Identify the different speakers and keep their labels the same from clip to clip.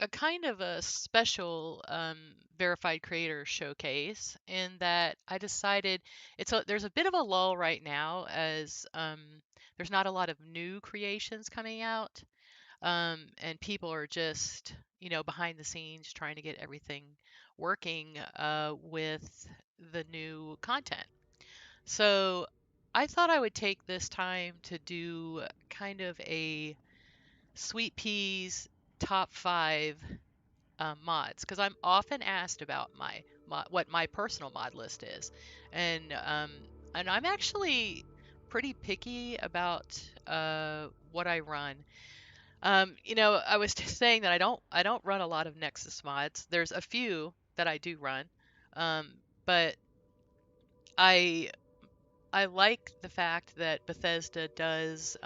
Speaker 1: a kind of a special verified creator showcase in that I decided there's a bit of a lull right now as there's not a lot of new creations coming out, and people are just behind the scenes trying to get everything working with the new content. So I thought I would take this time to do kind of a Sweet Peas top five mods because I'm often asked about what my personal mod list is, and I'm actually pretty picky about what I run. I was saying that I don't run a lot of Nexus mods. There's a few that I do run, um, but I I like the fact that Bethesda does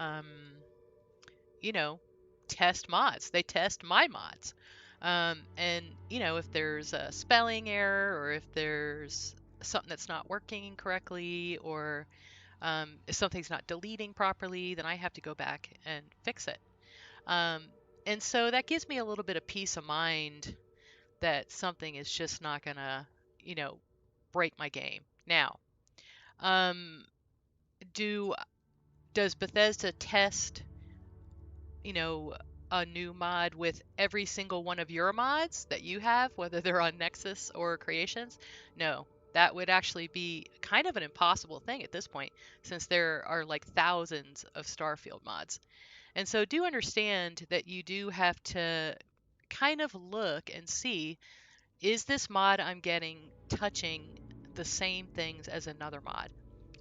Speaker 1: you know, test mods. They test my mods. And, if there's a spelling error or if there's something that's not working correctly or if something's not deleting properly, then I have to go back and fix it. Um, and so that gives me a little bit of peace of mind that something is just not going to, you know, break my game. Now, um, do does Bethesda test you know, a new mod with every single one of your mods that you have, whether they're on Nexus or Creations? No, that would actually be kind of an impossible thing at this point, since there are like thousands of Starfield mods. And so do understand that you do have to kind of look and see, is this mod I'm getting touching the same things as another mod?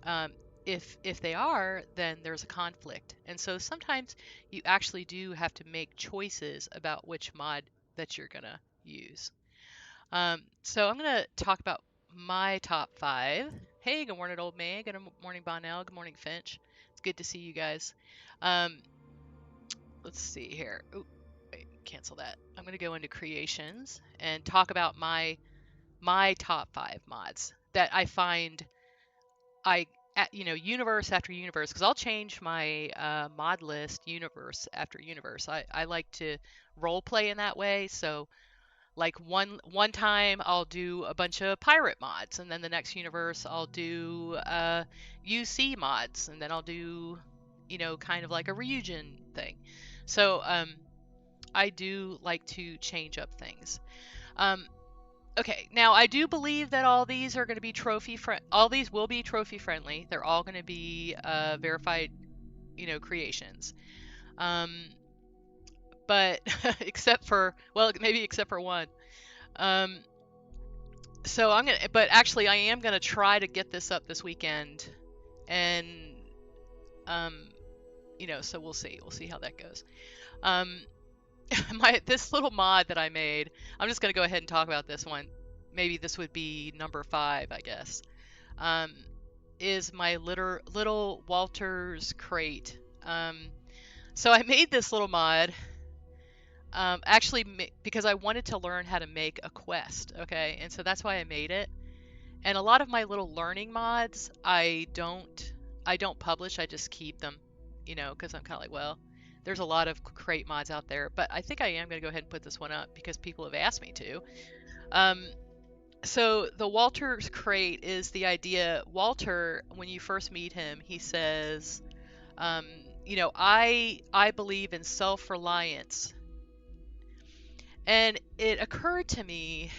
Speaker 1: Um, if they are, then there's a conflict. And so sometimes you actually do have to make choices about which mod that you're gonna use. So I'm gonna talk about my top five. Hey, good morning, old man. Good morning, Bonnell. Good morning, Finch. It's good to see you guys. Um, let's see here. Ooh, wait, cancel that. I'm gonna go into creations and talk about my top five mods that I find I universe after universe, because I'll change my mod list universe after universe. I like to role play in that way. So like one time I'll do a bunch of pirate mods, and then the next universe I'll do UC mods, and then I'll do kind of like a Ryujin thing. So I do like to change up things. Um, Okay, now I do believe that all these are going to be all these will be trophy friendly. They're all going to be verified, creations. Um, but maybe except for one. Um, but actually I am gonna try to get this up this weekend, and um, so we'll see. We'll see how that goes. Um, this little mod that I made, I'm just gonna go ahead and talk about this one. Maybe this would be number five, I guess. Um, is my little Walter's crate. So I made this little mod actually because I wanted to learn how to make a quest. Okay, and so that's why I made it. And a lot of my little learning mods, I don't publish. I just keep them, because I'm kind of like, well, there's a lot of crate mods out there, but I think I am going to go ahead and put this one up because people have asked me to. Um, so the Walter's crate is the idea. Walter, when you first meet him, he says, um, I believe in self-reliance. And it occurred to me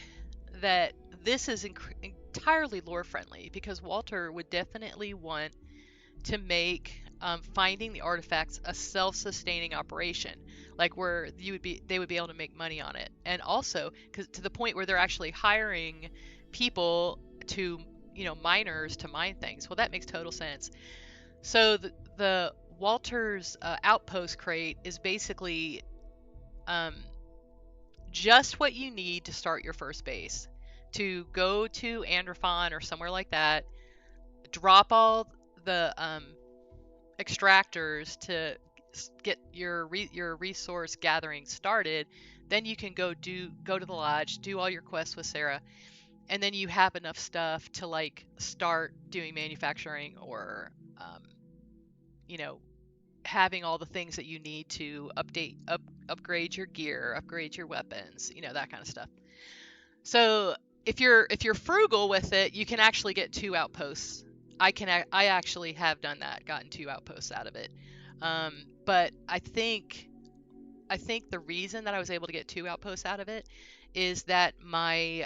Speaker 1: that this is entirely lore friendly because Walter would definitely want to make finding the artifacts a self-sustaining operation, like where they would be able to make money on it, and also because to the point where they're actually hiring people to miners to mine things. Well, that makes total sense. So the Walter's outpost crate is basically um, just what you need to start your first base, to go to Androphon or somewhere like that, drop all the extractors to get your resource gathering started. Then you can go to the lodge, do all your quests with Sarah, and then you have enough stuff to like start doing manufacturing or you know having all the things that you need to upgrade your gear, upgrade your weapons, that kind of stuff. So if you're frugal with it, you can actually get 2 outposts. I actually have done that, gotten 2 outposts out of it. But I think the reason that I was able to get 2 outposts out of it is that my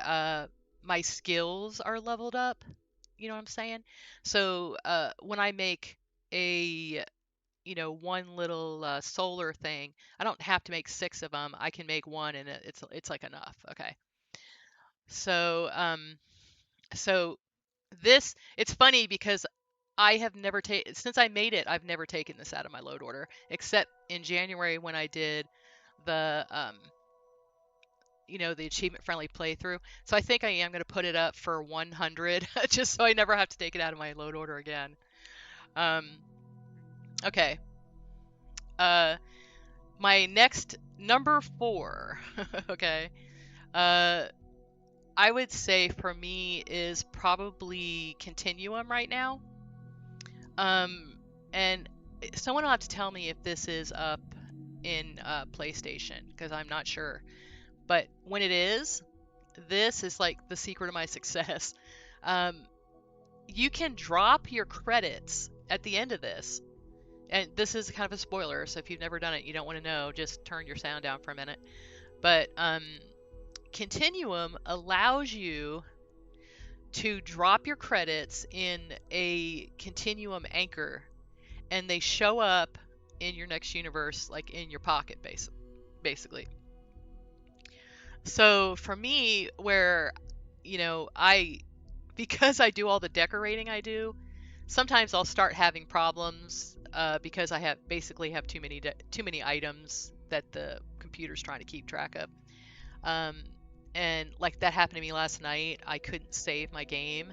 Speaker 1: skills are leveled up. You know what I'm saying? So when I make a one little solar thing, I don't have to make 6 of them. I can make one, and it's like enough. Okay. So so this it's funny because I have never taken since I made it. I've never taken this out of my load order except in January when I did the the achievement friendly playthrough. So I think I am going to put it up for 100 just so I never have to take it out of my load order again. Um, okay. Uh, my next number 4. Okay. Uh, I would say for me is probably Continuum right now. And someone will have to tell me if this is up in PlayStation because I'm not sure. But when it is, this is like the secret of my success. Um, you can drop your credits at the end of this. And this is kind of a spoiler, so if you've never done it, you don't want to know, just turn your sound down for a minute. But Continuum allows you to drop your credits in a Continuum anchor, and they show up in your next universe, like in your pocket, basically. So for me, where because I do all the decorating I do, sometimes I'll start having problems because I have too many items that the computer's trying to keep track of. Um, and like that happened to me last night. I couldn't save my game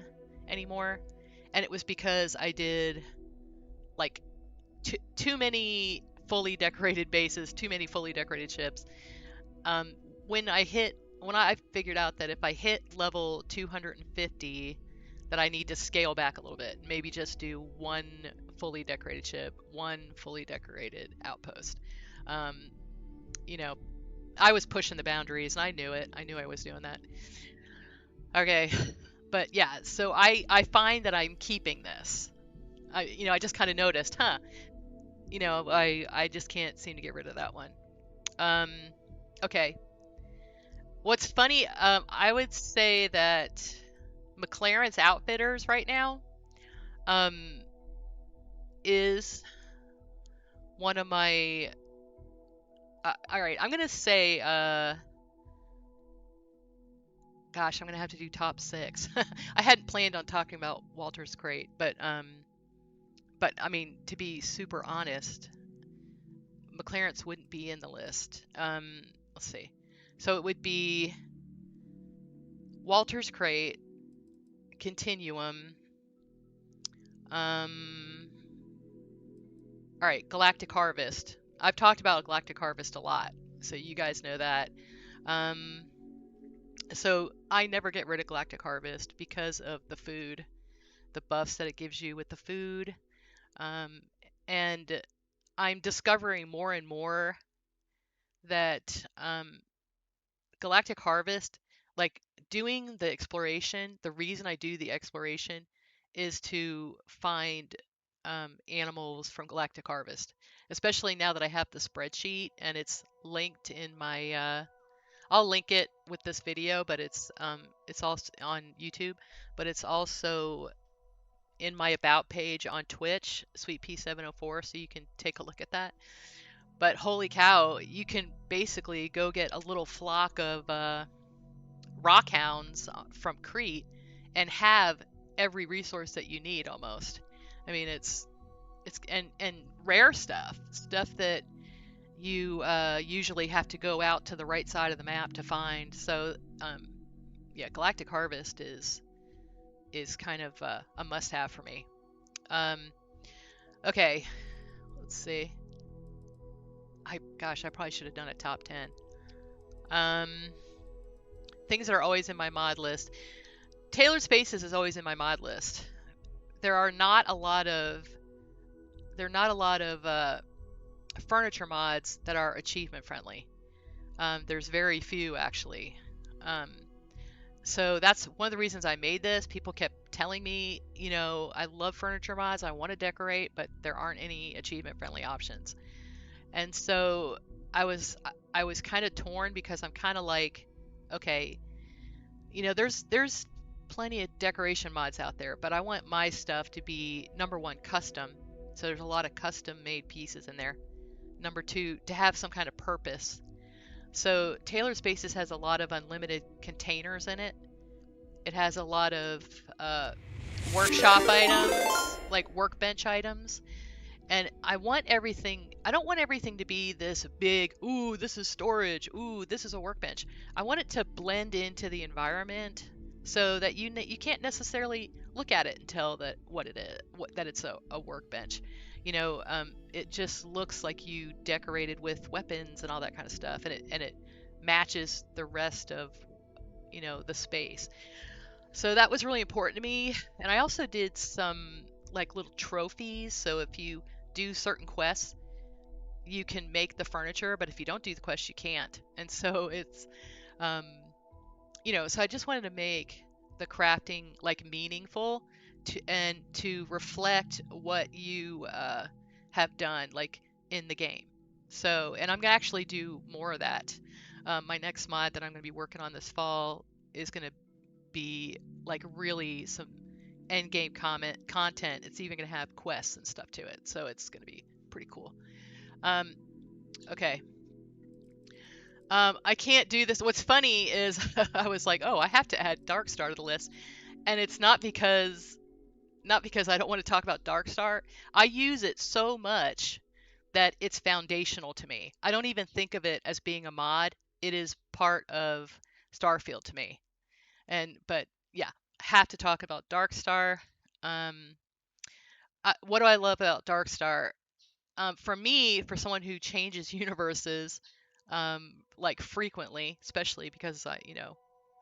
Speaker 1: anymore, and it was because I did like too many fully decorated bases, too many fully decorated ships. Um, when I figured out that if I hit level 250, that I need to scale back a little bit, maybe just do one fully decorated ship, one fully decorated outpost. Um, you know, I was pushing the boundaries, and I knew it. I knew I was doing that. Okay, but yeah, so I find that I'm keeping this. I just kind of noticed, huh? I just can't seem to get rid of that one. Um, okay. What's funny, I would say that McLaren's Outfitters right now um, is one of my. All right, I'm gonna say, gosh, I'm gonna have to do top 6. I hadn't planned on talking about Walter's Crate, but I mean, to be super honest, McLaren's wouldn't be in the list. Let's see. So it would be Walter's Crate, Continuum. All right, Galactic Harvest. I've talked about Galactic Harvest a lot, so you guys know that. Um, so I never get rid of Galactic Harvest because of the food, the buffs that it gives you with the food. Um, and I'm discovering more and more that Galactic Harvest, like doing the exploration, the reason I do the exploration is to find animals from Galactic Harvest, especially now that I have the spreadsheet and it's linked in my. I'll link it with this video, but it's also on YouTube, but it's also in my about page on Twitch, Sweetpea704, so you can take a look at that. But holy cow, you can basically go get a little flock of rockhounds from Crete and have every resource that you need almost. I mean, it's and rare stuff that you usually have to go out to the right side of the map to find. So yeah, Galactic Harvest is kind of a must-have for me. Okay, let's see. Gosh, I probably should have done a top 10. Things that are always in my mod list. Tailored Spaces is always in my mod list. There are not a lot of furniture mods that are achievement friendly. There's very few actually. Um, so that's one of the reasons I made this. People kept telling me, I love furniture mods, I want to decorate, but there aren't any achievement friendly options. And so I was I was kind of torn because I'm kind of like, okay, there's plenty of decoration mods out there, but I want my stuff to be number one, custom. So there's a lot of custom made pieces in there. Number two, to have some kind of purpose. So Taylor Spaces has a lot of unlimited containers in it. It has a lot of workshop items, like workbench items. And I don't want everything to be this big, ooh, this is storage, ooh, this is a workbench. I want it to blend into the environment so that you can't necessarily look at it and tell that what it is, that it's a workbench. It just looks like you decorated with weapons and all that kind of stuff, and it matches the rest of, the space. So that was really important to me. And I also did some like little trophies. So if you do certain quests, you can make the furniture, but if you don't do the quest, you can't. And so um, so I just wanted to make the crafting like meaningful and to reflect what you have done like in the game. So, and I'm gonna actually do more of that. My next mod that I'm gonna be working on this fall is gonna be like really some end game content. It's even going to have quests and stuff to it, so it's going to be pretty cool. Um, okay. I can't do this. What's funny is I was like, oh, I have to add Darkstar to the list, and it's not because I don't want to talk about Darkstar. I use it so much that it's foundational to me. I don't even think of it as being a mod. It is part of Starfield to me. But yeah, have to talk about Darkstar. Um, what do I love about Darkstar? For me, for someone who changes universes, like frequently, especially because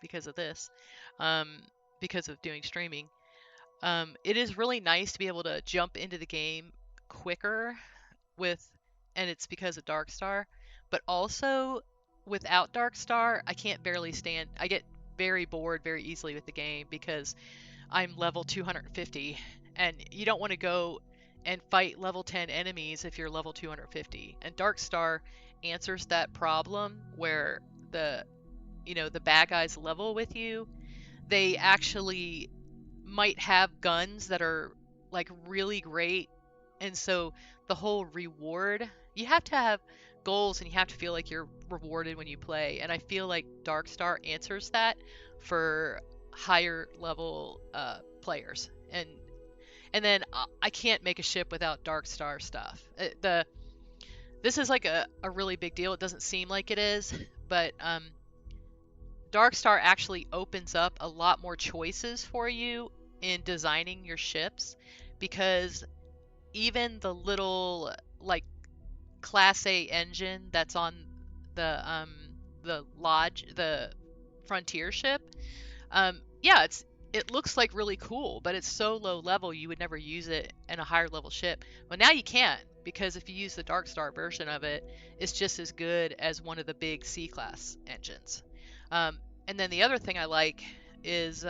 Speaker 1: because of this, um, because of doing streaming, it is really nice to be able to jump into the game quicker with, and it's because of Darkstar, but also without Darkstar, I can't barely stand. I get very bored very easily with the game because I'm level 250, and you don't want to go and fight level 10 enemies if you're level 250. And Darkstar answers that problem where the bad guys level with you. They actually might have guns that are like really great, and so the whole reward, you have to have goals and you have to feel like you're rewarded when you play, and I feel like Darkstar answers that for higher level players. And then I can't make a ship without Darkstar stuff. This is like a really big deal. It doesn't seem like it is, but Darkstar actually opens up a lot more choices for you in designing your ships, because even the little like Class A engine that's on the lodge, the frontier ship, yeah, it looks like really cool, but it's so low level you would never use it in a higher level ship. Well, now you can't, because if you use the Darkstar version of it, it's just as good as one of the big C class engines. Um, and then the other thing I like is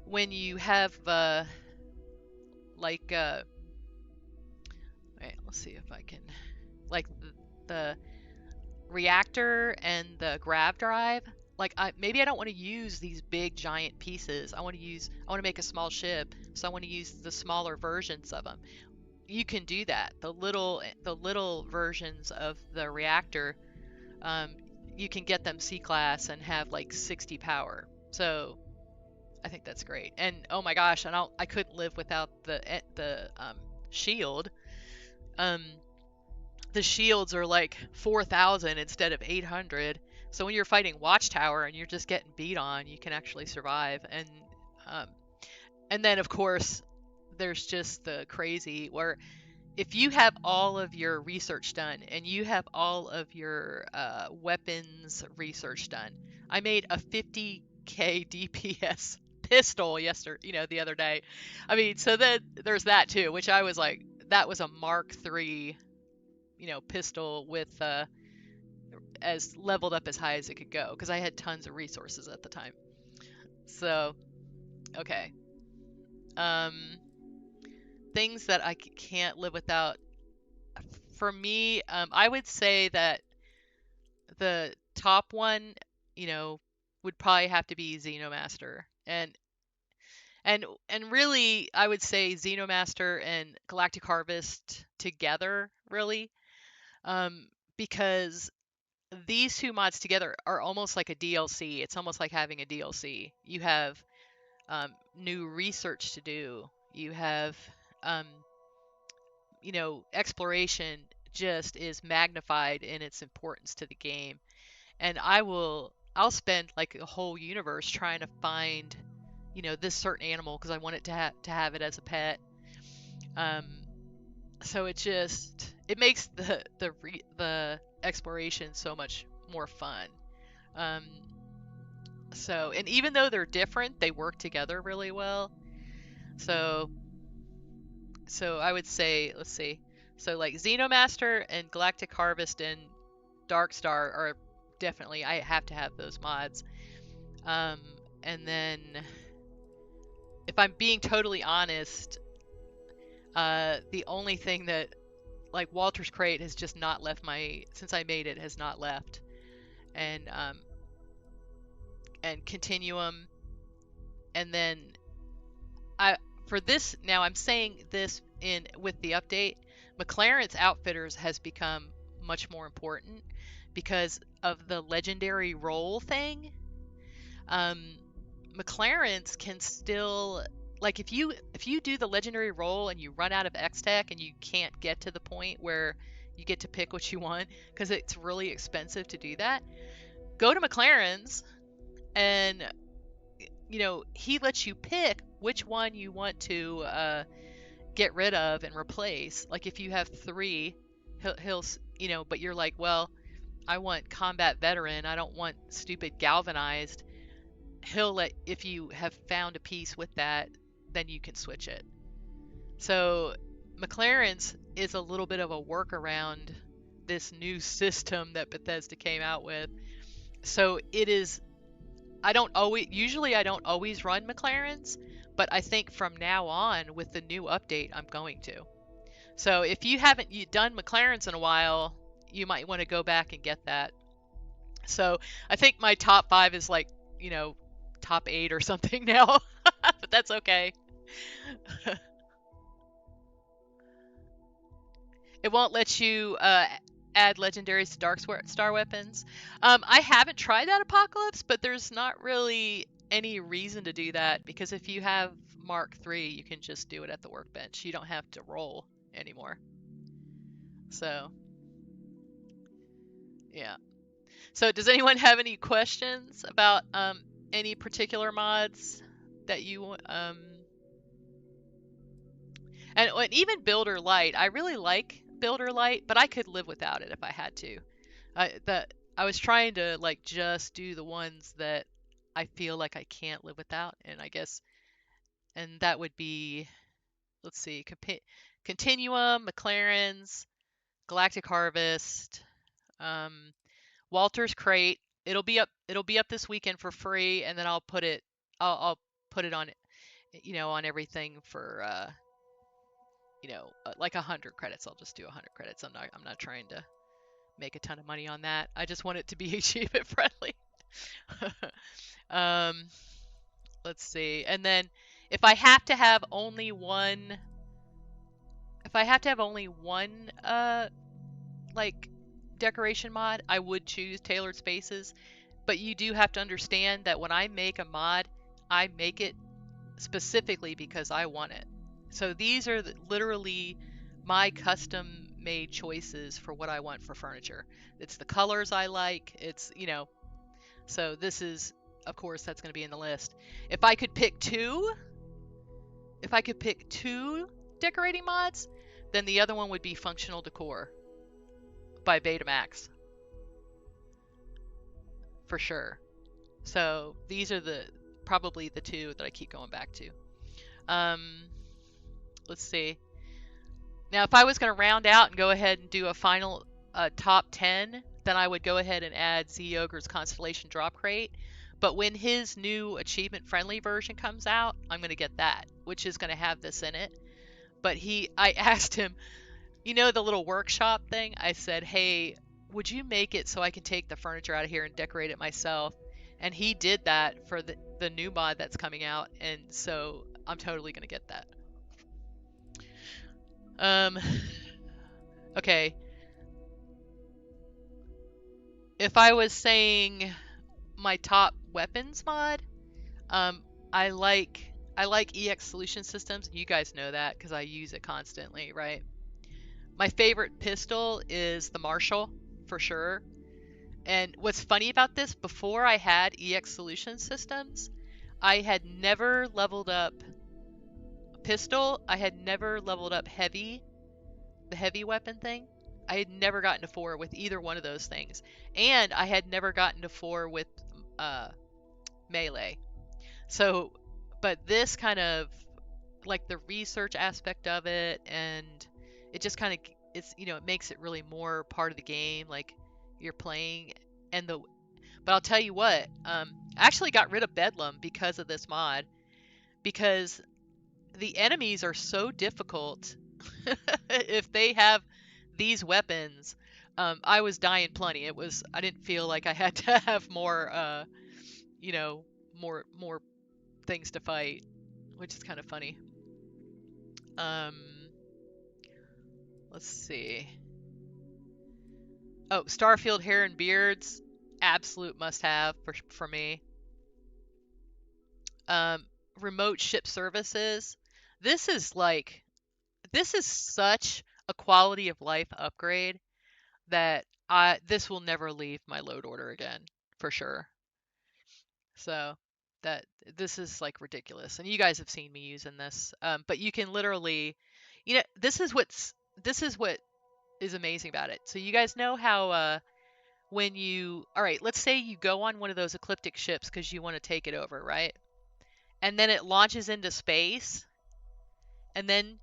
Speaker 1: when you have like wait, let's see if I can, like the reactor and the grav drive. Like maybe I don't want to use these big giant pieces. I want to make a small ship, so I want to use the smaller versions of them. You can do that. The little versions of the reactor, um, you can get them C class and have like 60 power. So I think that's great. And oh my gosh, I couldn't live without the shield. Um, the shields are like 4,000 instead of 800. So when you're fighting Watchtower and you're just getting beat on, you can actually survive. Um, and then of course there's just the crazy where if you have all of your research done and you have all of your weapons research done. I made a 50k DPS pistol the other day. I mean, so then there's that too, which I was like, that was a Mark III pistol with as leveled up as high as it could go because I had tons of resources at the time. So, okay. Um, things that I can't live without. For me, I would say that the top one, you know, would probably have to be Xenomaster. And really, I would say Xenomaster and Galactic Harvest together, really, um, because these two mods together are almost like a DLC. It's almost like having a DLC. You have new research to do. You have, um, exploration just is magnified in its importance to the game. And I'll spend like a whole universe trying to find, this certain animal because I want it to have it as a pet. Um, so it makes the exploration so much more fun. Um, and even though they're different, they work together really well. So I would say, let's see. So like Xenomaster and Galactic Harvest and Darkstar are definitely, I have to have those mods. Um, and then if I'm being totally honest, the only thing that like Walter's Crate has just not left since I made it has not left. And Continuum, and then I for this now I'm saying this in with the update, McLaren's Outfitters has become much more important because of the legendary roll thing. McLaren's can still, like, if you do the legendary roll and you run out of X-Tech and you can't get to the point where you get to pick what you want because it's really expensive to do that, go to McLaren's and he lets you pick which one you want to get rid of and replace. Like if you have 3, he'll but you're like, well, I want combat veteran, I don't want stupid galvanized. He'll let, if you have found a piece with that, then you can switch it. So McLaren's is a little bit of a workaround this new system that Bethesda came out with. So it is, I don't always run McLaren's, but I think from now on with the new update, I'm going to. So if you haven't done McLaren's in a while, you might want to go back and get that. So I think my top 5 is like, top 8 or something now, but that's okay. It won't let you add legendaries to Dark Star weapons. I haven't tried that Apocalypse, but there's not really any reason to do that because if you have Mark III, you can just do it at the workbench. You don't have to roll anymore. So, yeah. So does anyone have any questions about any particular mods that you and even Builder Light? I really like Builder Light, but I could live without it if I had to. I was trying to like just do the ones that I feel like I can't live without, and that would be, let's see, Continuum, McLaren's, Galactic Harvest, um, Walter's Crate. It'll be up. It'll be up this weekend for free, and then I'll put it on, on everything for like 100 credits. I'll just do 100 credits. I'm not trying to make a ton of money on that. I just want it to be achievement friendly. um, let's see. And then if I have to have only one, like decoration mod, I would choose Tailored Spaces. But you do have to understand that when I make a mod, I make it specifically because I want it. So these are literally my custom made choices for what I want for furniture. It's the colors I like. So this is, of course, that's going to be in the list. If I could pick two decorating mods, then the other one would be Functional Decor by Betamax. For sure. So these are probably the 2 that I keep going back to. Let's see. Now, if I was going to round out and go ahead and do a final top 10, then I would go ahead and add Z Ogre's Constellation Drop Crate. But when his new achievement friendly version comes out, I'm going to get that, which is going to have this in it. But I asked him, you know, the little workshop thing? I said, hey, would you make it so I can take the furniture out of here and decorate it myself? And he did that for the new mod that's coming out. And so I'm totally going to get that. Um, okay. If I was saying my top weapons mod, um, I like EX Solution Systems. You guys know that because I use it constantly, right? My favorite pistol is the Marshall for sure. And what's funny about this, before I had EX Solution Systems, I had never leveled up pistol. I had never leveled up heavy, the heavy weapon thing. I had never gotten to 4 with either one of those things. And I had never gotten to 4 with uh, melee. So, but this kind of, like the research aspect of it, and it just kind of, it's, you know, it makes it really more part of the game, like you're playing. And but I'll tell you what, I actually got rid of Bedlam because of this mod, because the enemies are so difficult. If they have these weapons, I was dying plenty. I didn't feel like I had to have more, you know, more things to fight, which is kind of funny. Um, let's see. Oh, Starfield Hair and Beards, absolute must-have for me. Um, Remote ship services. This is like this is such a quality of life upgrade that this will never leave my load order again for sure. So that this is like ridiculous, and you guys have seen me using this. But you can literally, you know, this is what is amazing about it. So you guys know how when you, all right, let's say you go on one of those ecliptic ships because you want to take it over, right? And then it launches into space, and then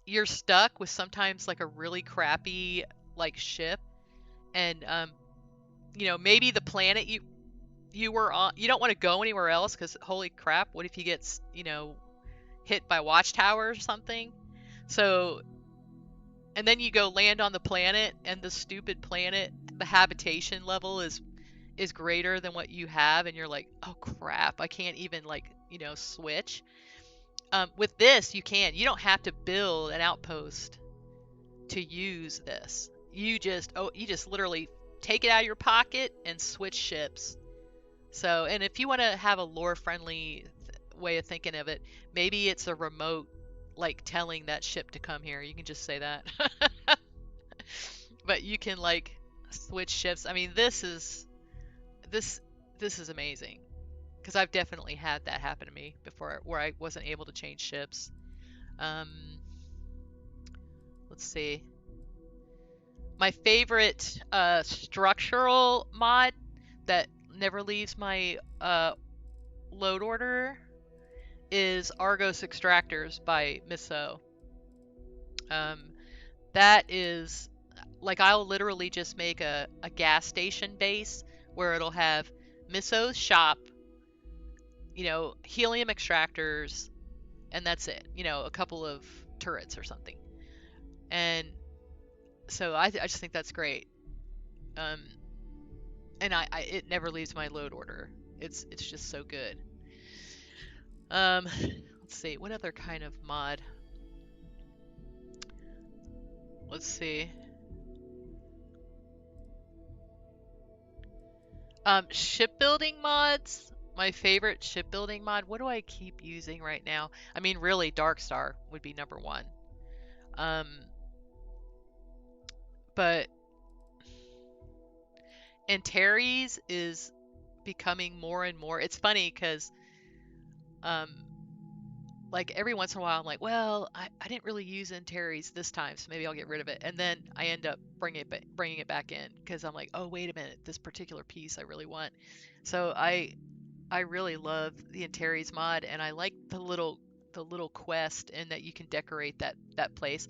Speaker 1: you're stuck with sometimes like a really crappy like ship, and you know, maybe the planet you were on, you don't want to go anywhere else because holy crap, what if he gets, you know, hit by watchtower or something? So, and then you go land on the planet, and the stupid planet, the habitation level is greater than what you have, and you're like, oh crap, I can't even like, you know, switch. With this, you can. You don't have to build an outpost to use this. You just literally take it out of your pocket and switch ships. So, and if you want to have a lore-friendly way of thinking of it, maybe it's a remote, like telling that ship to come here. You can just say that. But you can like switch ships. I mean, this this is amazing because I've definitely had that happen to me before, where I wasn't able to change ships. Um, let's see. My favorite structural mod that never leaves my load order is Argos Extractors by Miso. That is like, I'll literally just make a gas station base where it'll have Miso's shop, you know, helium extractors, and that's it. You know, a couple of turrets or something. And so I just think that's great. Um, and it never leaves my load order. It's just so good. Let's see, what other kind of mod? Let's see. Shipbuilding mods. My favorite shipbuilding mod. What do I keep using right now? I mean, really, Darkstar would be number one. But Antares is becoming more and more. It's funny because, um, like every once in a while, I'm like, well, I didn't really use Antares this time, so maybe I'll get rid of it. And then I end up bringing it back in because I'm like, oh, wait a minute, this particular piece I really want. So I really love the Antares mod, and I like the little quest and that you can decorate that place.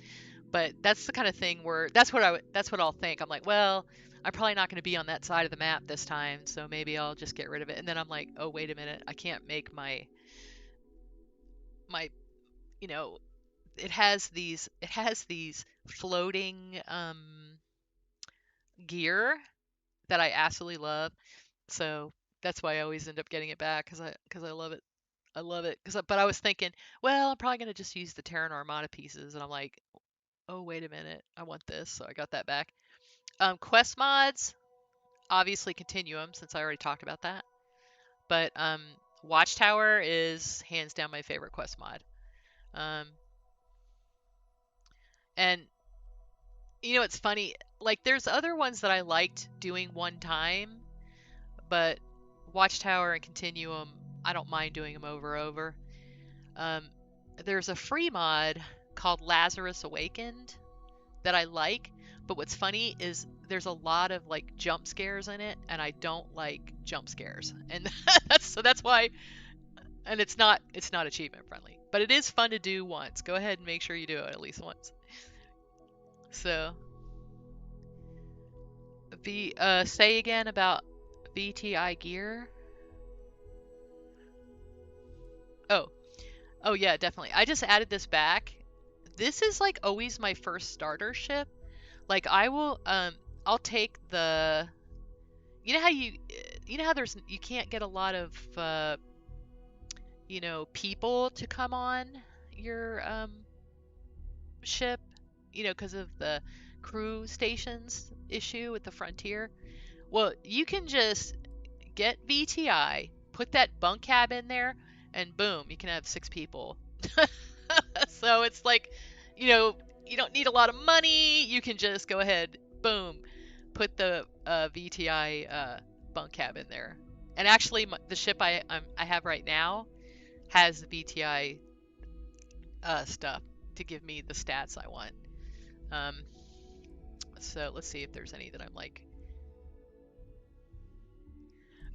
Speaker 1: But that's the kind of thing where that's what I'll think. I'm like, well, I'm probably not going to be on that side of the map this time, so maybe I'll just get rid of it. And then I'm like, oh, wait a minute, I can't make my you know, it has these floating gear that I absolutely love. So that's why I always end up getting it back because I love it. I love it. But I was thinking, well, I'm probably gonna just use the Terran Armada pieces, and I'm like, oh wait a minute, I want this, so I got that back. Quest mods, obviously Continuum, since I already talked about that. But Watchtower is hands down my favorite quest mod. Um, and it's funny. Like, there's other ones that I liked doing one time, but Watchtower and Continuum, I don't mind doing them over. Um, there's a free mod called Lazarus Awakened that I like, but what's funny is there's a lot of like jump scares in it, and I don't like jump scares, and that's why. And it's not achievement friendly, but it is fun to do once. Go ahead and make sure you do it at least once. So, say again about VTI gear. Oh, oh yeah, definitely. I just added this back. This is like always my first starter ship. Like I'll take the, you know how you can't get a lot of people to come on your ship, because of the crew stations issue with the Frontier. Well, you can just get VTI, put that bunk cab in there, and boom, you can have 6 people. So it's like, you don't need a lot of money. You can just go ahead, boom, put the VTI bunk cab in there. And actually, the ship I have right now has the VTI stuff to give me the stats I want. Um, so let's see if there's any that I'm like.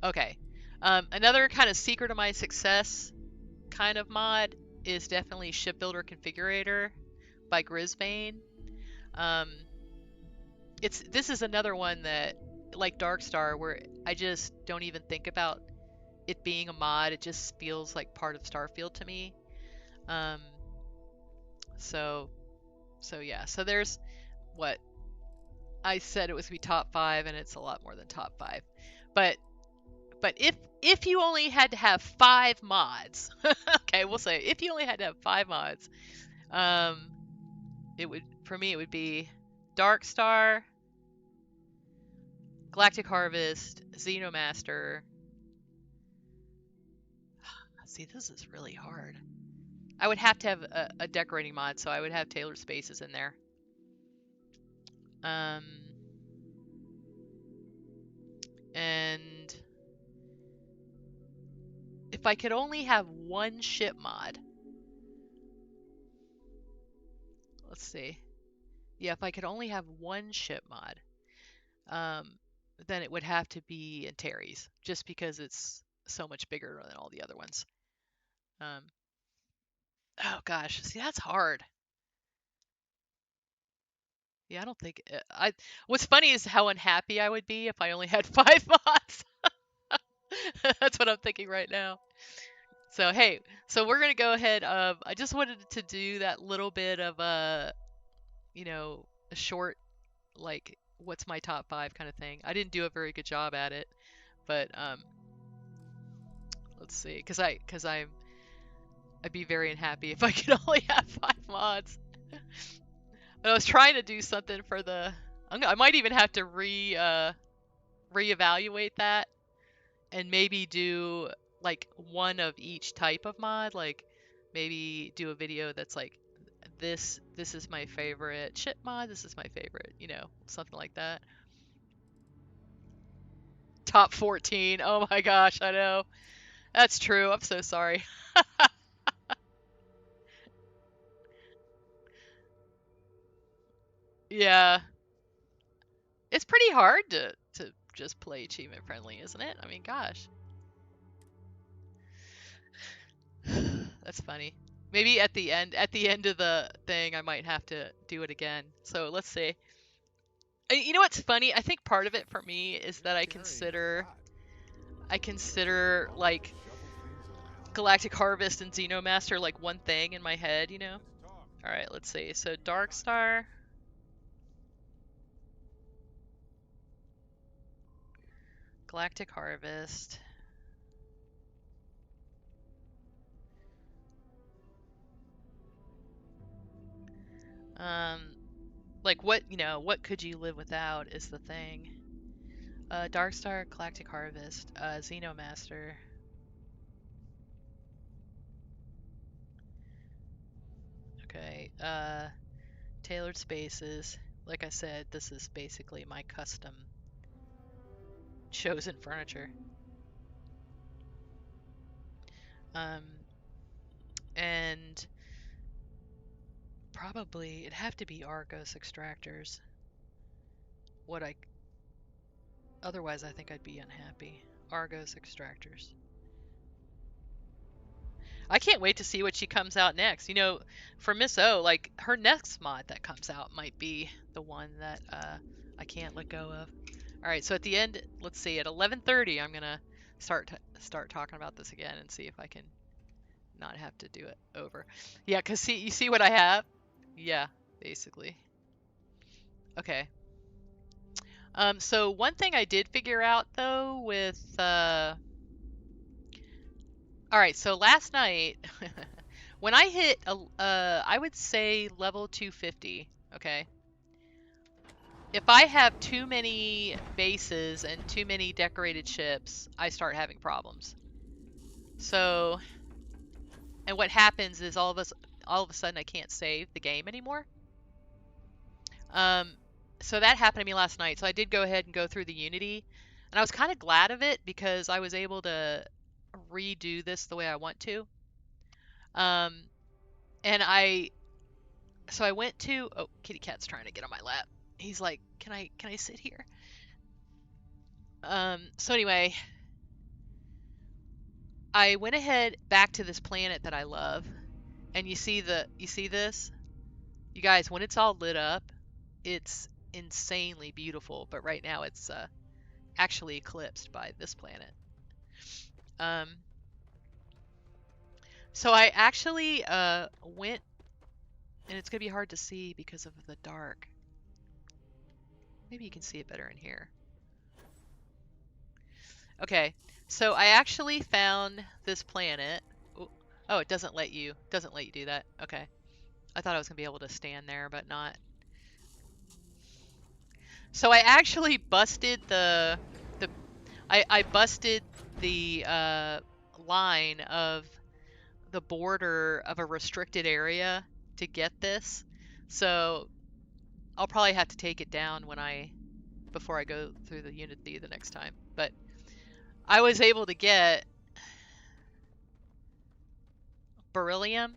Speaker 1: Okay. Another kind of secret of my success kind of mod is definitely Shipbuilder Configurator by Grisbane. Um, this is another one that, like Darkstar, where I just don't even think about it being a mod. It just feels like part of Starfield to me. Um, so yeah. So there's what I said it was gonna be top 5, and it's a lot more than top 5. But if you only had to have 5 mods, okay, we'll say if you only had to have 5 mods, it would be Darkstar, Galactic Harvest, Xenomaster. See, this is really hard. I would have to have a decorating mod, so I would have Tailored Spaces in there. And if I could only have one ship mod, let's see. Yeah, if I could only have one ship mod, then it would have to be Antares, just because it's so much bigger than all the other ones. Oh gosh, see, that's hard. Yeah, I don't think I. What's funny is how unhappy I would be if I only had 5 mods. That's what I'm thinking right now. So hey, so we're gonna go ahead. I just wanted to do that little bit of a short, like, what's my top 5 kind of thing. I didn't do a very good job at it, but let's see, because I'd be very unhappy if I could only have 5 mods. But I was trying to do something for the. I might even have to reevaluate that and maybe do like one of each type of mod. Like maybe do a video that's like this is my favorite ship mod. This is my favorite, something like that. Top 14. Oh my gosh, I know. That's true. I'm so sorry. Yeah. It's pretty hard to just play achievement friendly, isn't it? I mean, gosh. That's funny. Maybe at the end of the thing, I might have to do it again. So let's see. You know what's funny? I think part of it for me is that I consider like Galactic Harvest and Xenomaster like one thing in my head, you know? All right, let's see. So Dark Star, Galactic Harvest. Um, like what, you know, what could you live without is the thing. Dark Star, Galactic Harvest, Xenomaster. Okay, Tailored Spaces. Like I said, this is basically my custom chosen furniture. Um, and probably it'd have to be Argos extractors. What I Otherwise I think I'd be unhappy. Argos extractors. I can't wait to see what she comes out next. You know, for Miss O, like her next mod that comes out might be the one that I can't let go of. All right, so at the end, let's see, at 11:30, I'm gonna start talking about this again and see if I can not have to do it over. Yeah, cause see, you see what I have? Yeah, basically. Okay. So one thing I did figure out though with all right, so last night when I hit I would say level 250, okay? If I have too many bases and too many decorated ships, I start having problems. So, and what happens is all of a sudden I can't save the game anymore. Um, so that happened to me last night. So I did go ahead and go through the Unity, and I was kind of glad of it because I was able to redo this the way I want to. Um, and so I went to, oh, kitty cat's trying to get on my lap. He's like, can I sit here? So anyway, I went ahead back to this planet that I love, and you see this? You guys, when it's all lit up, it's insanely beautiful, but right now it's actually eclipsed by this planet. Um, so I actually went, and it's gonna be hard to see because of the dark. Maybe you can see it better in here. Okay, so I actually found this planet. Oh, it doesn't let you do that. Okay. I thought I was gonna be able to stand there, but not. So I actually busted the I busted the line of the border of a restricted area to get this. So I'll probably have to take it down before I go through the Unity the next time. But I was able to get beryllium.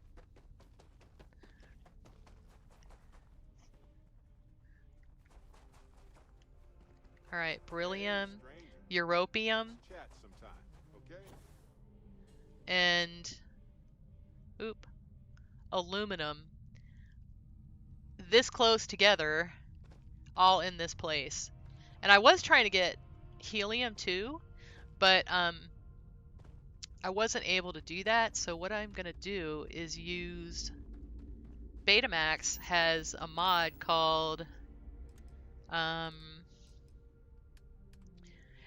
Speaker 1: All right, beryllium, europium, and oop, aluminum. This close together, all in this place. And I was trying to get helium too, but I wasn't able to do that. So what I'm gonna do is use Betamax has a mod called um,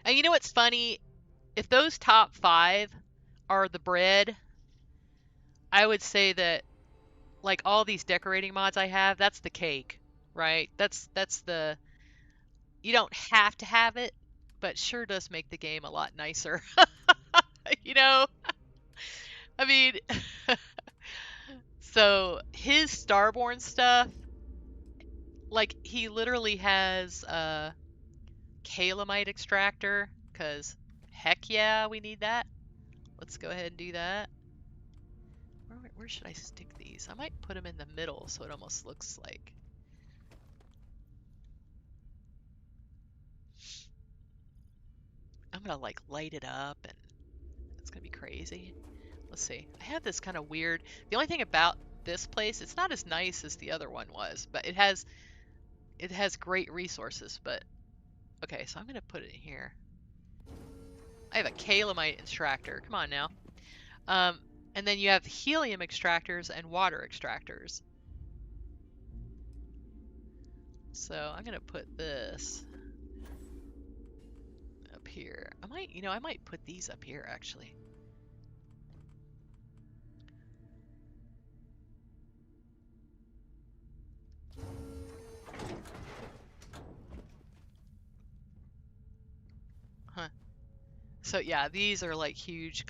Speaker 1: and you know what's funny? If those top 5 are the bread, I would say that like all these decorating mods I have, that's the cake, right? That's the you don't have to have it, but sure does make the game a lot nicer. You know, I mean, so his Starborn stuff, like he literally has a Calamite extractor, because heck yeah, we need that. Let's go ahead and do that. Where should I stick these? I might put them in the middle so it almost looks like. I'm gonna like light it up and it's gonna be crazy. let's see. I have this kind of weird. The only thing about this place, it's not as nice as the other one was, but it has great resources. But okay, so I'm gonna put it in here. I have a calamite extractor. Come on now. Um, and then you have helium extractors and water extractors. So I'm gonna put this up here. I might put these up here actually. Huh. So yeah, these are like huge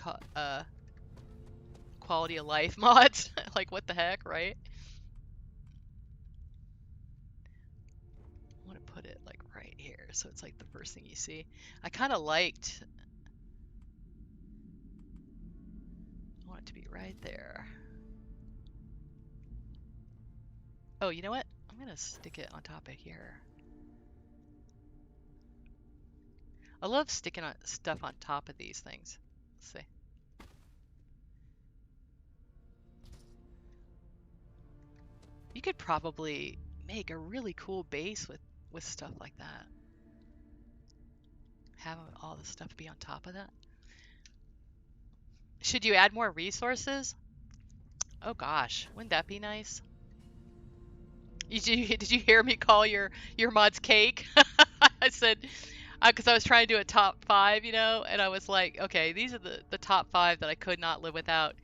Speaker 1: quality of life mods. Like what the heck, right? I want to put it like right here, so it's like the first thing you see. I kind of liked. I want it to be right there. Oh, you know what? I'm gonna stick it on top of here. I love sticking stuff on top of these things. Let's see. You could probably make a really cool base with stuff like that. Have all the stuff be on top of that. Should you add more resources? Oh gosh, wouldn't that be nice? Did you hear me call your mods cake? I said, because I was trying to do a top 5, and I was like, okay, these are the top 5 that I could not live without.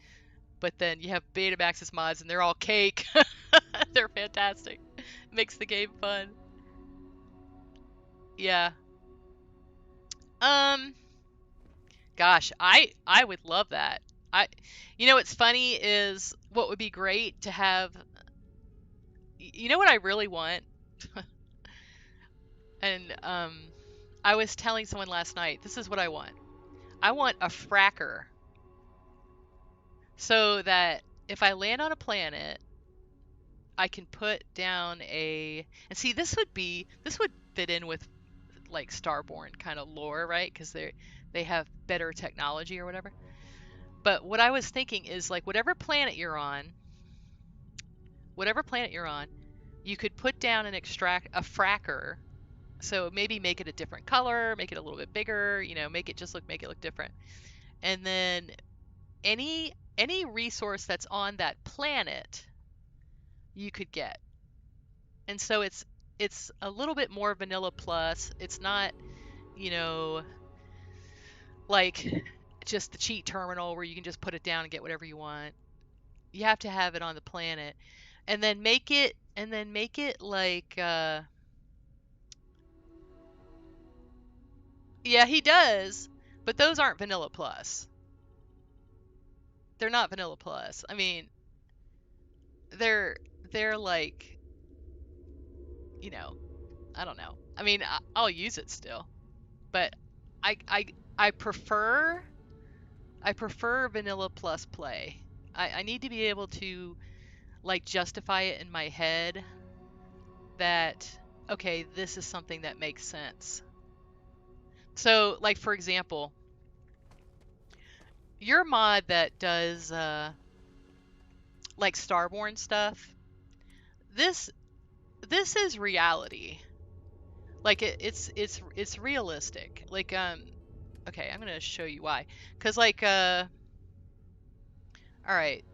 Speaker 1: But then you have Betamax's mods, and they're all cake. They're fantastic. Makes the game fun. Yeah. Um. Gosh, I would love that. What's funny is what would be great to have. You know what I really want, and I was telling someone last night. This is what I want. I want a fracker, so that if I land on a planet, I can put down and see this would fit in with like Starborn kind of lore, right? Because they have better technology or whatever. But what I was thinking is like whatever planet you're on, you could put down a fracker. So maybe make it a different color, make it a little bit bigger, make it look different. And then any resource that's on that planet you could get. And so it's a little bit more vanilla plus. It's not, you know, like just the cheat terminal where you can just put it down and get whatever you want. You have to have it on the planet. And then make it like yeah, he does. But those aren't vanilla plus. They're not vanilla plus. I mean, they're they're like, you know, I don't know. I mean, I'll use it still, but I I I prefer vanilla plus play. I need to be able to like justify it in my head that okay, this is something that makes sense. So, like for example, your mod that does like Starborn stuff, this this is reality. Like it's realistic. Like okay, I'm gonna show you why. Cause like all right,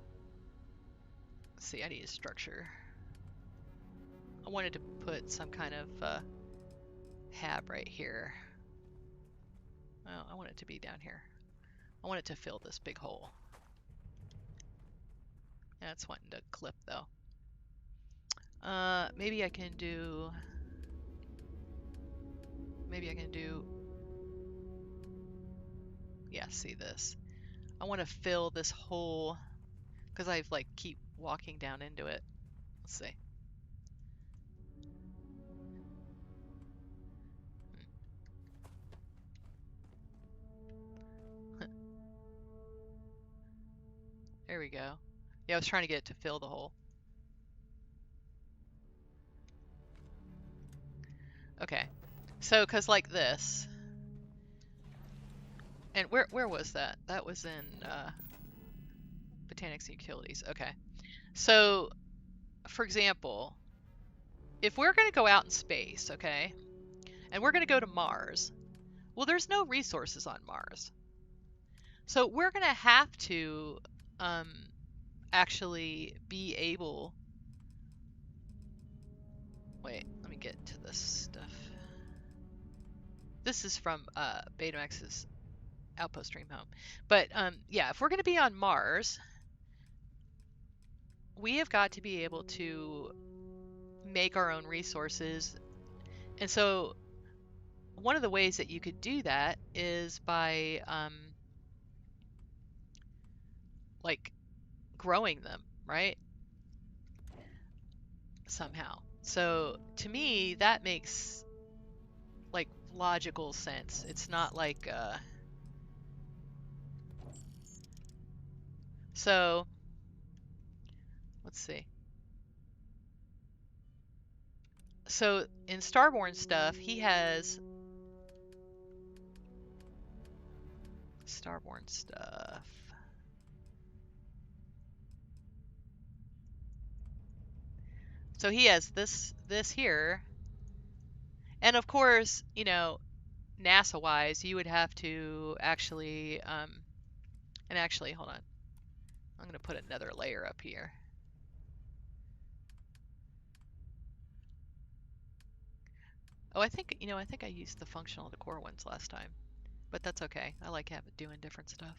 Speaker 1: let's see, I need a structure. I wanted to put some kind of hab right here. Well, I want it to be down here. I want it to fill this big hole. That's wanting to clip though. Maybe I can do. Yeah, see this. I want to fill this hole because I like keep walking down into it. Let's see. There we go. Yeah, I was trying to get it to fill the hole. Okay. So, cause like this. And where was that? That was in Botanics and utilities. Okay. So, for example, if we're going to go out in space, okay, and we're going to go to Mars, well, there's no resources on Mars. So we're going to have to um, actually be able. Wait, let me get to this stuff. This is from Betamax's Outpost Stream Home. But yeah, if we're going to be on Mars, we have got to be able to make our own resources. And so one of the ways that you could do that is by like growing them, right? Somehow. So to me, that makes like logical sense. It's not like so let's see. So in Starborn stuff, he has Starborn stuff. So he has this here. And of course, you know, NASA wise, you would have to actually and actually hold on. I'm going to put another layer up here. Oh, I think, you know, I think I used the functional decor ones last time, but that's okay. I like having doing different stuff.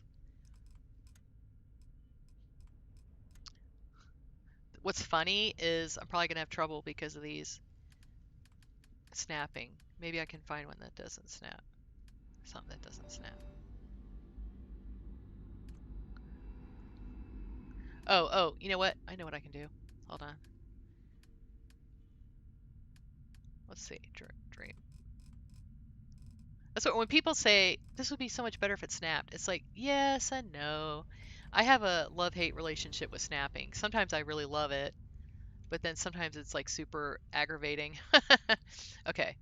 Speaker 1: What's funny is I'm probably gonna have trouble because of these snapping. Maybe I can find one that doesn't snap. Something that doesn't snap. Oh, you know what? I know what I can do. Hold on. Let's see. Dream. That's what when people say this would be so much better if it snapped. It's like, yes and no. I have a love-hate relationship with snapping. Sometimes I really love it, but then sometimes it's like super aggravating. Okay.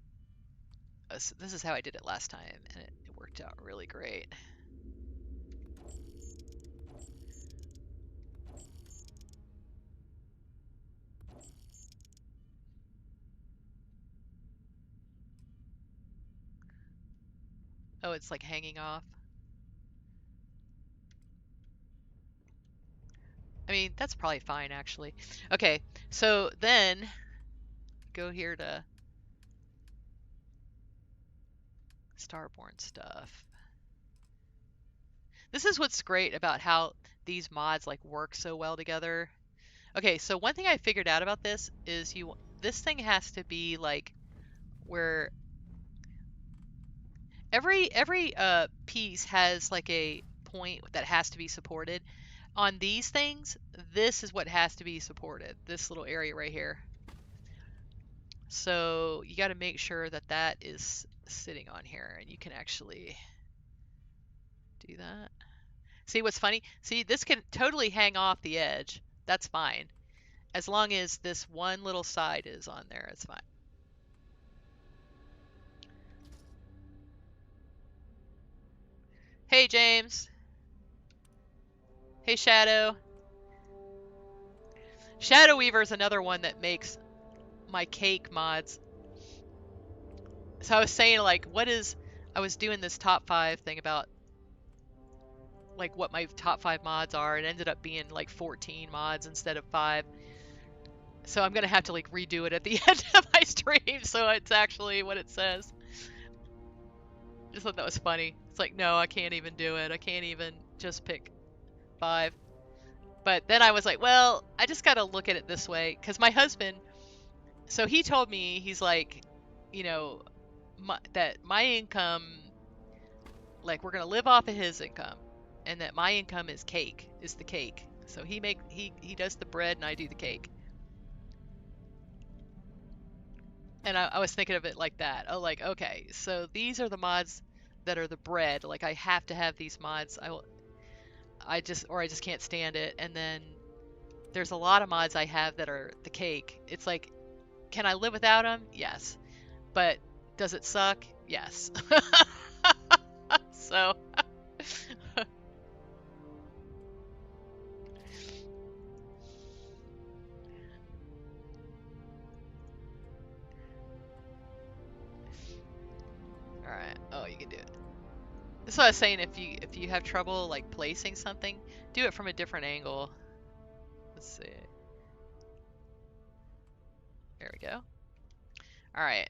Speaker 1: So this is how I did it last time, and it worked out really great. Oh, it's like hanging off. I mean, that's probably fine, actually. Okay, so then go here to Starborn stuff. This is what's great about how these mods like work so well together. Okay, so one thing I figured out about this is this thing has to be like where every piece has like a point that has to be supported. On these things, this is what has to be supported. This little area right here. So you got to make sure that that is sitting on here, and you can actually do that. See what's funny? See, this can totally hang off the edge. That's fine. As long as this one little side is on there, it's fine. Hey, James. Hey, Shadow. Shadow Weaver is another one that makes my cake mods. So I was saying, like, I was doing this top 5 thing about like what my top 5 mods are. It ended up being like 14 mods instead of 5. So I'm gonna have to like redo it at the end of my stream so it's actually what it says. Just thought that was funny. It's like, no, I can't even do it. I can't even just pick 5. But then I was like, well, I just gotta look at it this way. Because my husband, so he told me, he's like, you know, that my income, like we're gonna live off of his income. And that my income is the cake. So he does the bread and I do the cake. And I was thinking of it like that. Oh, like, okay, so these are the mods that are the bread. Like I have to have these mods. I just can't stand it. And then there's a lot of mods I have that are the cake. It's like, can I live without them? Yes. But does it suck? Yes. So That's what I was saying. If you have trouble like placing something, do it from a different angle. Let's see. There we go. All right.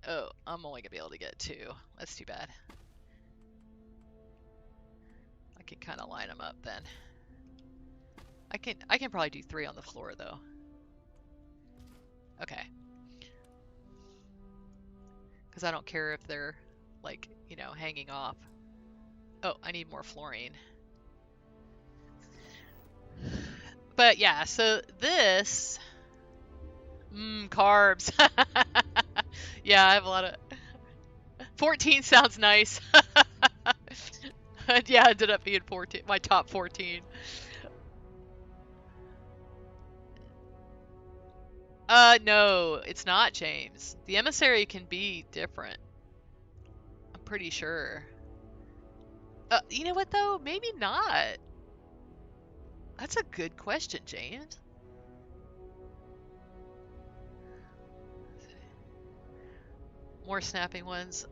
Speaker 1: Oh, I'm only gonna be able to get two. That's too bad. I can kind of line them up then. I can probably do three on the floor though. Okay. Because I don't care if they're like, you know, hanging off. Oh, I need more fluorine. But yeah, so this, carbs. Yeah, I have a lot of 14 sounds nice. Yeah, it ended up being 14, my top 14. No, it's not, James. The emissary can be different. I'm pretty sure. You know what though? Maybe not. That's a good question, James. More snapping ones.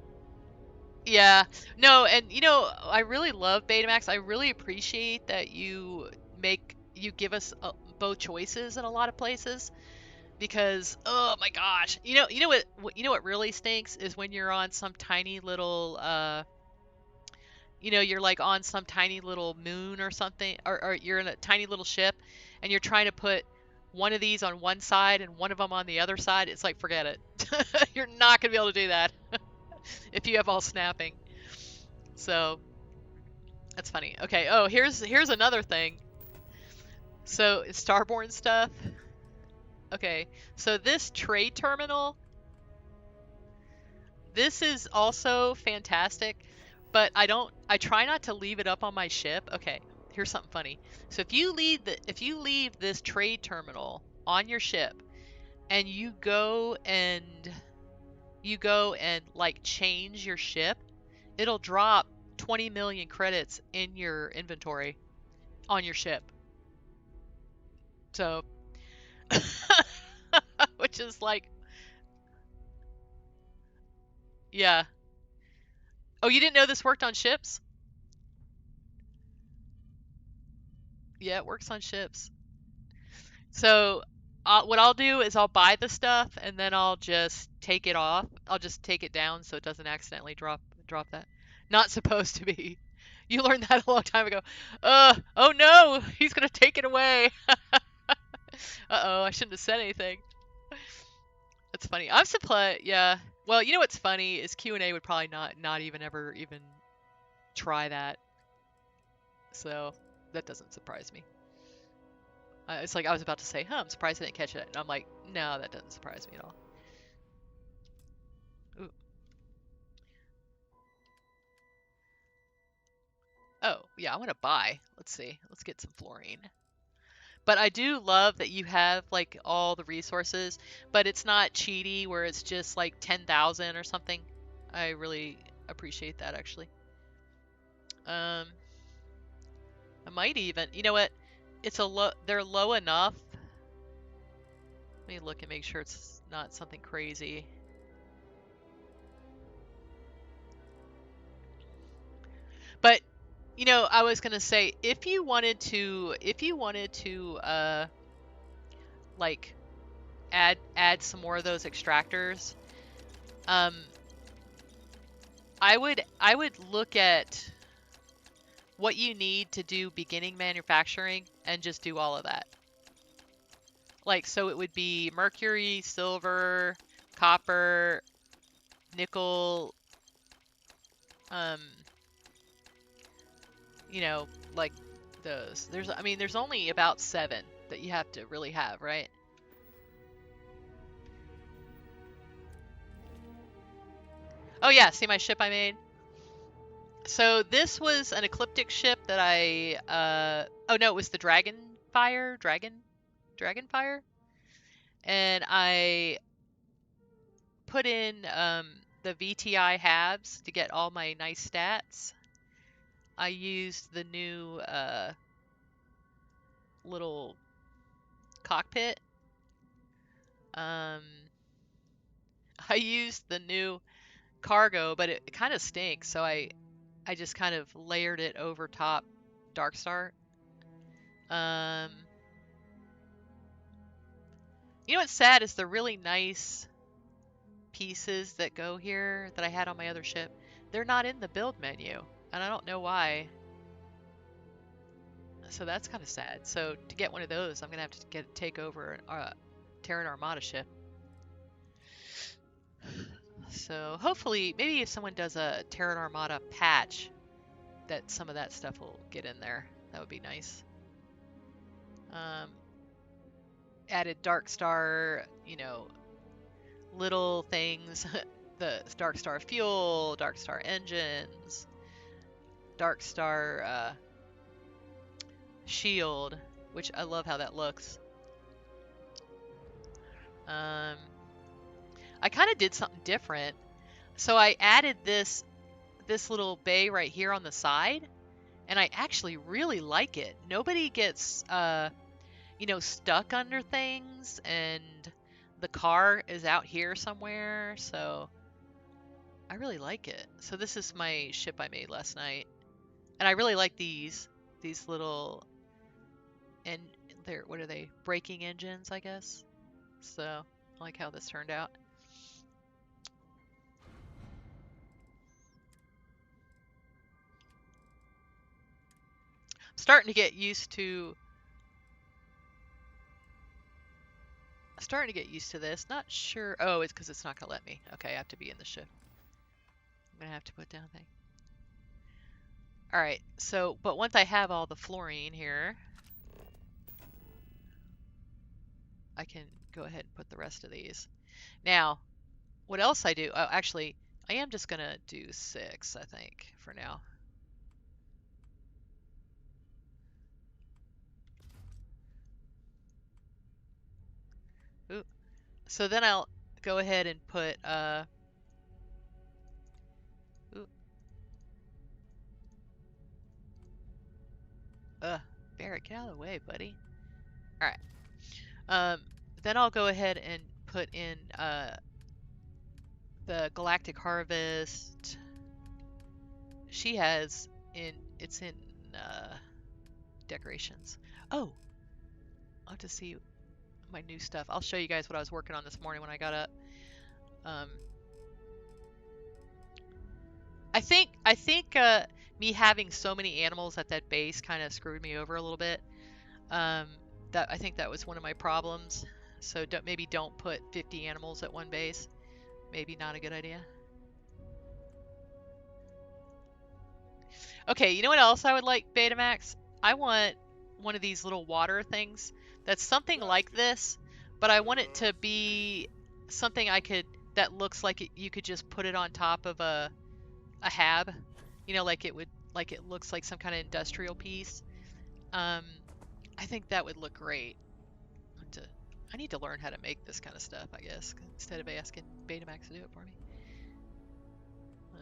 Speaker 1: Yeah. No, and you know, I really love Betamax. I really appreciate that you give us both choices in a lot of places because oh my gosh. You know what really stinks is when you're on some tiny little you're like on some tiny little moon or something, or you're in a tiny little ship and you're trying to put one of these on one side and one of them on the other side. It's like, forget it. You're not going to be able to do that if you have all snapping. So that's funny. Okay. Oh, here's another thing. So it's Starborn stuff. Okay. So this trade terminal, this is also fantastic, but I try not to leave it up on my ship. Okay, here's something funny. So if you leave this trade terminal on your ship and you go and like change your ship, it'll drop 20 million credits in your inventory on your ship. So which is like, yeah. Oh, you didn't know this worked on ships? Yeah, it works on ships. So what I'll do is I'll buy the stuff and then I'll just take it off. I'll just take it down so it doesn't accidentally drop that. Not supposed to be. You learned that a long time ago. Oh no, he's gonna take it away. Uh-oh, I shouldn't have said anything. That's funny. I'm surprised. Yeah. Well, you know what's funny is Q&A would probably not even ever even try that. So that doesn't surprise me. It's like I was about to say, huh, I'm surprised I didn't catch it. And I'm like, no, that doesn't surprise me at all. Ooh. Oh, yeah, I want to buy. Let's see. Let's get some fluorine. But I do love that you have like all the resources, but it's not cheaty where it's just like 10,000 or something. I really appreciate that actually. Um, I might even, you know what? They're low enough. Let me look and make sure it's not something crazy. But you know, I was gonna say if you wanted to like add some more of those extractors, um, I would look at what you need to do beginning manufacturing and just do all of that. Like, so it would be mercury, silver, copper, nickel, um, you know, like those. I mean, there's only about 7 that you have to really have, right? Oh yeah, see my ship I made? So this was an ecliptic ship that oh no, it was the Dragonfire. And I put in the VTI halves to get all my nice stats. I used the new little cockpit. Um, I used the new cargo, but it kind of stinks, so I just kind of layered it over top Darkstar. You know what's sad is the really nice pieces that go here that I had on my other ship. They're not in the build menu, and I don't know why. So that's kind of sad. So to get one of those, I'm gonna have to take over a Terran Armada ship. So hopefully, maybe if someone does a Terran Armada patch, that some of that stuff will get in there. That would be nice. Added Darkstar, you know, little things. The Darkstar fuel, Darkstar engines, Darkstar shield, which I love how that looks. I kind of did something different. So I added this little bay right here on the side, and I actually really like it. Nobody gets you know, stuck under things, and the car is out here somewhere, so I really like it. So this is my ship I made last night, and I really like these little, and they're, what are they, braking engines, I guess. So I like how this turned out. I'm starting to get used to this. Not sure. Oh, it's because it's not gonna let me. Okay, I have to be in the ship. I'm gonna have to put down thing. All right. So, but once I have all the fluorine here, I can go ahead and put the rest of these. Now, what else I do? Oh, actually, I am just gonna do 6, I think, for now. Ooh. So then I'll go ahead and put ooh. Barrett, get out of the way, buddy. All right. Then I'll go ahead and put in the Galactic Harvest. She has it's in decorations. Oh, I'll have to see my new stuff. I'll show you guys what I was working on this morning when I got up. I think me having so many animals at that base kind of screwed me over a little bit. I think that was one of my problems. So maybe don't put 50 animals at one base. Maybe not a good idea. Okay, you know what else I would like, Betamax? I want one of these little water things that's something like this, but I want it to be something that looks like you could just put it on top of a hab. You know, like it looks like some kind of industrial piece. I think that would look great. I need to learn how to make this kind of stuff, I guess, instead of asking Betamax to do it for me.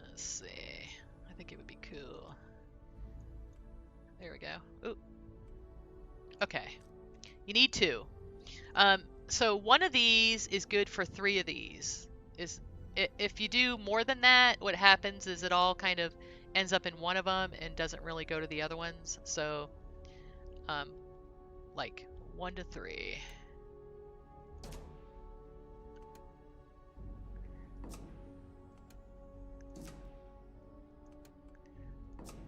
Speaker 1: Let's see. I think it would be cool. There we go. Ooh. Okay. You need 2. So one of these is good for 3 of these. If you do more than that, what happens is it all kind of ends up in one of them and doesn't really go to the other ones. So, like 1 to 3.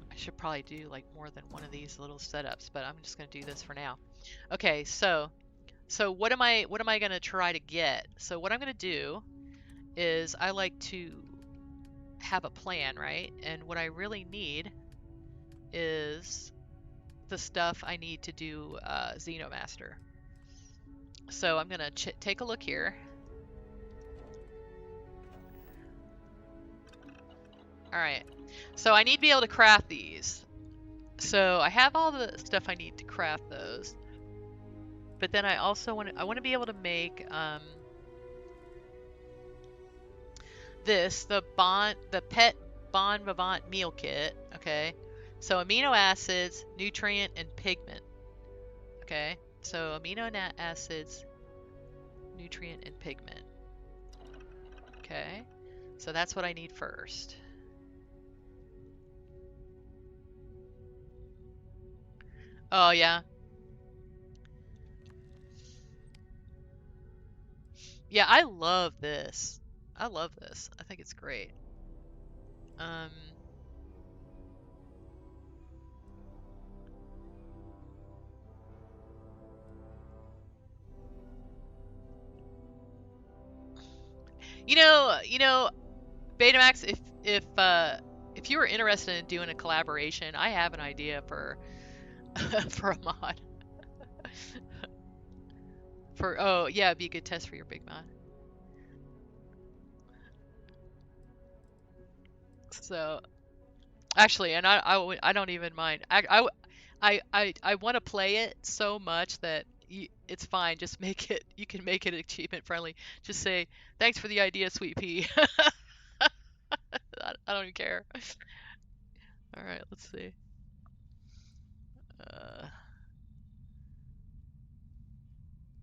Speaker 1: I should probably do like more than one of these little setups, but I'm just going to do this for now. Okay, so what am I going to try to get? So what I'm going to do is I like to have a plan, right? And what I really need is the stuff I need to do Xenomaster. So I'm going to take a look here. All right. So I need to be able to craft these. So I have all the stuff I need to craft those. But then I also want to be able to make the pet Bon Vivant meal kit, okay? So amino acids, nutrient, and pigment. Okay? So amino acids, nutrient, and pigment. Okay? So that's what I need first. Oh yeah. Yeah, I love this. I love this. I think it's great. Um, you know, Betamax, if you were interested in doing a collaboration, I have an idea for for a mod. For oh yeah, it'd be a good test for your big mod. So actually, and I don't even mind. I want to play it so much that it's fine. Just make it. You can make it achievement friendly. Just say thanks for the idea, Sweet Pea. I don't even care. All right, let's see. Uh,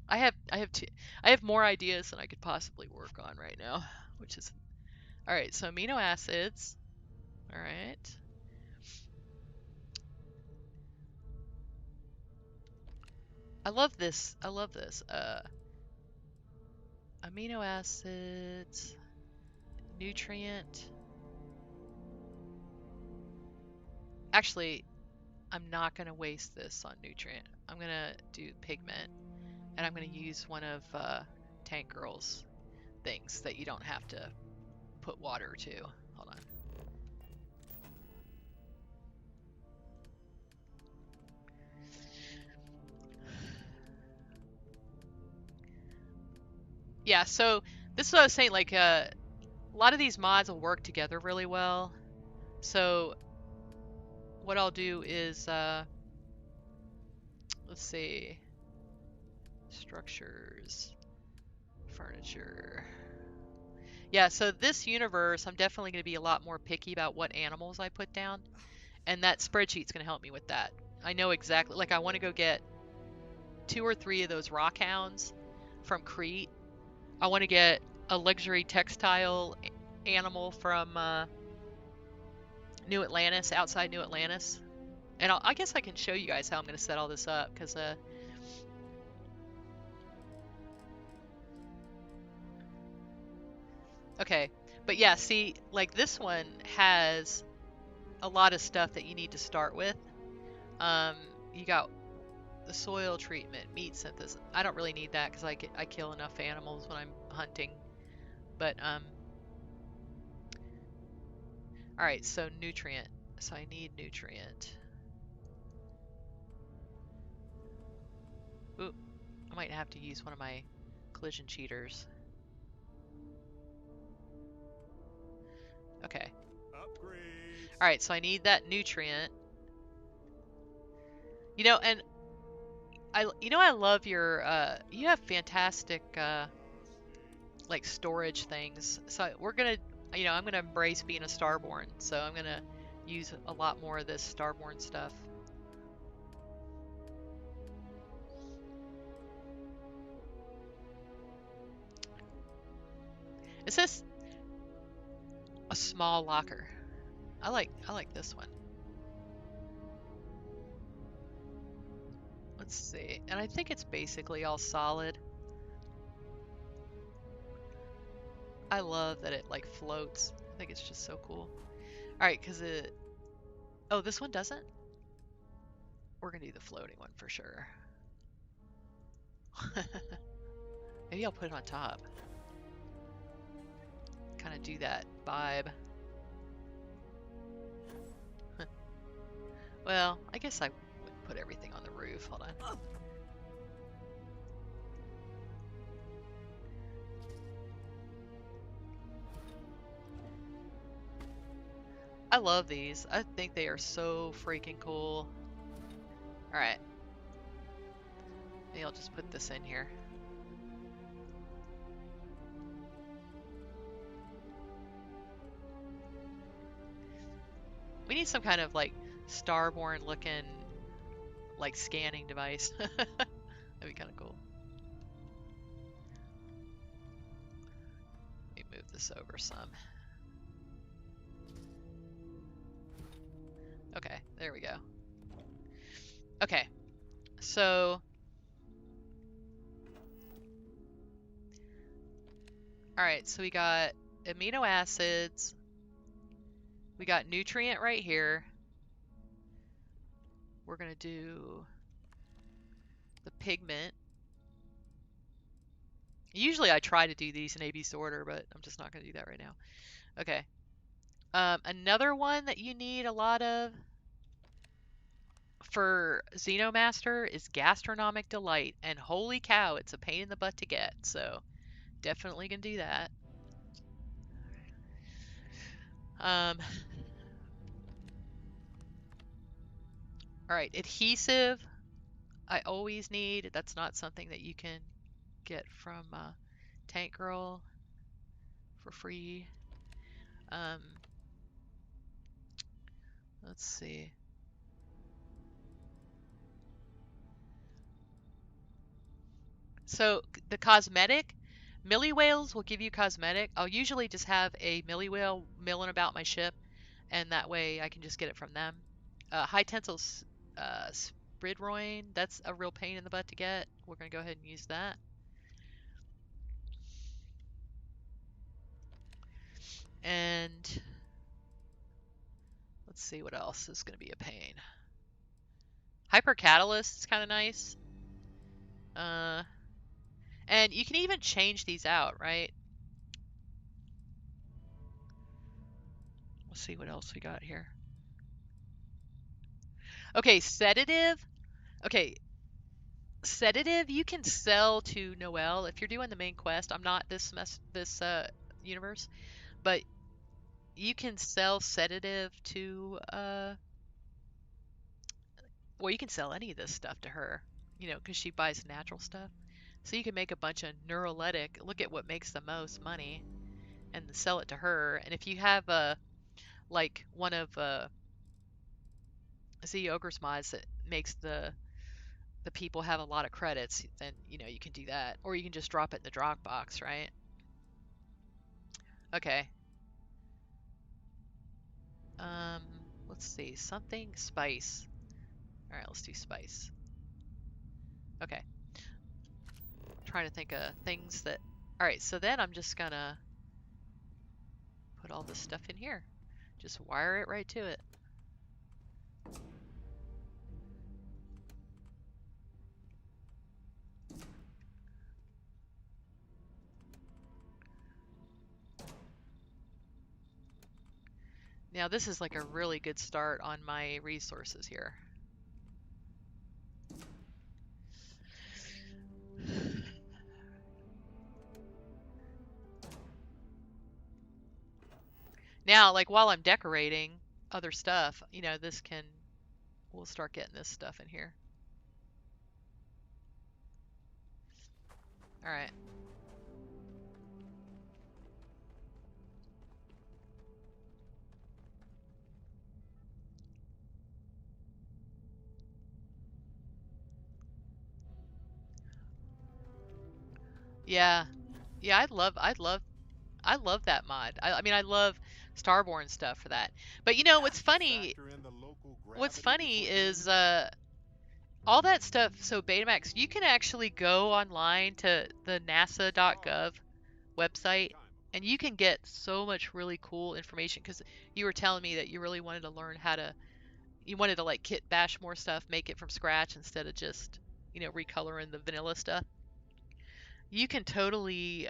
Speaker 1: I have more ideas than I could possibly work on right now, which is all right. So amino acids. All right. I love this. I love this. Amino acids, nutrient. Actually, I'm not going to waste this on nutrient. I'm going to do pigment, and I'm going to use one of Tank Girl's things that you don't have to put water to. Hold on. Yeah, so this is what I was saying. Like, a lot of these mods will work together really well. So what I'll do is, let's see, structures, furniture. Yeah, so this universe, I'm definitely going to be a lot more picky about what animals I put down, and that spreadsheet's going to help me with that. I know exactly, like I want to go get 2 or 3 of those rock hounds from Crete. I want to get a luxury textile animal from New Atlantis, outside New Atlantis. And I guess I can show you guys how I'm going to set all this up, because okay. But yeah, see, like this one has a lot of stuff that you need to start with. Um, you got the soil treatment, meat synthesis. I don't really need that because I kill enough animals when I'm hunting. But all right, so nutrient. So I need nutrient. Ooh, I might have to use one of my collision cheaters. Okay.
Speaker 2: Upgrades.
Speaker 1: All right, so I need that nutrient. And I love your you have fantastic like storage things. So we're gonna, I'm gonna embrace being a Starborn. So I'm gonna use a lot more of this Starborn stuff. Is this a small locker? I like this one. Let's see. And I think it's basically all solid. I love that it like floats. I think it's just so cool. All right, because it. Oh, this one doesn't? We're gonna do the floating one for sure. Maybe I'll put it on top. Kind of do that vibe. Well, I guess I would put everything on the roof. Hold on. I love these. I think they are so freaking cool. All right. Maybe I'll just put this in here. We need some kind of like Starborn looking like scanning device. That'd be kind of cool. Let me move this over some. Okay, there we go. Okay, So, all right, so we got amino acids, we got nutrient right here. We're gonna do the pigment. Usually I try to do these in ABC order, but I'm just not gonna do that right now. Okay. Another one that you need a lot of for Xenomaster is Gastronomic Delight, and holy cow, it's a pain in the butt to get, so definitely gonna do that. Um, all right, adhesive, I always need. That's not something that you can get from Tank Girl for free. Um, let's see. So the cosmetic, Millie Whales will give you cosmetic. I'll usually just have a Millie Whale milling about my ship, and that way I can just get it from them. High tensile Spridroin, that's a real pain in the butt to get. We're going to go ahead and use that. And let's see what else is going to be a pain. Hypercatalyst is kind of nice. And you can even change these out, right? Let's see what else we got here. Okay, sedative. Okay, sedative you can sell to Noelle if you're doing the main quest. I'm not this universe, but you can sell sedative to well, you can sell any of this stuff to her, you know, because she buys natural stuff. So you can make a bunch of neurolytic. Look at what makes the most money, and sell it to her. And if you have a like one of Z Ogre's mods that makes the people have a lot of credits, then you know you can do that, or you can just drop it in the Dropbox, right? Okay. Um, let's see, something spice. All right, let's do spice. Okay. I'm trying to think of things that. All right, so then I'm just gonna put all this stuff in here. Just wire it right to it. Now this is like a really good start on my resources here. Now, like while I'm decorating other stuff, you know, we'll start getting this stuff in here. All right. Yeah. Yeah, I love that mod. I mean, I love Starborn stuff for that. But you know, what's funny is all that stuff. So Betamax, you can actually go online to the NASA.gov website and you can get so much really cool information because you were telling me that you really wanted to learn how to, you wanted to like kit bash more stuff, make it from scratch instead of just, you know, recoloring the vanilla stuff. You can totally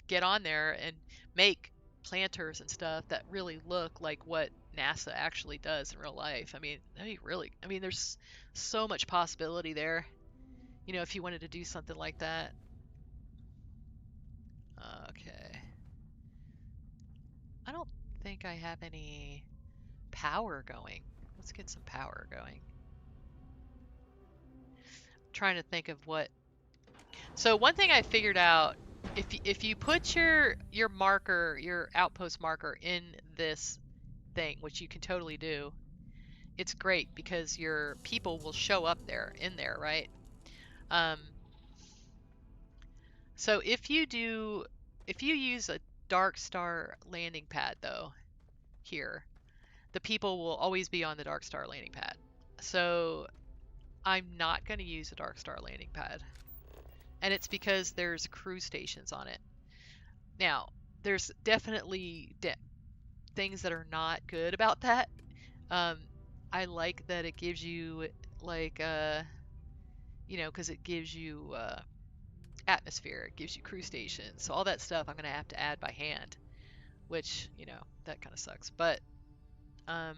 Speaker 1: get on there and make planters and stuff that really look like what NASA actually does in real life. I mean, I mean, there's so much possibility there, you know, if you wanted to do something like that. Okay. I don't think I have any power going. Let's get some power going. I'm trying to think of what. So one thing I figured out, if you put your marker, your outpost marker in this thing, which you can totally do, it's great because your people will show up there in there, right? Um, so if you use a dark star landing pad though, here, the people will always be on the dark star landing pad. So I'm not going to use a Dark Star landing pad. And it's because there's crew stations on it. Now, there's definitely things that are not good about that. Um, I like that it gives you like because it gives you atmosphere, it gives you crew stations. So all that stuff I'm gonna have to add by hand, which that kind of sucks. But um,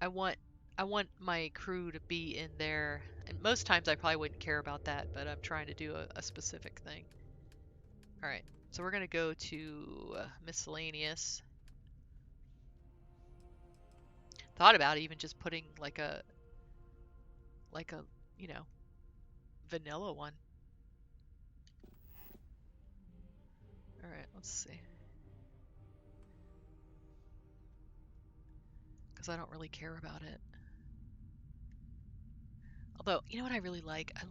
Speaker 1: I want I want my crew to be in there, and most times I probably wouldn't care about that, but I'm trying to do a specific thing. All right, so we're gonna go to miscellaneous. Thought about even just putting like a you know vanilla one. All right, let's see. Because I don't really care about it. Although, you know what I really like? I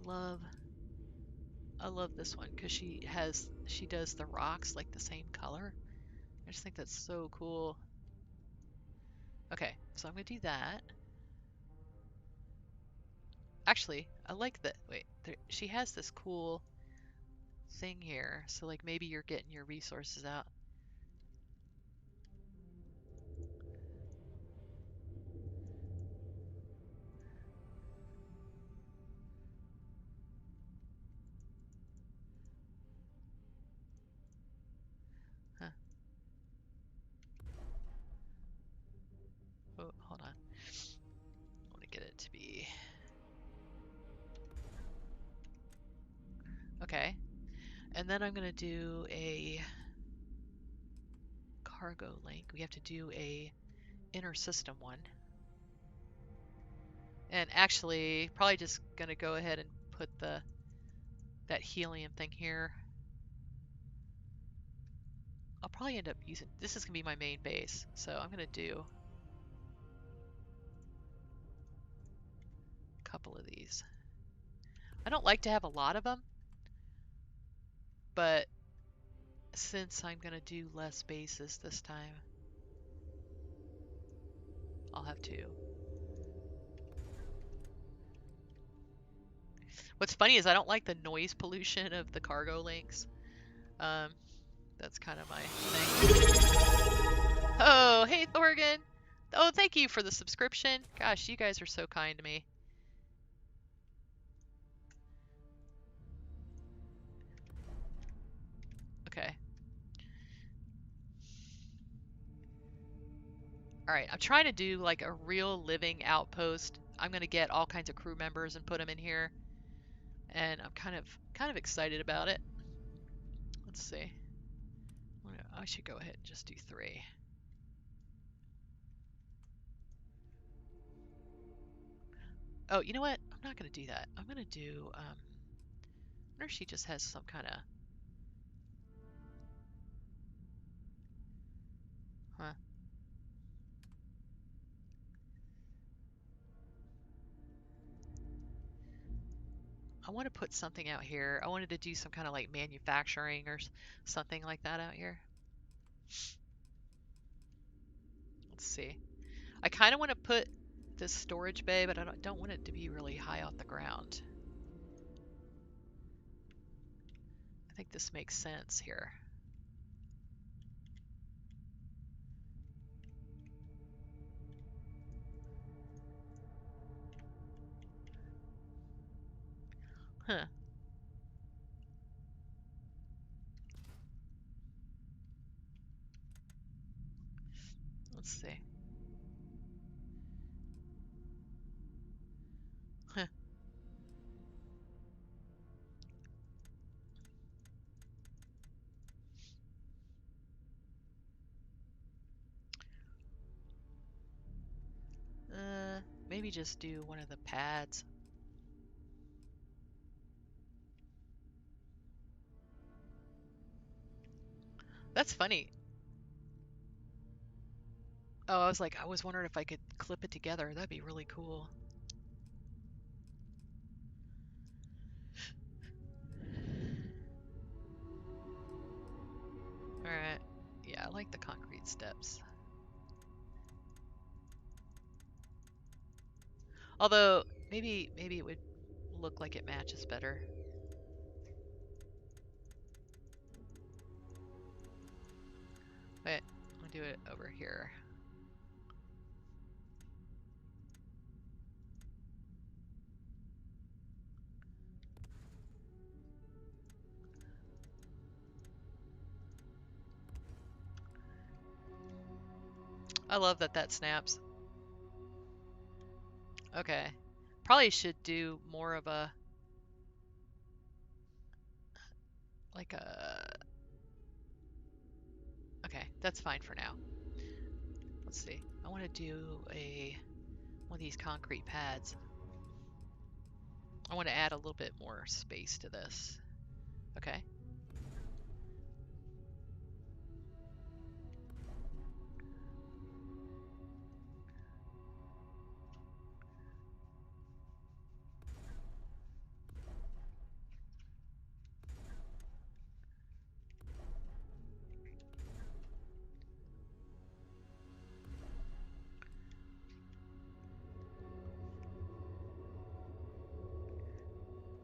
Speaker 1: love this one because she does the rocks like the same color. I just think that's so cool. Okay, so I'm gonna do that. Actually, I like that. Wait, she has this cool thing here. So like maybe you're getting your resources out. Huh. Oh, hold on. I want to get it to be okay. And then I'm gonna do a cargo link. We have to do a inner system one. And actually, probably just gonna go ahead and put that helium thing here. I'll probably end up using, this is gonna be my main base, so I'm gonna do a couple of these. I don't like to have a lot of them, but since I'm gonna do less bases this time, I'll have two. What's funny is I don't like the noise pollution of the cargo links. Um, that's kind of my thing. Oh, hey Thorgan! Oh, thank you for the subscription. Gosh, you guys are so kind to me. Okay. All right, I'm trying to do like a real living outpost. I'm gonna get all kinds of crew members and put them in here, and I'm kind of excited about it. Let's see. I should go ahead and just do 3. Oh, you know what? I'm not gonna do that. I'm gonna do. I wonder if she just has some kind of. Huh. I want to put something out here. I wanted to do some kind of like manufacturing or something like that out here. Let's see. I kind of want to put this storage bay, but I don't want it to be really high off the ground. I think this makes sense here. Huh. Let's see. Huh. Maybe just do one of the pads. That's funny. Oh, I was wondering if I could clip it together. That'd be really cool. All right. Yeah, I like the concrete steps. Although Maybe it would look like it matches better. But I'll do it over here. I love that that snaps. Okay. Probably should do more of a, like a, okay, that's fine for now. Let's see. I want to do one of these concrete pads. I want to add a little bit more space to this. Okay.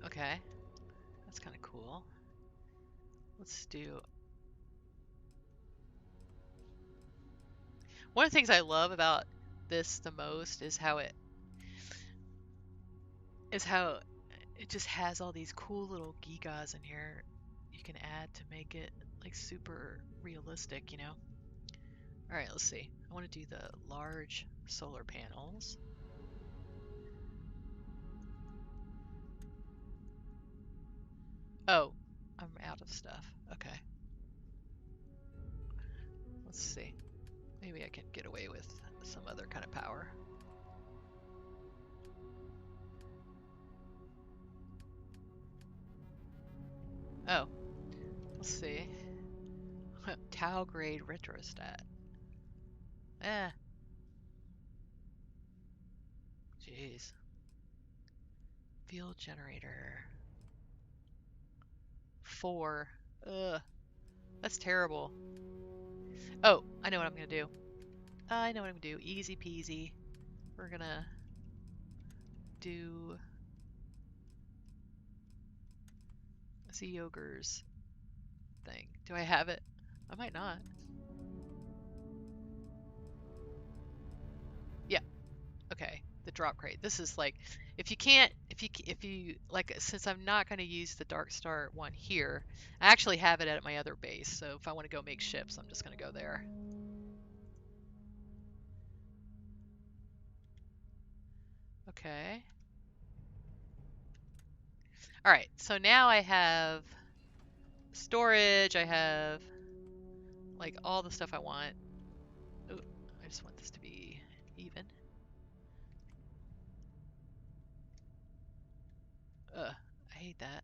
Speaker 1: Okay. That's kind of cool. Let's do. One of the things I love about this the most is how it just has all these cool little gigas in here you can add to make it like super realistic, you know? All right, let's see. I want to do the large solar panels. Oh, I'm out of stuff. Okay. Let's see. Maybe I can get away with some other kind of power. Oh, let's see. Tau grade retrostat. Eh, jeez. Field generator. 4. Ugh, that's terrible. Oh, I know what I'm gonna do. I know what I'm gonna do. Easy peasy. We're gonna do Z Ogre's thing. Do I have it? I might not. Yeah. Okay. The drop crate. This is like, if you can't, if you like, since I'm not going to use the Dark Star one here, I actually have it at my other base. So if I want to go make ships, I'm just going to go there. Okay. All right. So now I have storage. I have like all the stuff I want. Ooh, I just want this to be even. Ugh, I hate that.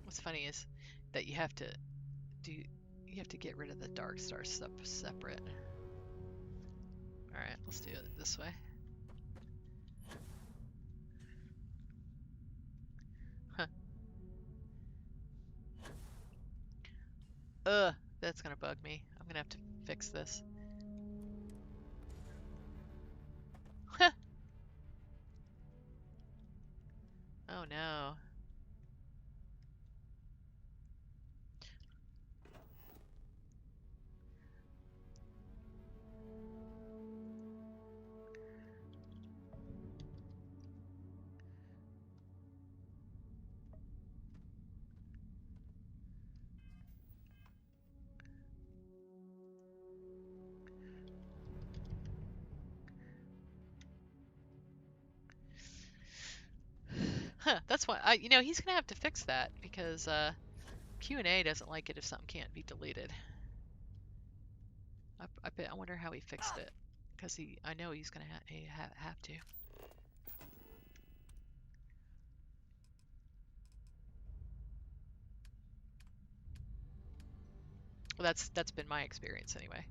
Speaker 1: What's funny is that you have to get rid of the Dark Star separate. All right, let's do it this way. Huh. Ugh, that's gonna bug me. I'm gonna have to fix this. Oh no. Huh, that's why he's gonna have to fix that because Q&A doesn't like it if something can't be deleted. I wonder how he fixed it because I know he's gonna have to. Well, that's been my experience anyway.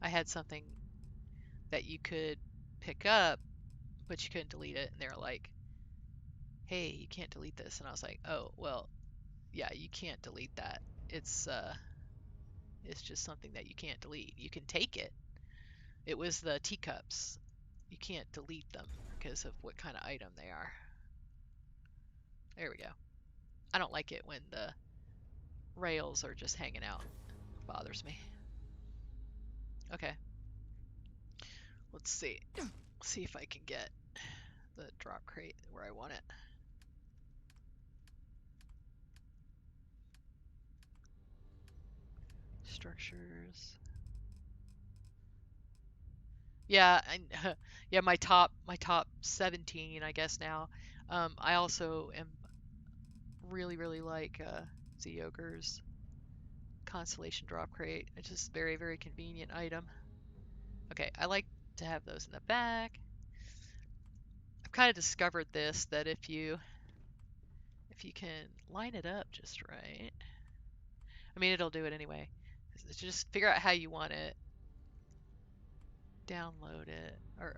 Speaker 1: I had something that you could pick up, but you couldn't delete it, and they're like, "Hey, you can't delete this," and I was like, "Oh, well, yeah, you can't delete that. It's just something that you can't delete. You can take it. It was the teacups. You can't delete them." because of what kind of item they are. There we go. I don't like it when the rails are just hanging out. It bothers me. Okay. Let's see. See if I can get the drop crate where I want it. Structures. Yeah, and yeah, my top 17, I guess now. I also am really like Z Ogre's Constellation Drop Crate. It's just very, very convenient item. Okay, I like to have those in the back. I've kind of discovered this, that if you can line it up just right, I mean, it'll do it anyway. Just figure out how you want it. Download it, or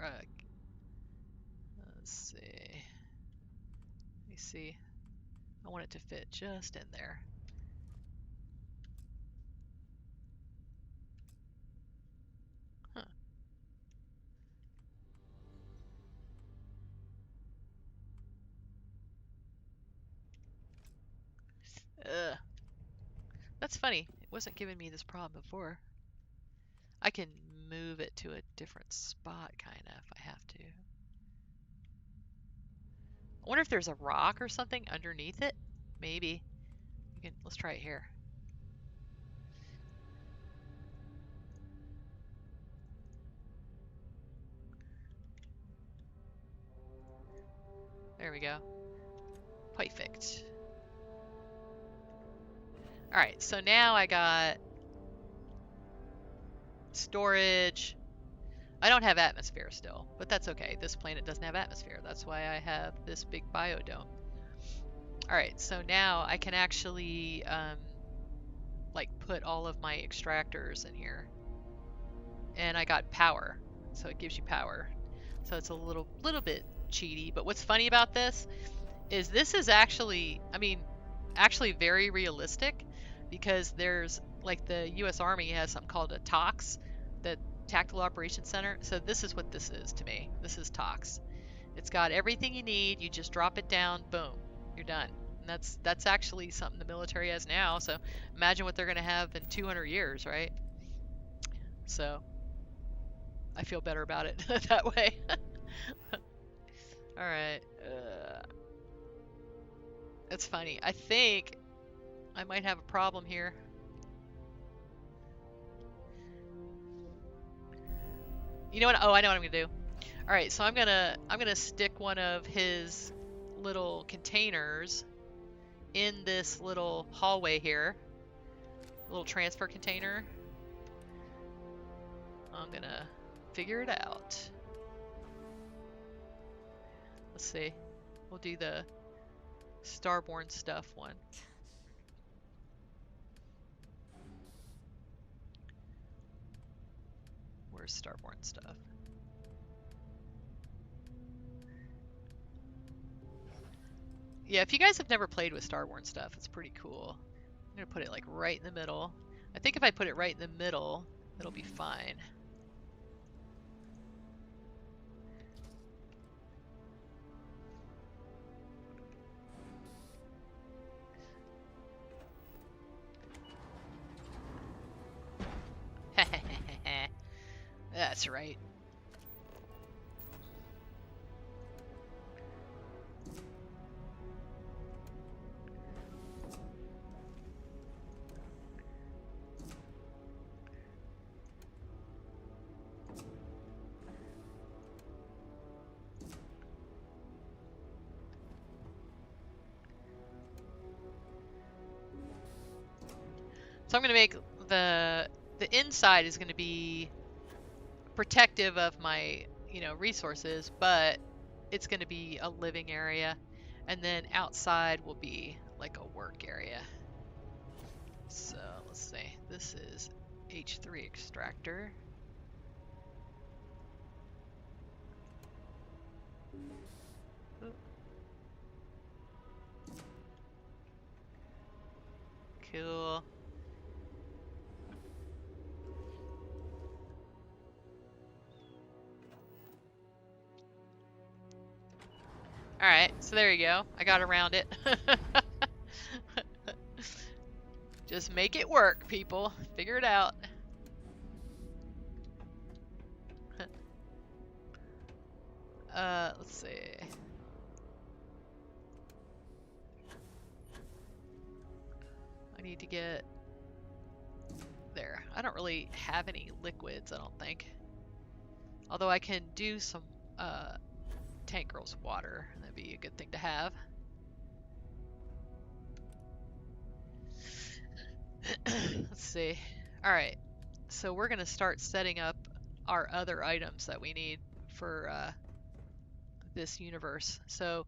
Speaker 1: let's see. Let me see. I want it to fit just in there. Huh. Ugh. That's funny. It wasn't giving me this problem before. I can move it to a different spot, kind of, if I have to. I wonder if there's a rock or something underneath it. Maybe. Let's try it here. There we go. Perfect. Alright, so now I got storage. I don't have atmosphere still, but that's okay. This planet doesn't have atmosphere. That's why I have this big biodome. Alright, so now I can actually like put all of my extractors in here. And I got power, so it gives you power. So it's a little bit cheaty, but what's funny about this is actually, I mean, actually very realistic, because there's like the US Army has something called a TOX, the Tactical Operations Center. So this is what this is to me. This is TOX. It's got everything you need. You just drop it down, boom, you're done. And that's actually something the military has now. So imagine what they're going to have in 200 years, right? So I feel better about it that way. All right. That's funny. I think I might have a problem here. You know what? Oh, I know what I'm gonna do. All right, so I'm gonna stick one of his little containers in this little hallway here. A little transfer container. I'm gonna figure it out. Let's see. We'll do the Starborn stuff one. Where's Starborn stuff? Yeah, if you guys have never played with Starborn stuff, it's pretty cool. I'm gonna put it like right in the middle. I think if I put it right in the middle, it'll be fine. That's right. So I'm going to make the inside is going to be protective of my, resources, but it's going to be a living area, and then outside will be like a work area. So let's see. This is H3 extractor. Cool. Alright, so there you go. I got around it. Just make it work, people. Figure it out. Let's see. I need to get there. I don't really have any liquids, I don't think. Although I can do some Tank Girl's water. That'd be a good thing to have. Let's see. Alright, so we're gonna start setting up our other items that we need for this universe. So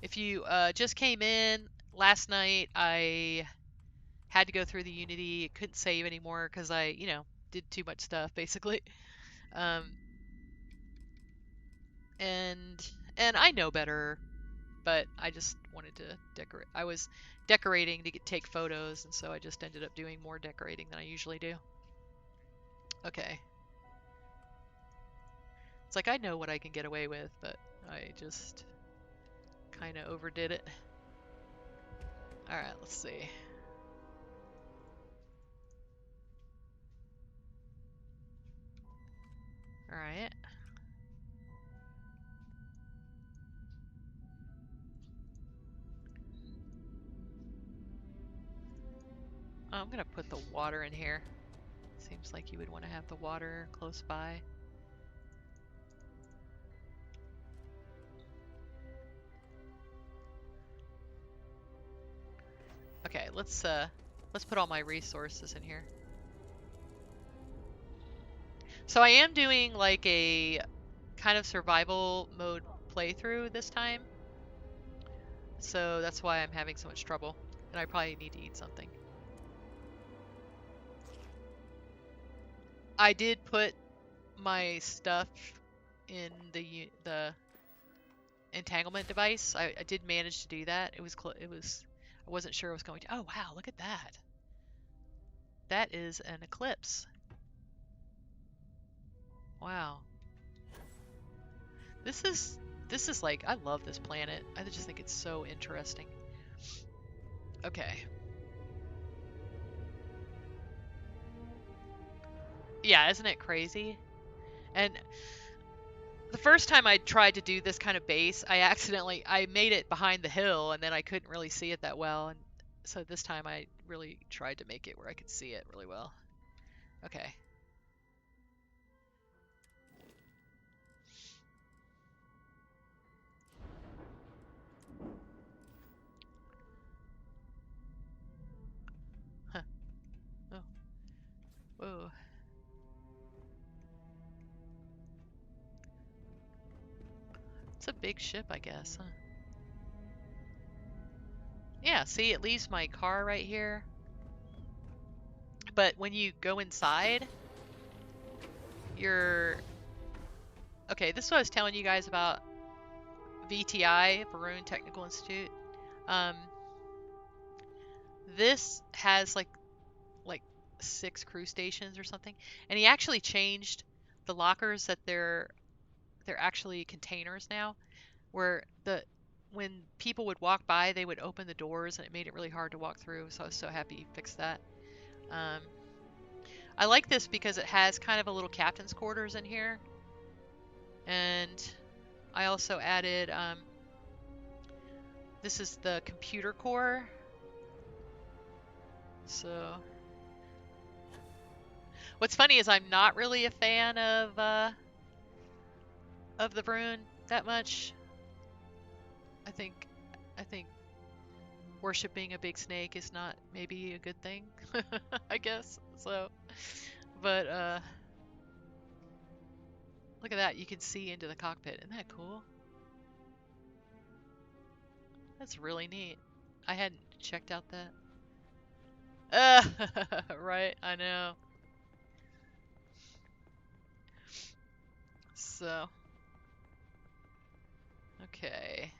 Speaker 1: if you just came in last night, I had to go through the Unity, couldn't save anymore because I, you know, did too much stuff basically. Um, and I know better, but I just wanted to decorate. I was decorating to take photos, and so I just ended up doing more decorating than I usually do. Okay. It's like I know what I can get away with, but I just kind of overdid it. Alright, let's see. Alright. I'm gonna put the water in here. Seems like you would want to have the water close by. Okay, let's put all my resources in here. So I am doing like a kind of survival mode playthrough this time. So that's why I'm having so much trouble. And I probably need to eat something. I did put my stuff in the entanglement device. I did manage to do that. It was I wasn't sure I was going to. Oh wow, look at that. That is an eclipse. Wow. This is like, I love this planet. I just think it's so interesting. Okay. Yeah, isn't it crazy? And the first time I tried to do this kind of base, I made it behind the hill and then I couldn't really see it that well. And so this time I really tried to make it where I could see it really well. Okay. Huh. Oh. Whoa. It's a big ship, I guess, huh? Yeah, see, it leaves my car right here. But when you go inside, you're... Okay, this is what I was telling you guys about VTI, Varun Technical Institute. This has like 6 crew stations or something, and he actually changed the lockers that they're actually containers now, where when people would walk by, they would open the doors, and it made it really hard to walk through. So I was so happy he fixed that. I like this because it has kind of a little captain's quarters in here, and I also added this is the computer core. So what's funny is I'm not really a fan of the Varun that much. I think worshipping a big snake is not maybe a good thing. I guess. So, but look at that. You can see into the cockpit. Isn't that cool? That's really neat. I hadn't checked out that. Right, I know. So, okay.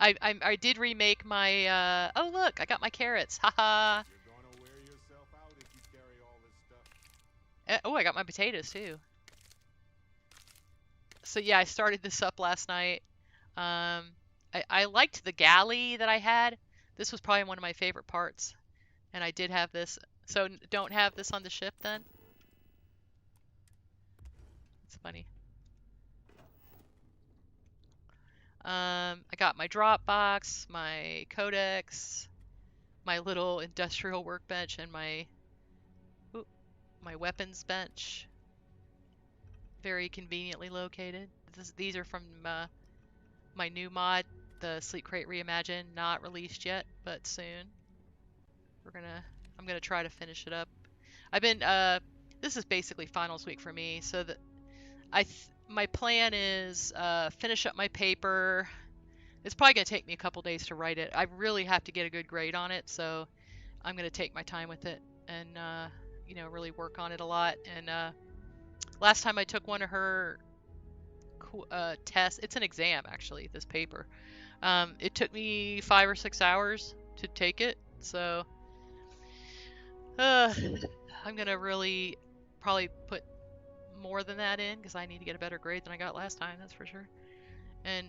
Speaker 1: I did remake my oh look, I got my carrots. Haha.
Speaker 2: You're gonna wear yourself out if you carry all this stuff.
Speaker 1: Oh, I got my potatoes too. So yeah, I started this up last night. I liked the galley that I had. This was probably one of my favorite parts, and I did have this. So don't have this on the ship then? It's funny. I got my drop box, my codex, my little industrial workbench, and ooh, my weapons bench. Very conveniently located. These are from my new mod, the Sleep Crate Reimagine, not released yet, but soon. I'm gonna try to finish it up. I've been this is basically finals week for me, so that my plan is finish up my paper. It's probably gonna take me a couple days to write it. I really have to get a good grade on it, so I'm gonna take my time with it and really work on it a lot. And last time I took one of her tests, it's an exam actually, this paper. It took me 5 or 6 hours to take it, so uh, I'm gonna really probably put more than that in because I need to get a better grade than I got last time, that's for sure. And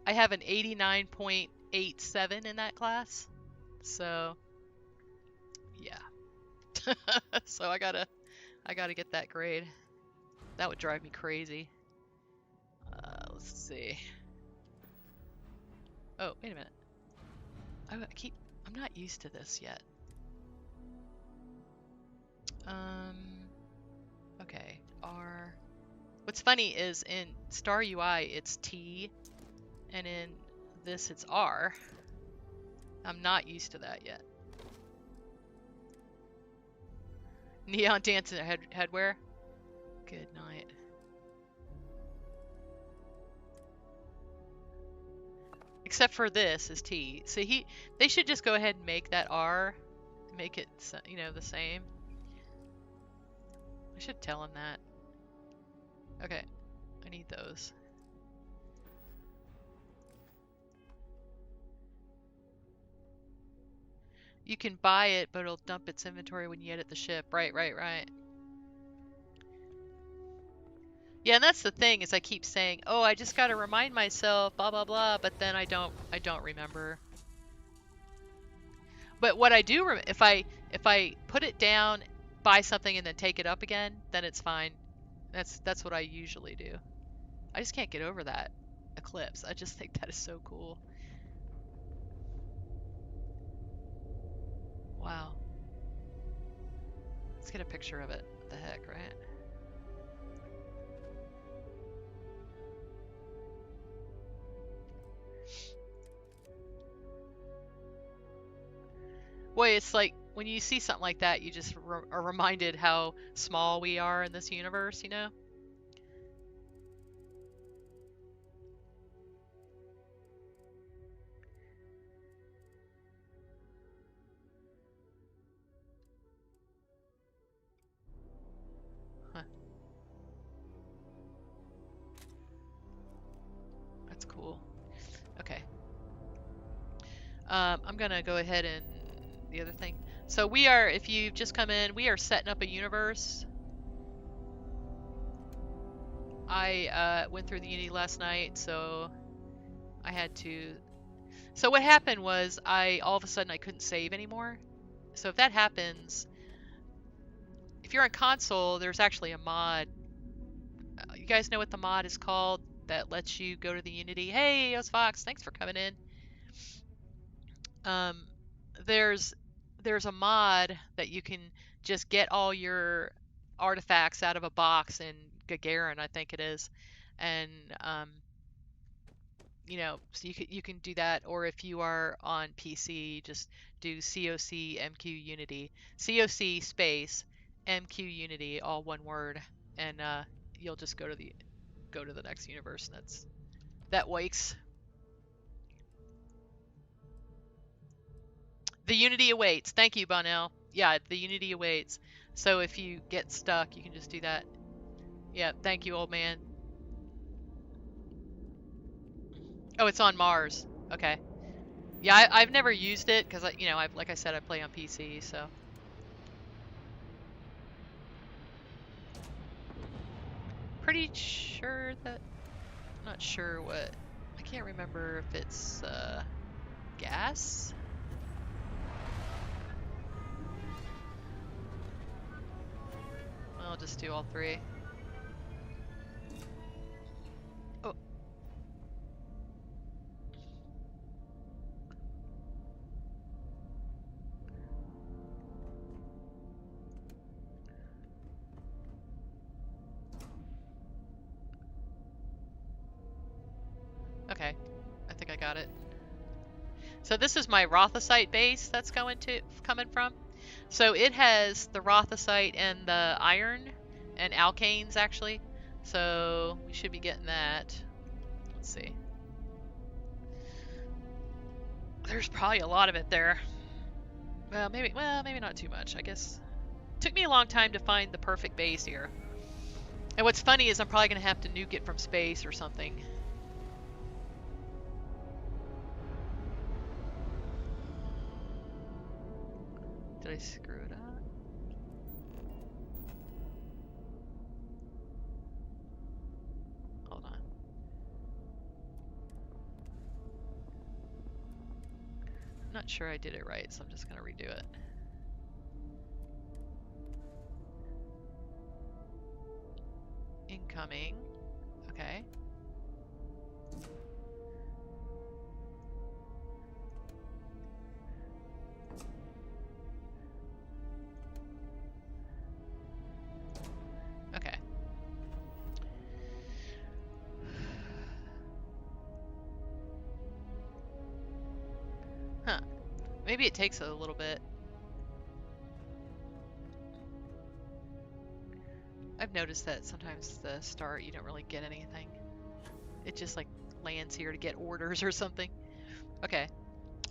Speaker 1: I have an 89.87 in that class, so yeah. So I gotta get that grade. That would drive me crazy. Let's see. Oh, wait a minute. I'm not used to this yet. Um, okay, R. What's funny is in Star UI it's T, and in this it's R. I'm not used to that yet. Neon dancing headwear. Good night. Except for this is T. So they should just go ahead and make that R, make it the same. I should tell him that. Okay, I need those. You can buy it, but it'll dump its inventory when you edit the ship. Right. Yeah, and that's the thing is I keep saying, "Oh, I just got to remind myself, blah blah blah," but then I don't remember. But what I do if I put it down, buy something and then take it up again, then it's fine. That's what I usually do. I just can't get over that eclipse. I just think that is so cool. Wow. Let's get a picture of it. What the heck, right? Boy, it's like when you see something like that, you just are reminded how small we are in this universe, you know? Huh. That's cool. Okay. I'm gonna go ahead and the other thing. So we are, if you've just come in, we are setting up a universe. I went through the Unity last night, so I had to. So what happened was all of a sudden I couldn't save anymore. So if that happens, if you're on console, there's actually a mod. You guys know what the mod is called that lets you go to the Unity. Hey, it was Fox. Thanks for coming in. Um, there's a mod that you can just get all your artifacts out of a box in Gagarin, I think it is, and so you can do that. Or if you are on PC, just do COC MQ Unity, COC space MQ Unity, all one word, and you'll just go to the next universe. And that wakes. The Unity awaits. Thank you, Bonnell. Yeah, the Unity awaits. So if you get stuck, you can just do that. Yeah, thank you, old man. Oh, it's on Mars. Okay. Yeah, I've never used it because like I said, I play on PC, so. Pretty sure that. I'm not sure what. I can't remember if it's gas. I'll just do all three. Oh, okay. I think I got it. So this is my Rothosite base that's coming from. So it has the Rothosite and the iron and alkanes actually. So we should be getting that. Let's see. There's probably a lot of it there. Well, maybe not too much. I guess it took me a long time to find the perfect base here. And what's funny is I'm probably gonna have to nuke it from space or something. Did I screw it up? Hold on. I'm not sure I did it right, so I'm just gonna redo it. Incoming. Okay. Okay. Huh. Maybe it takes a little bit. I've noticed that sometimes the start you don't really get anything. It just like lands here to get orders or something. Okay.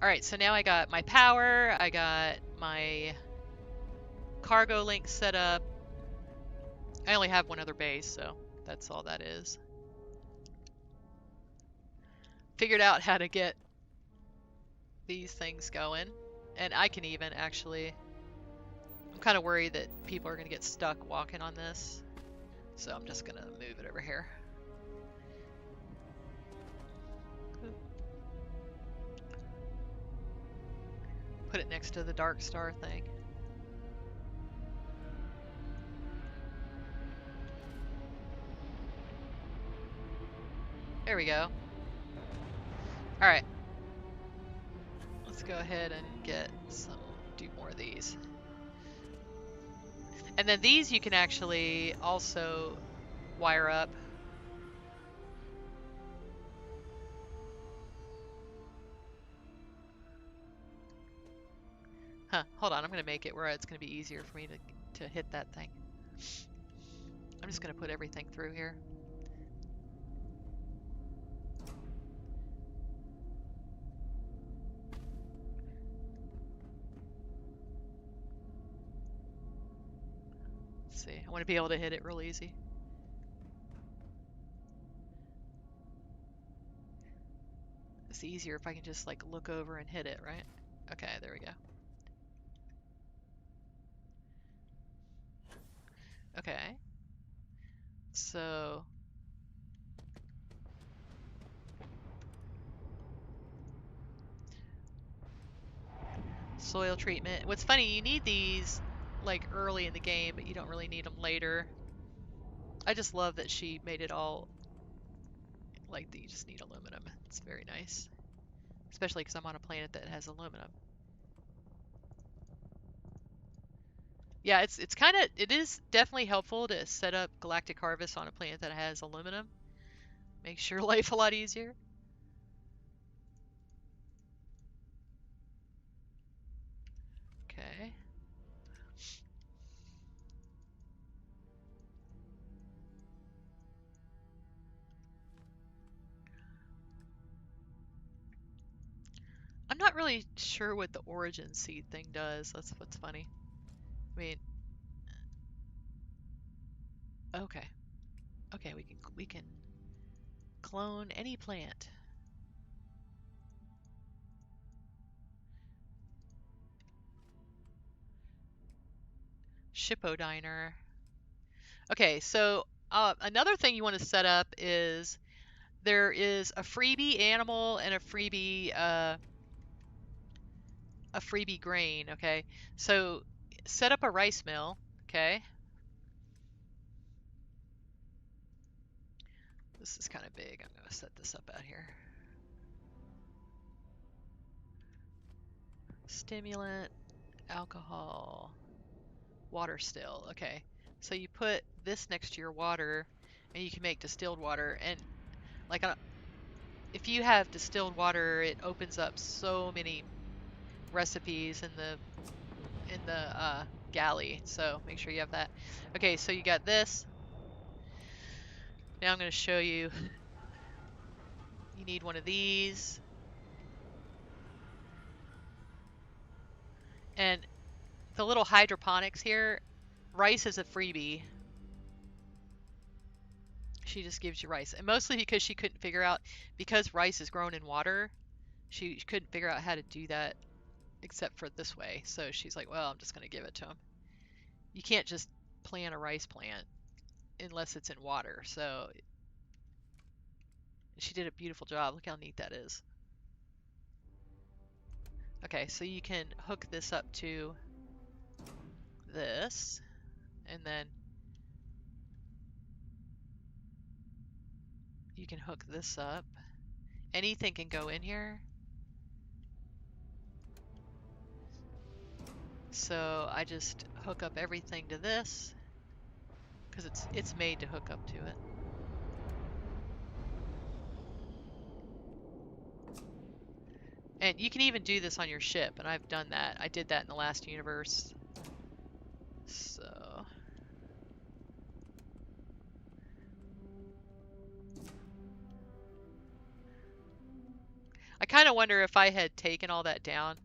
Speaker 1: All right, so now I got my power, I got my cargo link set up. I only have one other base, so that's all that is. Figured out how to get these things going. And I can even actually, I'm kind of worried that people are going to get stuck walking on this. So I'm just going to move it over here. Put it next to the Dark Star thing. There we go. All right. Let's go ahead and do more of these. And then these you can actually also wire up. Huh, hold on, I'm gonna make it where it's gonna be easier for me to hit that thing. I'm just gonna put everything through here. Let's see, I want to be able to hit it real easy. It's easier if I can just like look over and hit it, right? Okay, there we go. Okay. So soil treatment. What's funny, you need these like early in the game, but you don't really need them later. I just love that she made it all like that you just need aluminum. It's very nice. Especially because I'm on a planet that has aluminum. Yeah, it is definitely helpful to set up galactic harvest on a planet that has aluminum. Makes your life a lot easier. Okay. I'm not really sure what the origin seed thing does. That's what's funny. I mean, okay. Okay, we can clone any plant. Shippodiner. Okay, so another thing you want to set up is there is a freebie animal and a freebie grain, okay? So set up a rice mill, okay? This is kind of big. I'm going to set this up out here. Stimulant, alcohol, water still. Okay. So you put this next to your water and you can make distilled water. And like if you have distilled water, it opens up so many recipes in the galley. So make sure you have that. Okay, so you got this. Now I'm going to show you. You need one of these. And the little hydroponics here, rice is a freebie. She just gives you rice. And mostly because she couldn't figure out, because rice is grown in water, she couldn't figure out how to do that except for this way. So she's like, well, I'm just going to give it to him. You can't just plant a rice plant unless it's in water. So she did a beautiful job. Look how neat that is. Okay, so you can hook this up to this, and then you can hook this up. Anything can go in here. So I just hook up everything to this because it's made to hook up to it. And you can even do this on your ship, and I've done that. I did that in the last universe. So I kind of wonder if I had taken all that down.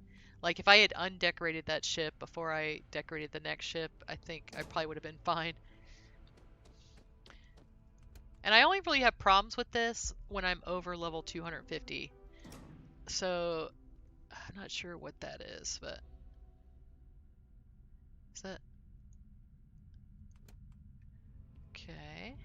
Speaker 1: Like if I had undecorated that ship before I decorated the next ship, I think I probably would have been fine. And I only really have problems with this when I'm over level 250. So I'm not sure what that is, but is that okay?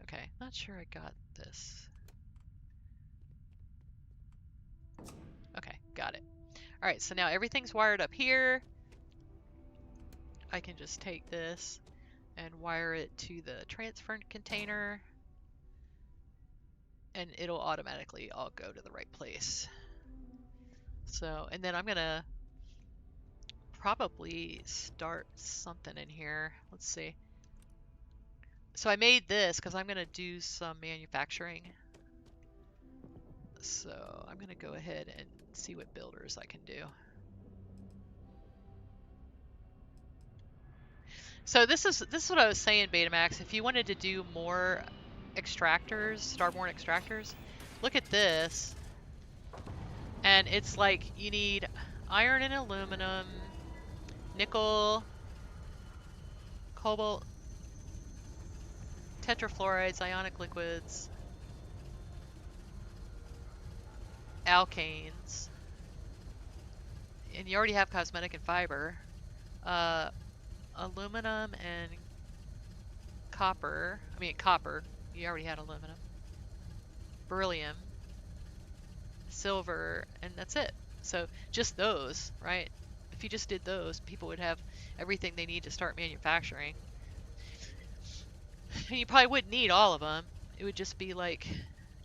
Speaker 1: Okay, not sure I got this. Okay, got it. All right, so now everything's wired up here. I can just take this and wire it to the transfer container, and it'll automatically all go to the right place. So, and then I'm gonna probably start something in here. Let's see. So I made this because I'm gonna do some manufacturing. So I'm gonna go ahead and see what builders I can do. So this is what I was saying, Betamax. If you wanted to do more extractors, starborn extractors, look at this. And it's like you need iron and aluminum, nickel, cobalt, tetrafluorides, ionic liquids, alkanes, and you already have cosmetic and fiber, uh, aluminum and copper. I mean copper. You already had aluminum, beryllium, silver, and that's it. So just those, right? If you just did those, people would have everything they need to start manufacturing. And you probably wouldn't need all of them. It would just be like,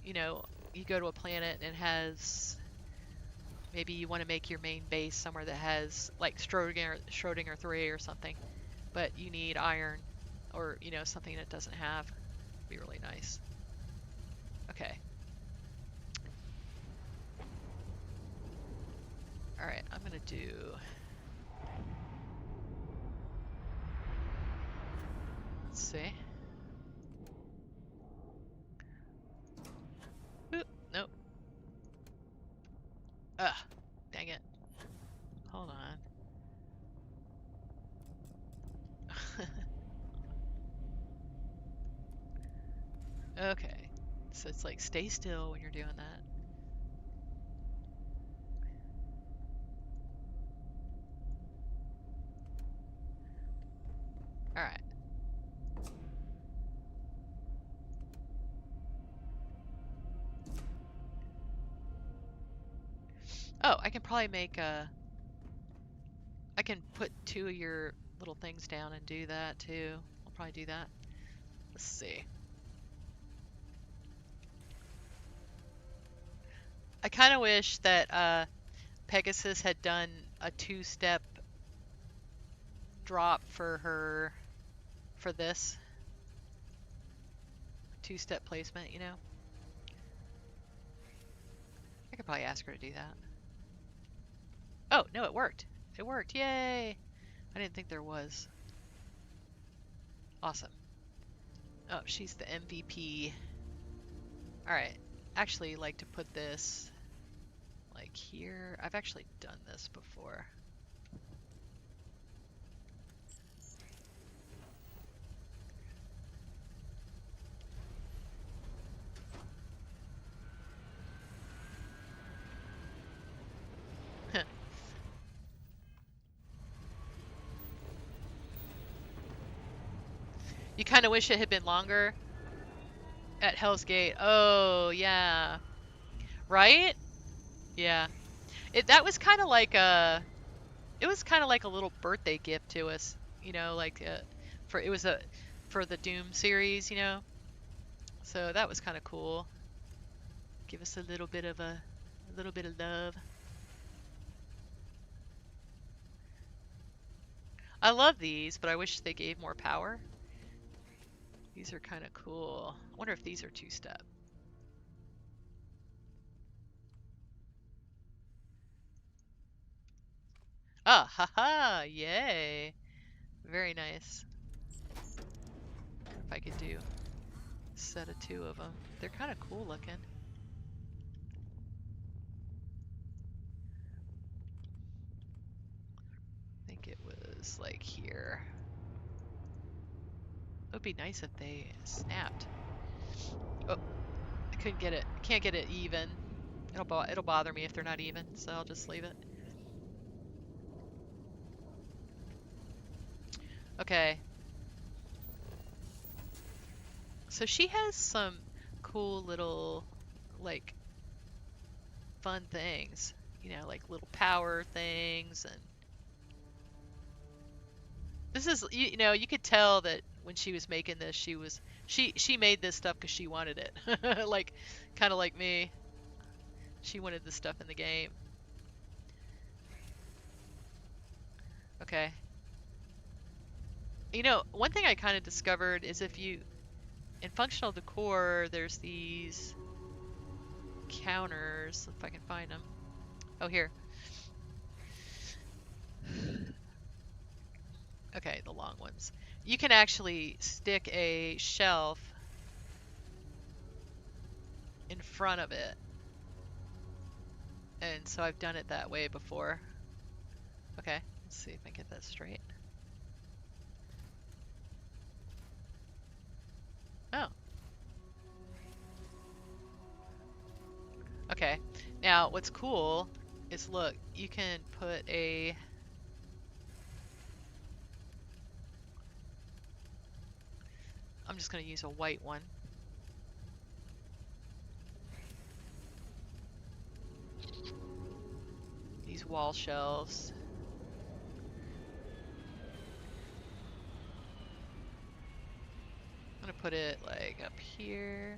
Speaker 1: you know, you go to a planet and it has, maybe you want to make your main base somewhere that has like Schrodinger 3 or something, but you need iron or, you know, something that doesn't have. It'd be really nice. Okay. All right, I'm gonna do. Let's see. Oop, nope. Ugh, dang it. Hold on. Okay. So it's like stay still when you're doing that. All right. Oh, I can probably make a. I can put two of your little things down and do that too. I'll probably do that. Let's see. I kind of wish that Pegasus had done a two-step drop for her for this two-step placement, you know? I could probably ask her to do that. Oh, no, it worked. It worked. Yay! I didn't think there was. Awesome. Oh, she's the MVP. All right. Actually, like to put this like here. I've actually done this before. You kind of wish it had been longer at Hell's Gate. Oh, yeah. Right? Yeah. That was kind of like a it was kind of like a little birthday gift to us, you know, like for it was a for the Doom series, you know. So that was kind of cool. Give us a little bit of love. I love these, but I wish they gave more power. These are kind of cool. I wonder if these are two-step. Ah, haha, yay. Very nice. If I could do a set of two of them. They're kind of cool looking. I think it was like here. It would be nice if they snapped. Oh, I couldn't get it. Can't get it even. It'll bother me if they're not even, so I'll just leave it. Okay. So she has some cool little like fun things, you know, like little power things and this is you know, you could tell that when she was making this, she made this stuff because she wanted it. Like kind of like me. She wanted this stuff in the game. Okay. You know, one thing I kind of discovered is if you in functional decor, there's these counters, if I can find them. Oh, here. Okay, the long ones. You can actually stick a shelf in front of it. And so I've done it that way before. Okay, let's see if I get that straight. Oh, okay. Now, what's cool is look, you can put a I'm just going to use a white one. These wall shelves. I'm going to put it like up here.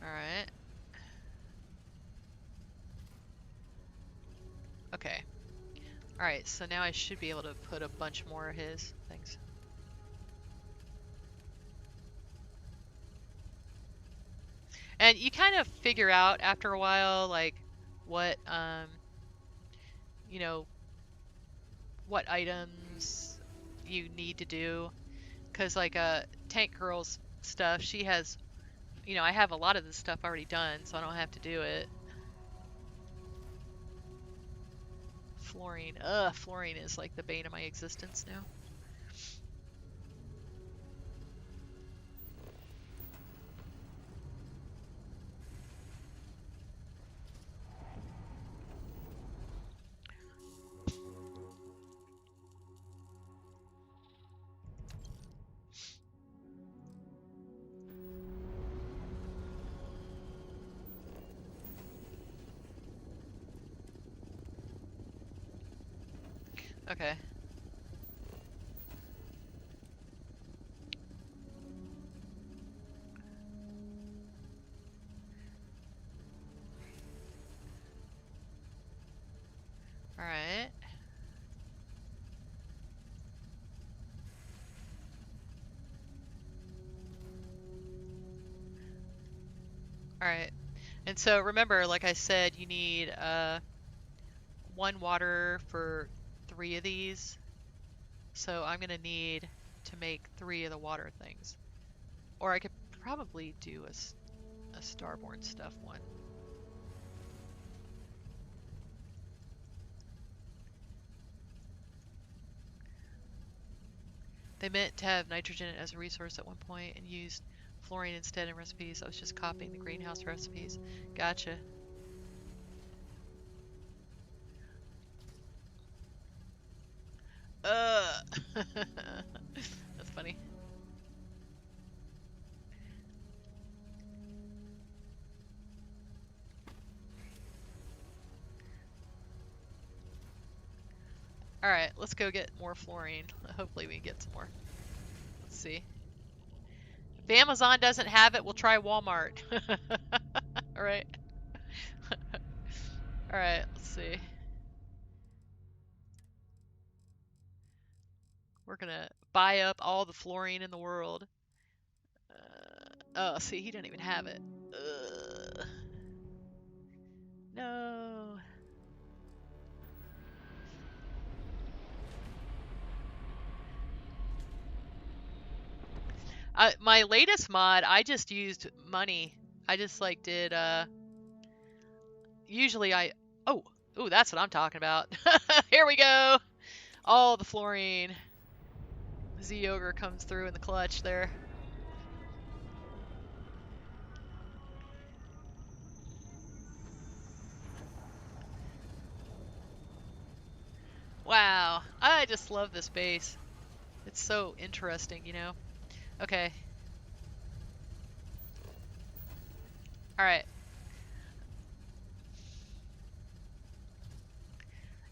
Speaker 1: All right. Okay. All right, so now I should be able to put a bunch more of his things. And you kind of figure out after a while, like, what, you know, what items you need to do. Because, like, Tank Girl's stuff, she has, you know, I have a lot of this stuff already done, so I don't have to do it. fluorine. Ugh, fluorine is like the bane of my existence now. Okay. All right. All right. And so remember, like I said, you need one water for 3 of these. So I'm gonna need to make 3 of the water things. Or I could probably do a Starborn stuff one. They meant to have nitrogen as a resource at one point and used fluorine instead in recipes. I was just copying the greenhouse recipes. Gotcha. Uh. That's funny. All right, let's go get more fluorine. Hopefully we can get some more. Let's see. If Amazon doesn't have it, we'll try Walmart. All right. All right, let's see. We're gonna buy up all the fluorine in the world. Oh, see, he doesn't even have it. No. My latest mod, I just used money. I just like did usually I oh, ooh, that's what I'm talking about. Here we go. All the fluorine. Z Ogre comes through in the clutch there. Wow. I just love this base. It's so interesting, you know. Okay. All right.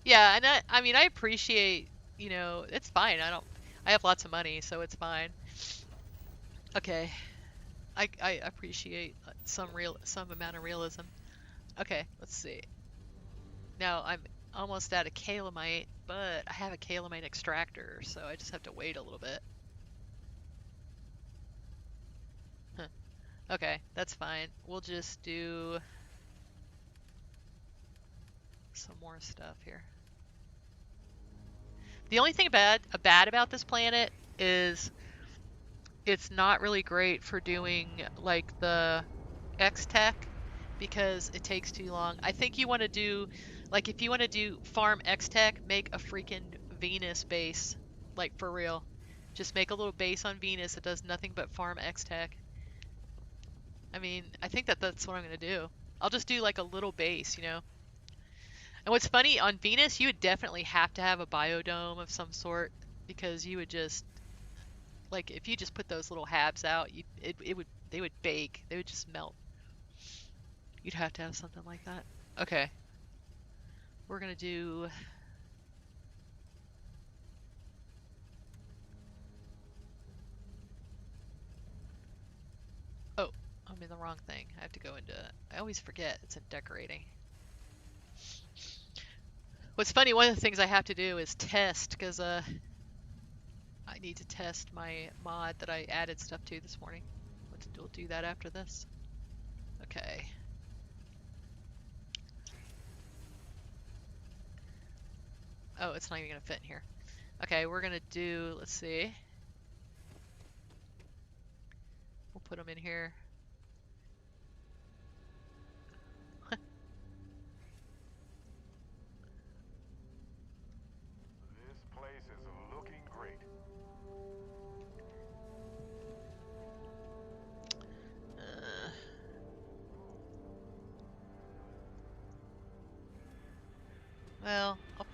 Speaker 1: Yeah, and I mean I appreciate, you know, it's fine. I have lots of money, so it's fine. Okay. I appreciate some amount of realism. Okay, let's see. Now I'm almost out of calamite, but I have a calamite extractor, so I just have to wait a little bit. Huh. Okay, that's fine. We'll just do some more stuff here. The only thing bad about this planet is it's not really great for doing like the X Tech because it takes too long. I think you want to do, like, if you want to do farm X Tech, make a freaking Venus base, like for real. Just make a little base on Venus that does nothing but farm X Tech. I mean, I think that's what I'm gonna do. I'll just do like a little base, you know. And what's funny on Venus, you would definitely have to have a biodome of some sort because you would just like if you just put those little habs out, it would they would bake. They would just melt. You'd have to have something like that. Okay, we're gonna do. Oh, I'm in the wrong thing. I have to go into. I always forget it's in decorating. What's funny, one of the things I have to do is test because I need to test my mod that I added stuff to this morning. We'll do that after this. Okay. Oh, it's not even gonna fit in here. Okay, we're gonna do. Let's see. We'll put them in here.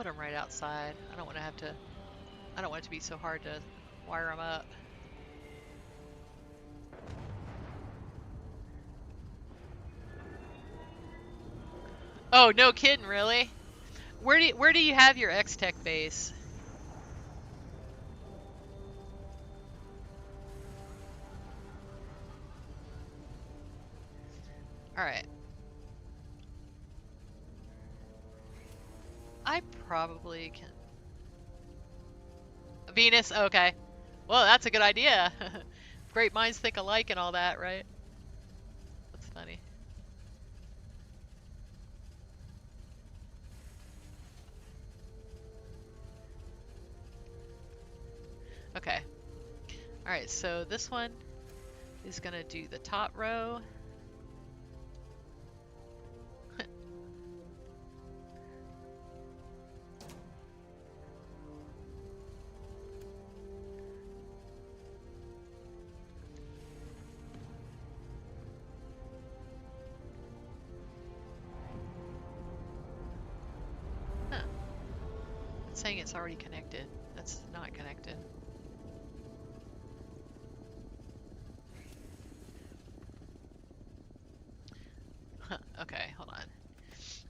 Speaker 1: them right outside. I don't want to have to, I don't want it to be so hard to wire them up. Oh, no kidding, really? Where do you have your X-Tech base? All right. I probably can. Venus, okay. Well, that's a good idea. Great minds think alike and all that, right? That's funny. Okay. All right, so this one is gonna do the top row. Huh. It's saying it's already connected. That's not connected. Huh. Okay, hold on.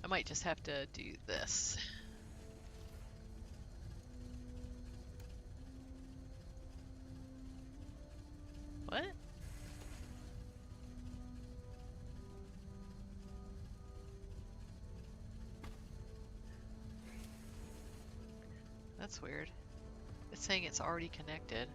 Speaker 1: I might just have to do this. What? That's weird. It's saying it's already connected.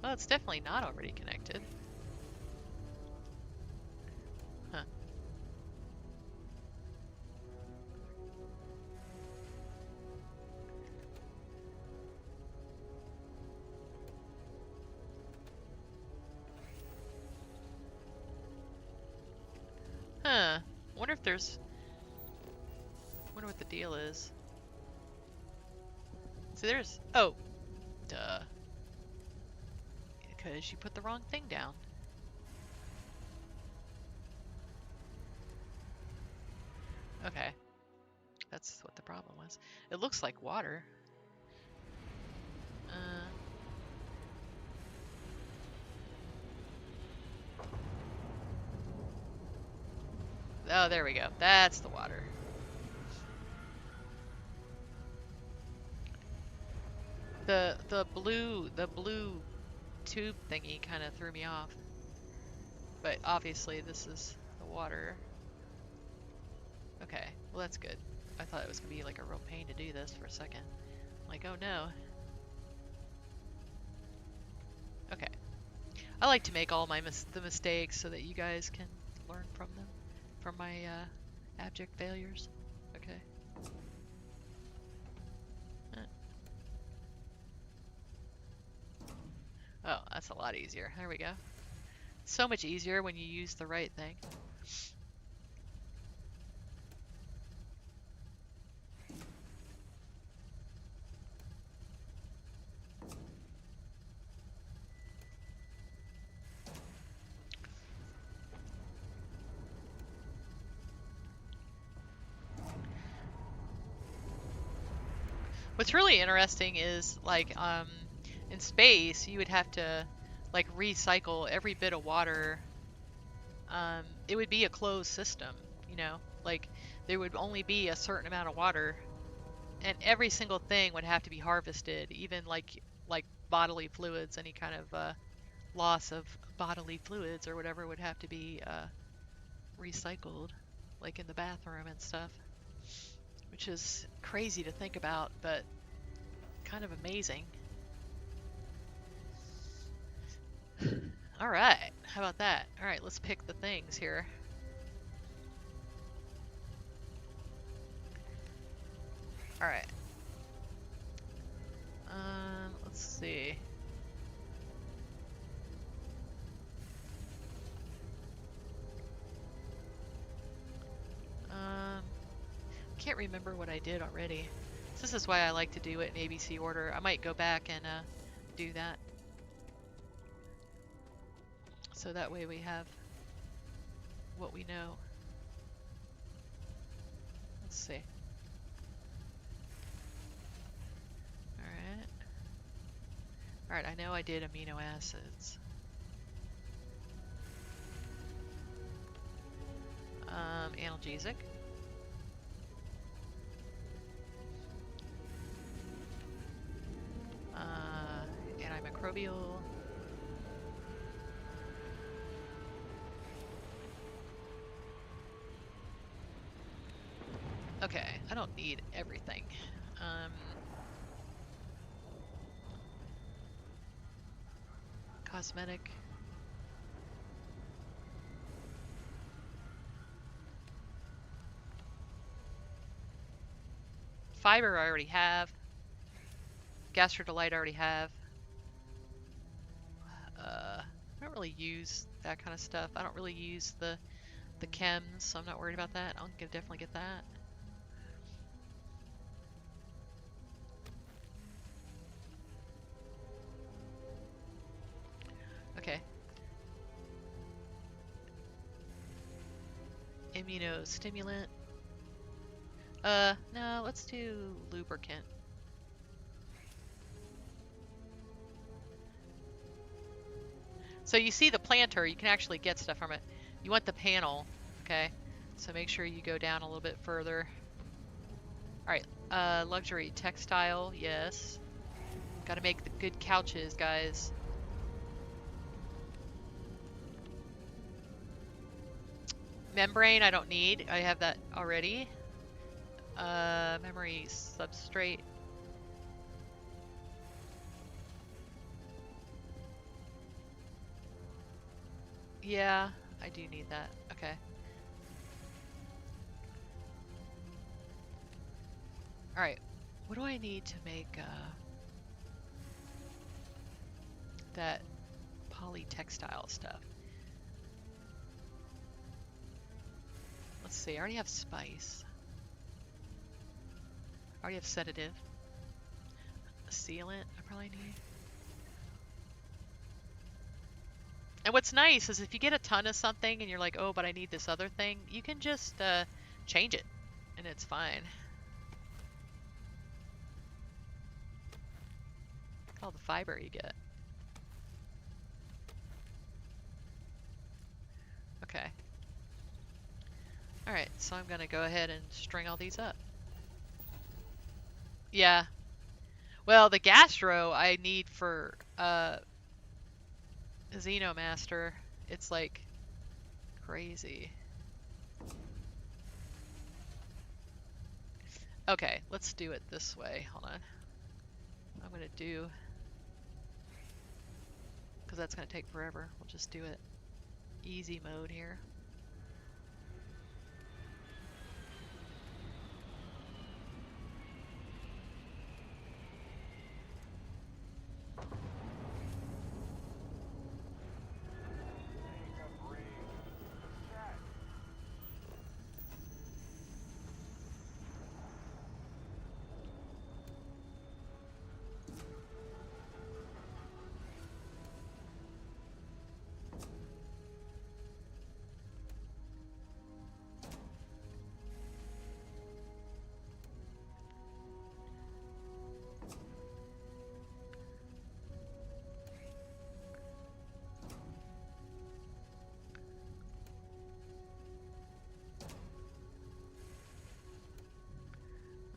Speaker 1: Well, it's definitely not already connected. Huh. Huh. Wonder if there's... Wonder what the deal is. See, there's... Oh. Duh. Because you put the wrong thing down. Okay. That's what the problem was. It looks like water. Uh... Oh, there we go. That's the water. The blue tube thingy kind of threw me off. But obviously this is the water. Okay, well that's good. I thought it was gonna be like a real pain to do this for a second. Like, oh no. Okay. I like to make all the mistakes so that you guys can learn from them, from my abject failures. Okay. Uh, Oh, that's a lot easier. There we go. So much easier when you use the right thing. What's really interesting is like in space you would have to like recycle every bit of water. It would be a closed system, you know, like there would only be a certain amount of water and every single thing would have to be harvested, even like bodily fluids, any kind of loss of bodily fluids or whatever would have to be recycled, like in the bathroom and stuff, which is crazy to think about, but kind of amazing. All right, how about that? All right, let's pick the things here. All right. Let's see. can't remember what I did already. So this is why I like to do it in ABC order. I might go back and do that. So that way we have what we know. Let's see. Alright. Alright, I know I did amino acids. Analgesic. Antimicrobial. Okay, I don't need everything. Cosmetic. Fiber I already have. Gastrodolite I already have. I don't really use that kind of stuff. I don't really use the chems, so I'm not worried about that. I'll definitely get that. Okay. Immunostimulant. No, let's do lubricant. So you see the planter, you can actually get stuff from it. You want the panel, okay? So make sure you go down a little bit further. All right, luxury textile, yes. Gotta make the good couches, guys. Membrane, I don't need. I have that already. Memory substrate. Yeah, I do need that. Okay. All right. What do I need to make that polytextile stuff? Let's see. I already have spice. I already have sedative. A sealant I probably need. And what's nice is if you get a ton of something and you're like, oh, but I need this other thing, you can just change it and it's fine. Look at all the fiber you get. Okay. All right, so I'm gonna go ahead and string all these up. Yeah. Well, the gastro I need for Xenomaster. It's like crazy. Okay, let's do it this way. Hold on. I'm gonna do, because that's gonna take forever. We'll just do it easy mode here.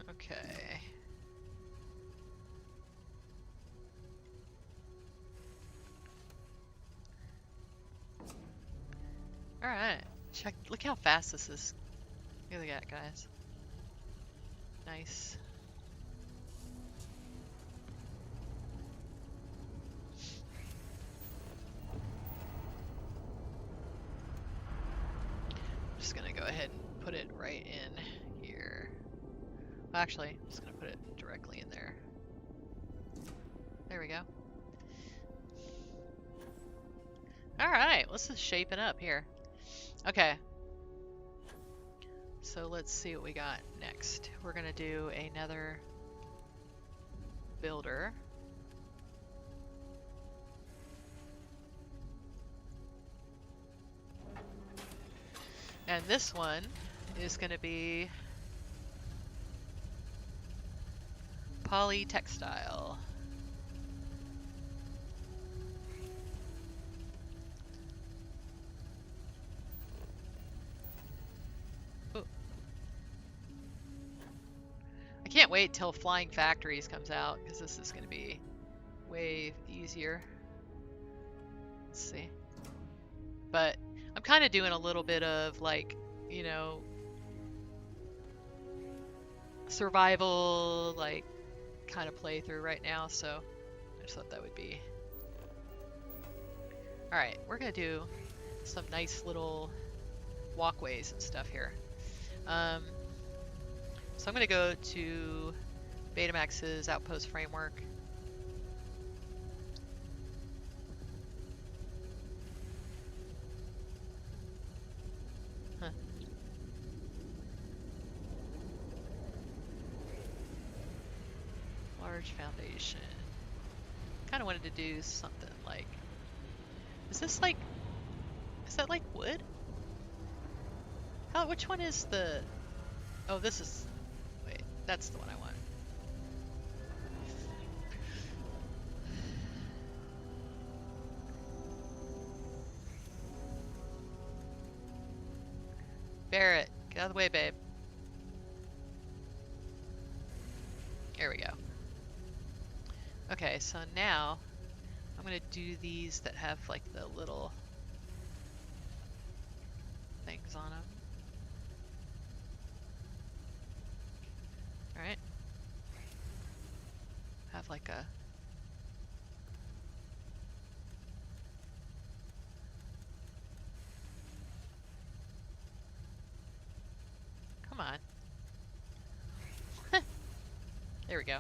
Speaker 1: Okay. All right. Check. Look how fast this is. Look at that, guys. Nice. I'm just gonna go ahead and put it right in here. Well, actually, I'm just gonna put it directly in there. There we go. All right, this is shaping up here. Okay. So let's see what we got next. We're gonna do another builder. And this one is gonna be polytextile. Ooh. I can't wait till Flying Factories comes out because this is gonna be way easier. Let's see. But I'm kind of doing a little bit of like, you know, survival, like kind of playthrough right now, so I just thought that would be. Alright, we're gonna do some nice little walkways and stuff here. So I'm gonna go to Betamax's Outpost Framework. Huh. Large foundation. Kind of wanted to do something like. Is this like? Is that like wood? How? Which one is the? Oh, this is. Wait, that's the one I want. Barrett, get out of the way, babe. There we go. Okay, so now I'm gonna do these that have like the little things on them. All right. Have like a. Come on. There we go.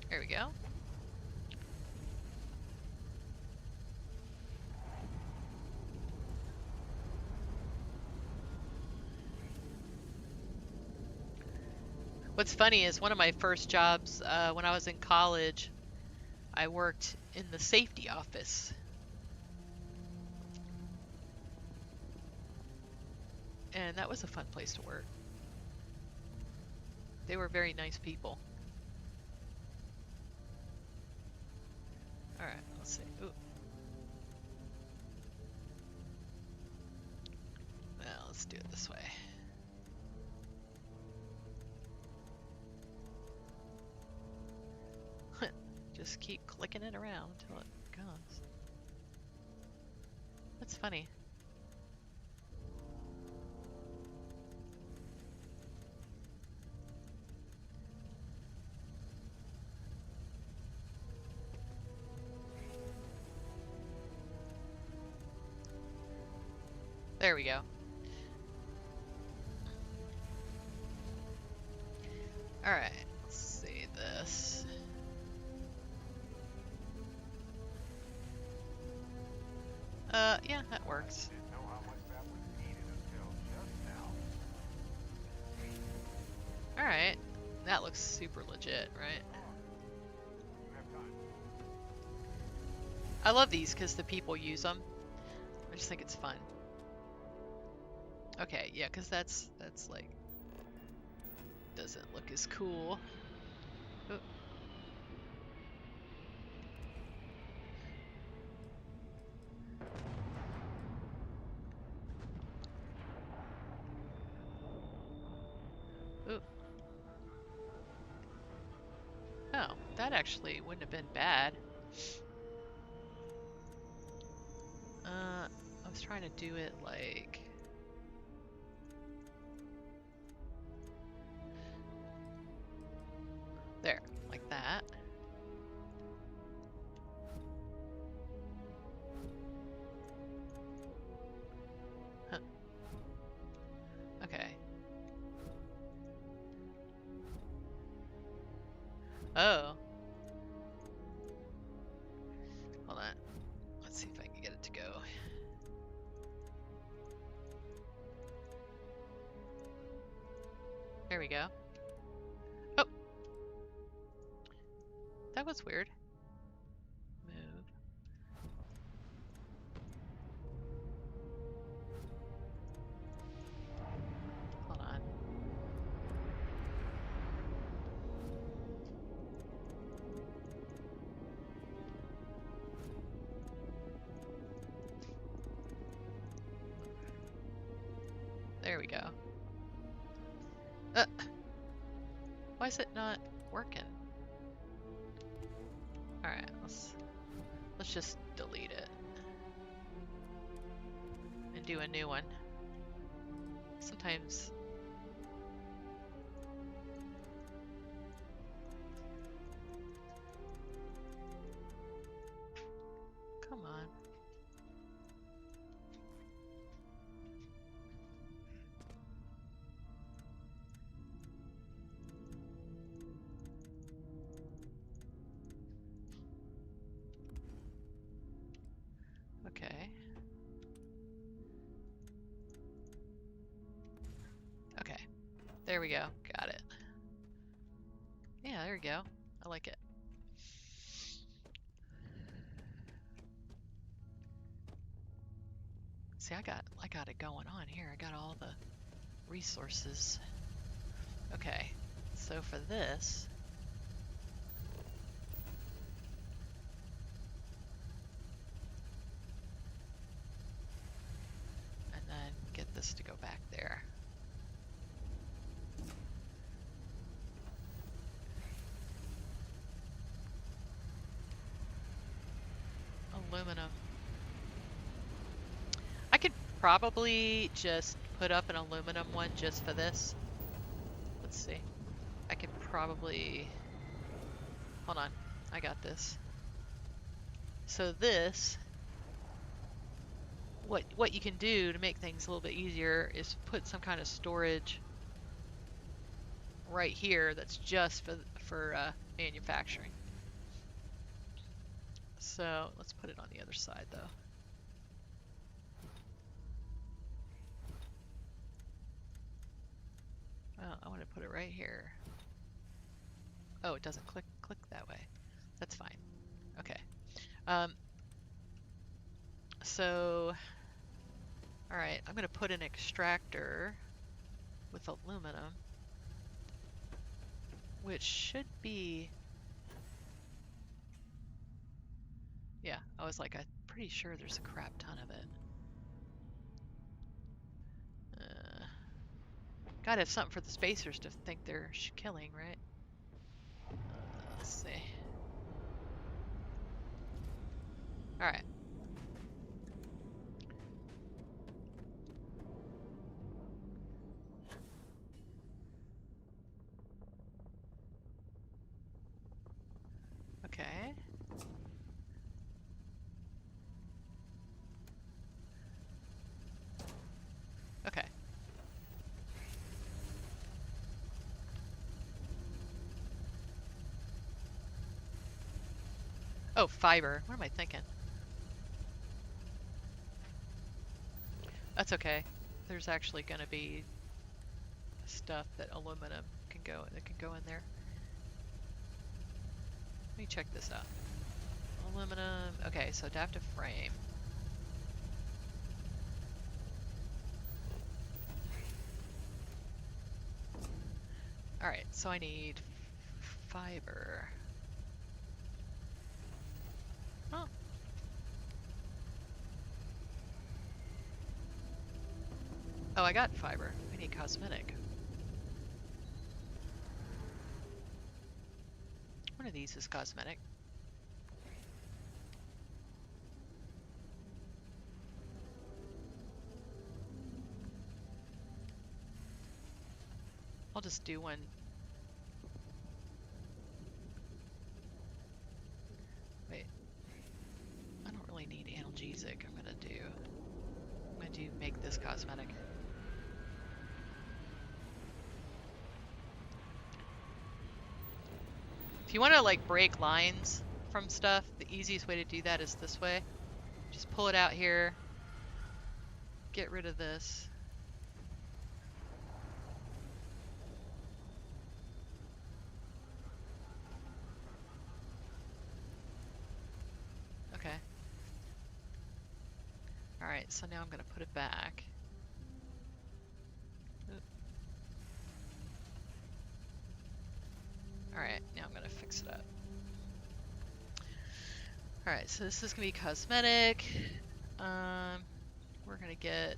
Speaker 1: There we go. What's funny is one of my first jobs when I was in college, I worked in the safety office. And that was a fun place to work. They were very nice people. All right, let's see. Ooh. Well, let's do it this way. Just keep clicking it around until it goes. That's funny. There we go. All right, let's see this. Yeah, that works. All right, that looks super legit, right? I love these because the people use them. I just think it's fun. Okay, yeah, because that's like doesn't look as cool. Ooh. Ooh. Oh, that actually wouldn't have been bad. I was trying to do it like. There, like that. Huh. Okay. Oh. Hold on. Let's see if I can get it There we go. Oh, that was weird. Move. Hold on. There we go. Why is it not working? All right, let's just delete it and do a new one. Sometimes. Come on. Okay. Okay. There we go. Got it. Yeah, there we go. I like it. See, I got it going on here. I got all the resources. Okay. So for this, and then get this to go back there. Aluminum. I could probably just put up an aluminum one just for this. Let's see. I could probably... Hold on. I got this. So this, what you can do to make things a little bit easier is put some kind of storage right here that's just for manufacturing. So let's put it on the other side though. Oh, I want to put it right here. Oh, it doesn't click that way. That's fine. Okay. So, all right, I'm going to put an extractor with aluminum, which should be, yeah, I was like, I'm pretty sure there's a crap ton of it. Gotta have something for the spacers to think they're killing, right? Let's see. All right. Okay. Okay. Oh, fiber. What am I thinking? That's okay. There's actually going to be stuff that aluminum can go in there. Let me check this out. Aluminum. Okay, so adaptive frame. All right, so I need fiber. Oh. Oh, I got fiber. I need cosmetic. One of these is cosmetic. I'll just do one. Wait. I don't really need analgesic. I'm gonna do make this cosmetic. If you want to like break lines from stuff, the easiest way to do that is this way. Just pull it out here. Get rid of this. Okay. All right, so now I'm gonna put it back. Oop. All right, now I'm gonna fix it up. All right, so this is gonna be cosmetic. We're gonna get.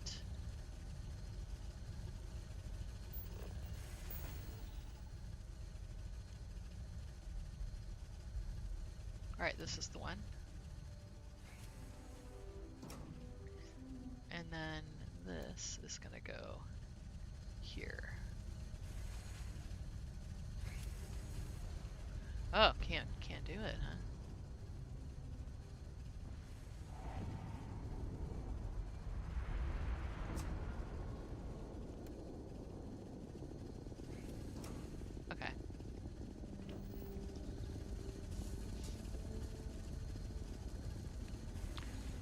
Speaker 1: All right, this is the one. And then this is gonna go here. Oh, can't do it, huh? Okay.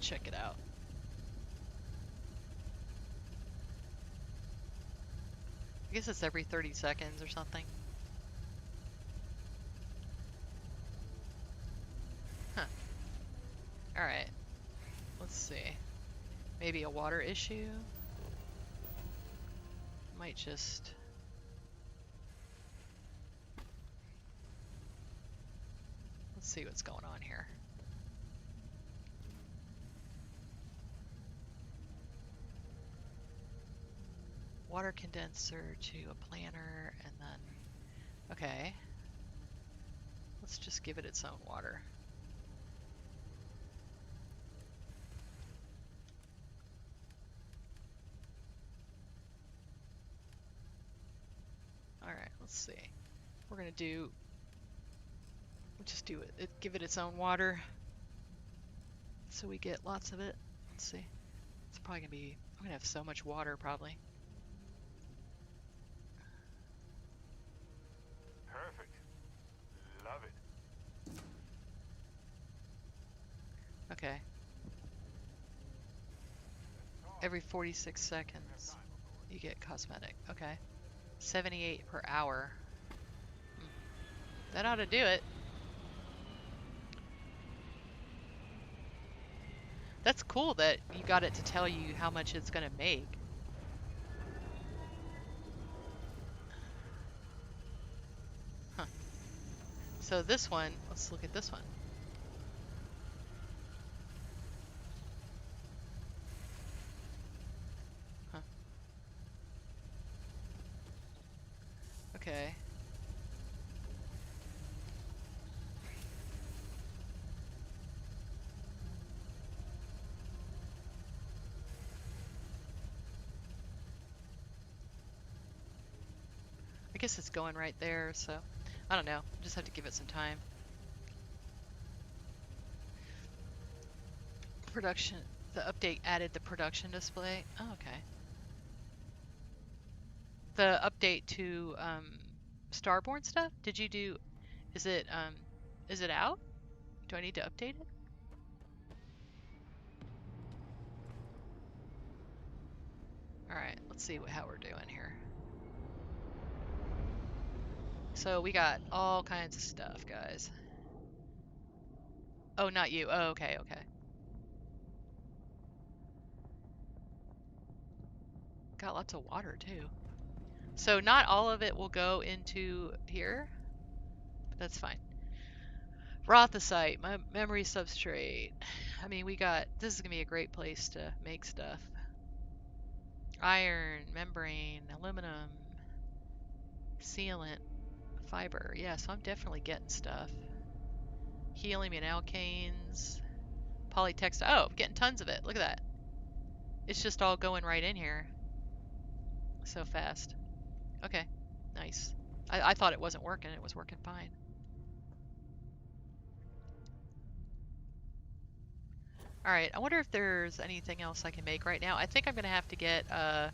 Speaker 1: Check it out. I guess it's every 30 seconds or something. Huh. All right. Let's see. Maybe a water issue? Might just... Let's see what's going on here. Water condenser to a planner, and then... Okay. Let's just give it its own water. Alright, let's see. We're gonna do... We'll just do it. Give it its own water. So we get lots of it. Let's see. It's probably gonna be... I'm gonna have so much water, probably.
Speaker 2: Perfect. Love it.
Speaker 1: Okay. Every 46 seconds, you get cosmetic. Okay. 78 per hour. That ought to do it. That's cool that you got it to tell you how much it's gonna make. Huh. So this one, let's look at this one. Huh. Okay. I guess it's going right there, so I don't know. Just have to give it some time. Production, the update added the production display. Oh, okay. The update to Starborn stuff? Did you do, is it out? Do I need to update it? All right, let's see how we're doing here. So we got all kinds of stuff, guys. Oh, not you. Oh, okay, okay. Got lots of water too. So not all of it will go into here, but that's fine. Rothosite, my memory substrate. I mean, this is gonna be a great place to make stuff. Iron, membrane, aluminum, sealant, fiber. Yeah, so I'm definitely getting stuff. Helium and alkanes, polytext. Oh, I'm getting tons of it. Look at that. It's just all going right in here. So fast. Okay, nice. I thought it wasn't working. It was working fine. All right, I wonder if there's anything else I can make right now. I think I'm gonna have to get, I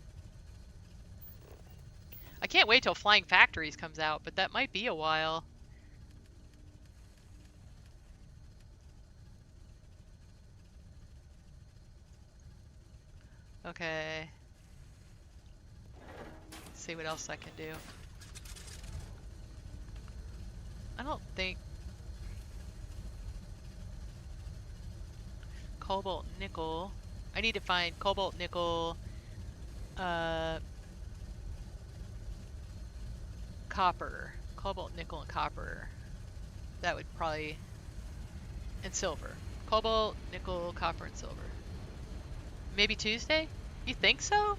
Speaker 1: can't wait till Flying Factories comes out, but that might be a while. Okay. Let's see what else I can do. I don't think... cobalt, nickel. I need to find cobalt, nickel, uh, copper. Cobalt, nickel, and copper. That would probably... And silver. Cobalt, nickel, copper, and silver. Maybe Tuesday? You think so?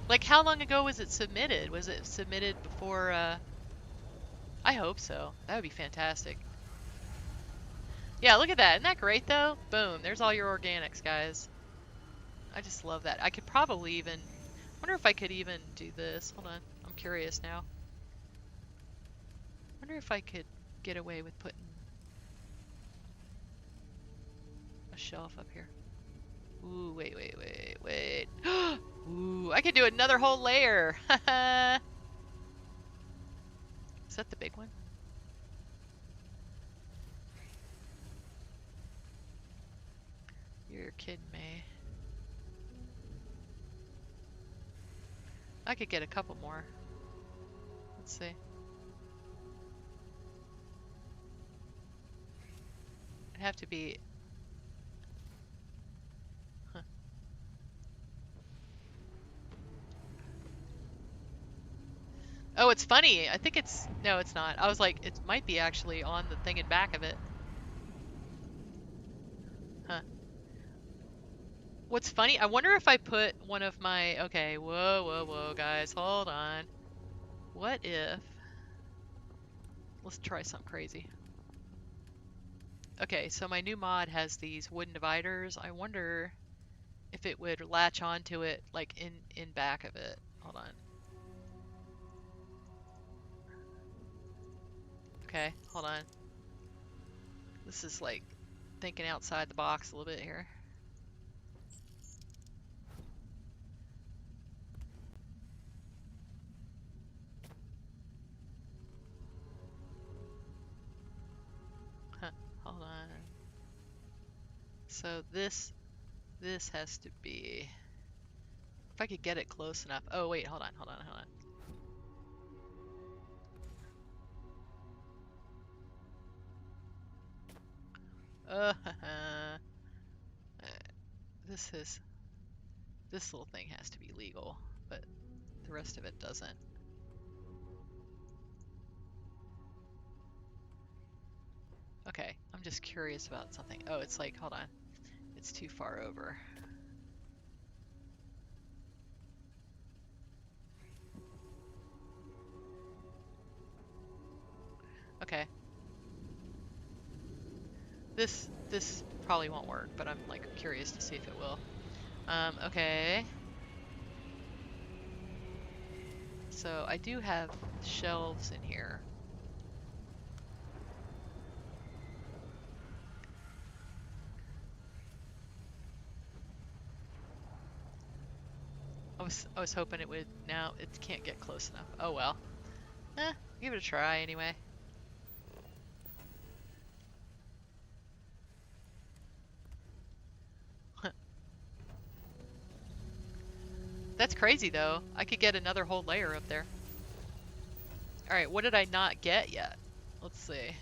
Speaker 1: Like, how long ago was it submitted? Was it submitted before, I hope so. That would be fantastic. Yeah, look at that. Isn't that great, though? Boom. There's all your organics, guys. I just love that. I could probably even... wonder if I could even do this. Hold on. I'm curious now. Wonder if I could get away with putting a shelf up here. Ooh, wait, wait, wait, wait. Ooh, I could do another whole layer. Is that the big one? You're kidding me. I could get a couple more. Let's see. It'd have to be... Huh. Oh, it's funny. I think it's... No, it's not. I was like, it might be actually on the thing in back of it. Huh. What's funny, I wonder if I put one of my... Okay, whoa, whoa, whoa, guys. Hold on. What if... Let's try something crazy. Okay, so my new mod has these wooden dividers. I wonder if it would latch onto it, like, in back of it. Hold on. Okay, hold on. This is, like, thinking outside the box a little bit here. Huh, hold on. So this has to be... If I could get it close enough. Oh, wait, hold on, hold on, hold on. This little thing has to be legal, but the rest of it doesn't. Okay, I'm just curious about something. Oh, it's like, hold on. It's too far over. Okay. This probably won't work, but I'm like curious to see if it will. Okay. So I do have shelves in here. I was hoping it would. Now it can't get close enough. Oh well. Give it a try anyway. That's crazy though. I could get another whole layer up there. All right, what did I not get yet? Let's see.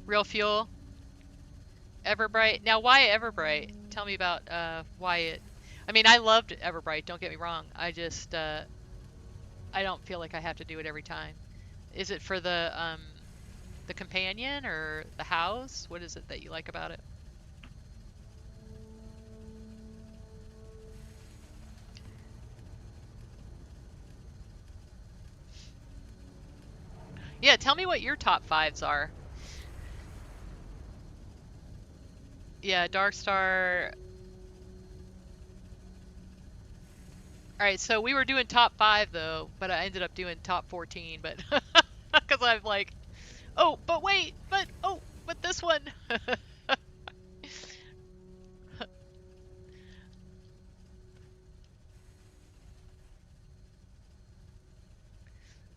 Speaker 1: Real fuel. Everbright. Now, why Everbright? Tell me about why it. I mean, I loved Everbright. Don't get me wrong. I just I don't feel like I have to do it every time. Is it for the companion or the house? What is it that you like about it? Yeah, tell me what your top fives are. Yeah, Dark Star. All right, so we were doing top 5 though, but I ended up doing top 14, but because I'm like, oh, but wait, but this one.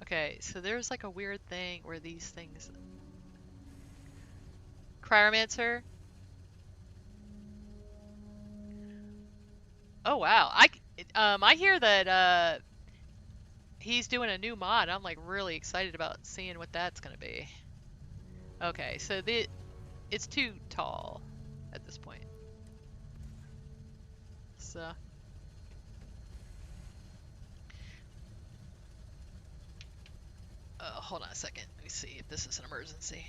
Speaker 1: Okay, so there's like a weird thing where these things. Cryomancer. Oh wow, I hear that he's doing a new mod. I'm like really excited about seeing what that's gonna be. Okay, so it's too tall at this point. So hold on a second. Let me see if this is an emergency.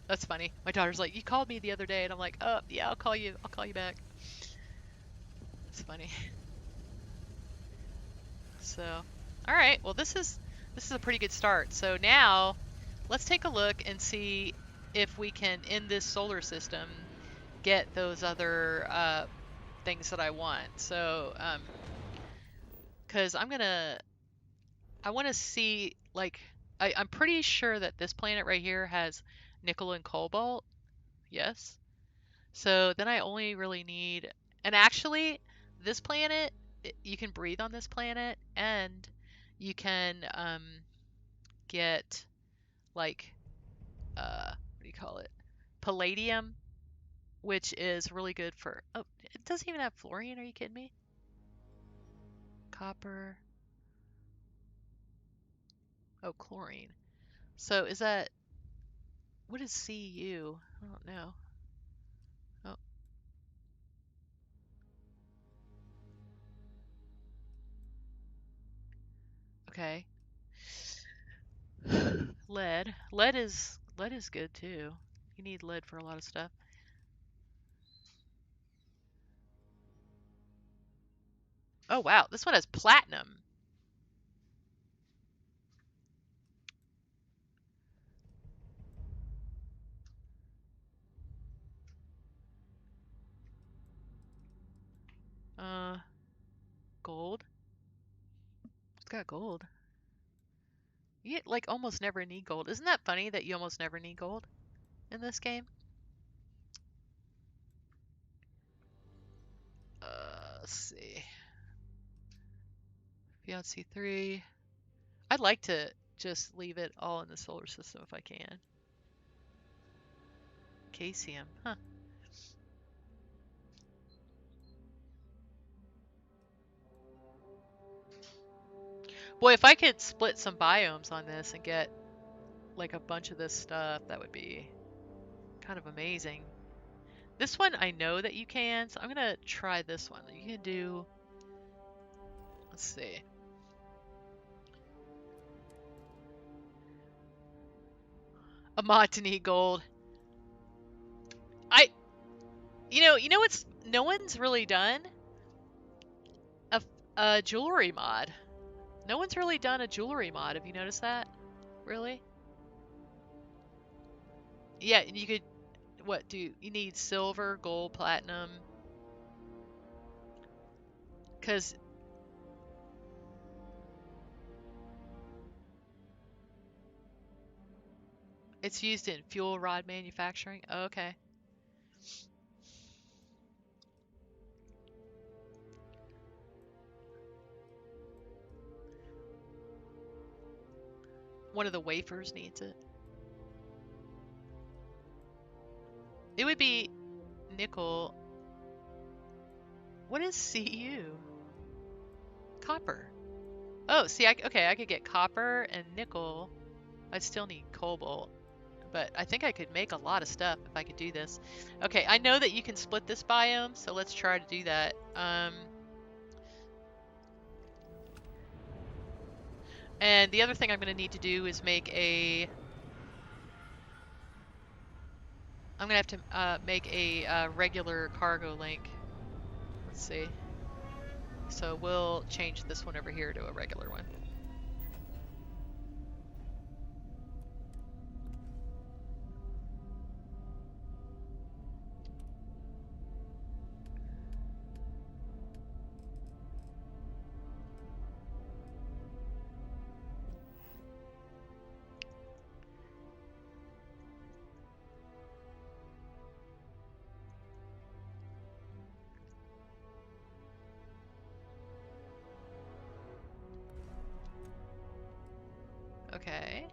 Speaker 1: That's funny. My daughter's like, "You called me the other day," and I'm like, "Oh, yeah, I'll call you. I'll call you back." It's funny. So, all right. Well, this is a pretty good start. So now, let's take a look and see if we can in this solar system get those other things that I want. So, because I want to see like I'm pretty sure that this planet right here has nickel and cobalt. Yes. So then I only really need, and actually, this planet, you can breathe on this planet, and you can get like what do you call it? Palladium, which is really good for. Oh, it doesn't even have fluorine. Are you kidding me? Copper. Oh, chlorine. So is that what is Cu? I don't know. Oh, okay. Lead. Lead is good too. You need lead for a lot of stuff. Oh wow, this one has platinum. Uh, gold. It's got gold. You like almost never need gold. Isn't that funny that you almost never need gold in this game? Let's see. Fiance 3. I'd like to just leave it all in the solar system if I can. Caesium. Huh. Boy, if I could split some biomes on this and get like a bunch of this stuff, that would be kind of amazing. This one I know that you can, so I'm gonna try this one. You can do, let's see, a mod to need gold. I, you know what's no one's really done a, a jewelry mod. No one's really done a jewelry mod. Have you noticed that? Really? Yeah, and you could, what do you need silver, gold, platinum? Because it's used in fuel rod manufacturing. Oh, okay. One of the wafers needs it. It would be nickel. What is Cu? Copper. Oh, see, okay, I could get copper and nickel. I'd still need cobalt, but I think I could make a lot of stuff if I could do this. Okay, I know that you can split this biome, so let's try to do that. And the other thing I'm going to need to do is I'm going to have to make a regular cargo link. Let's see. So we'll change this one over here to a regular one. Okay.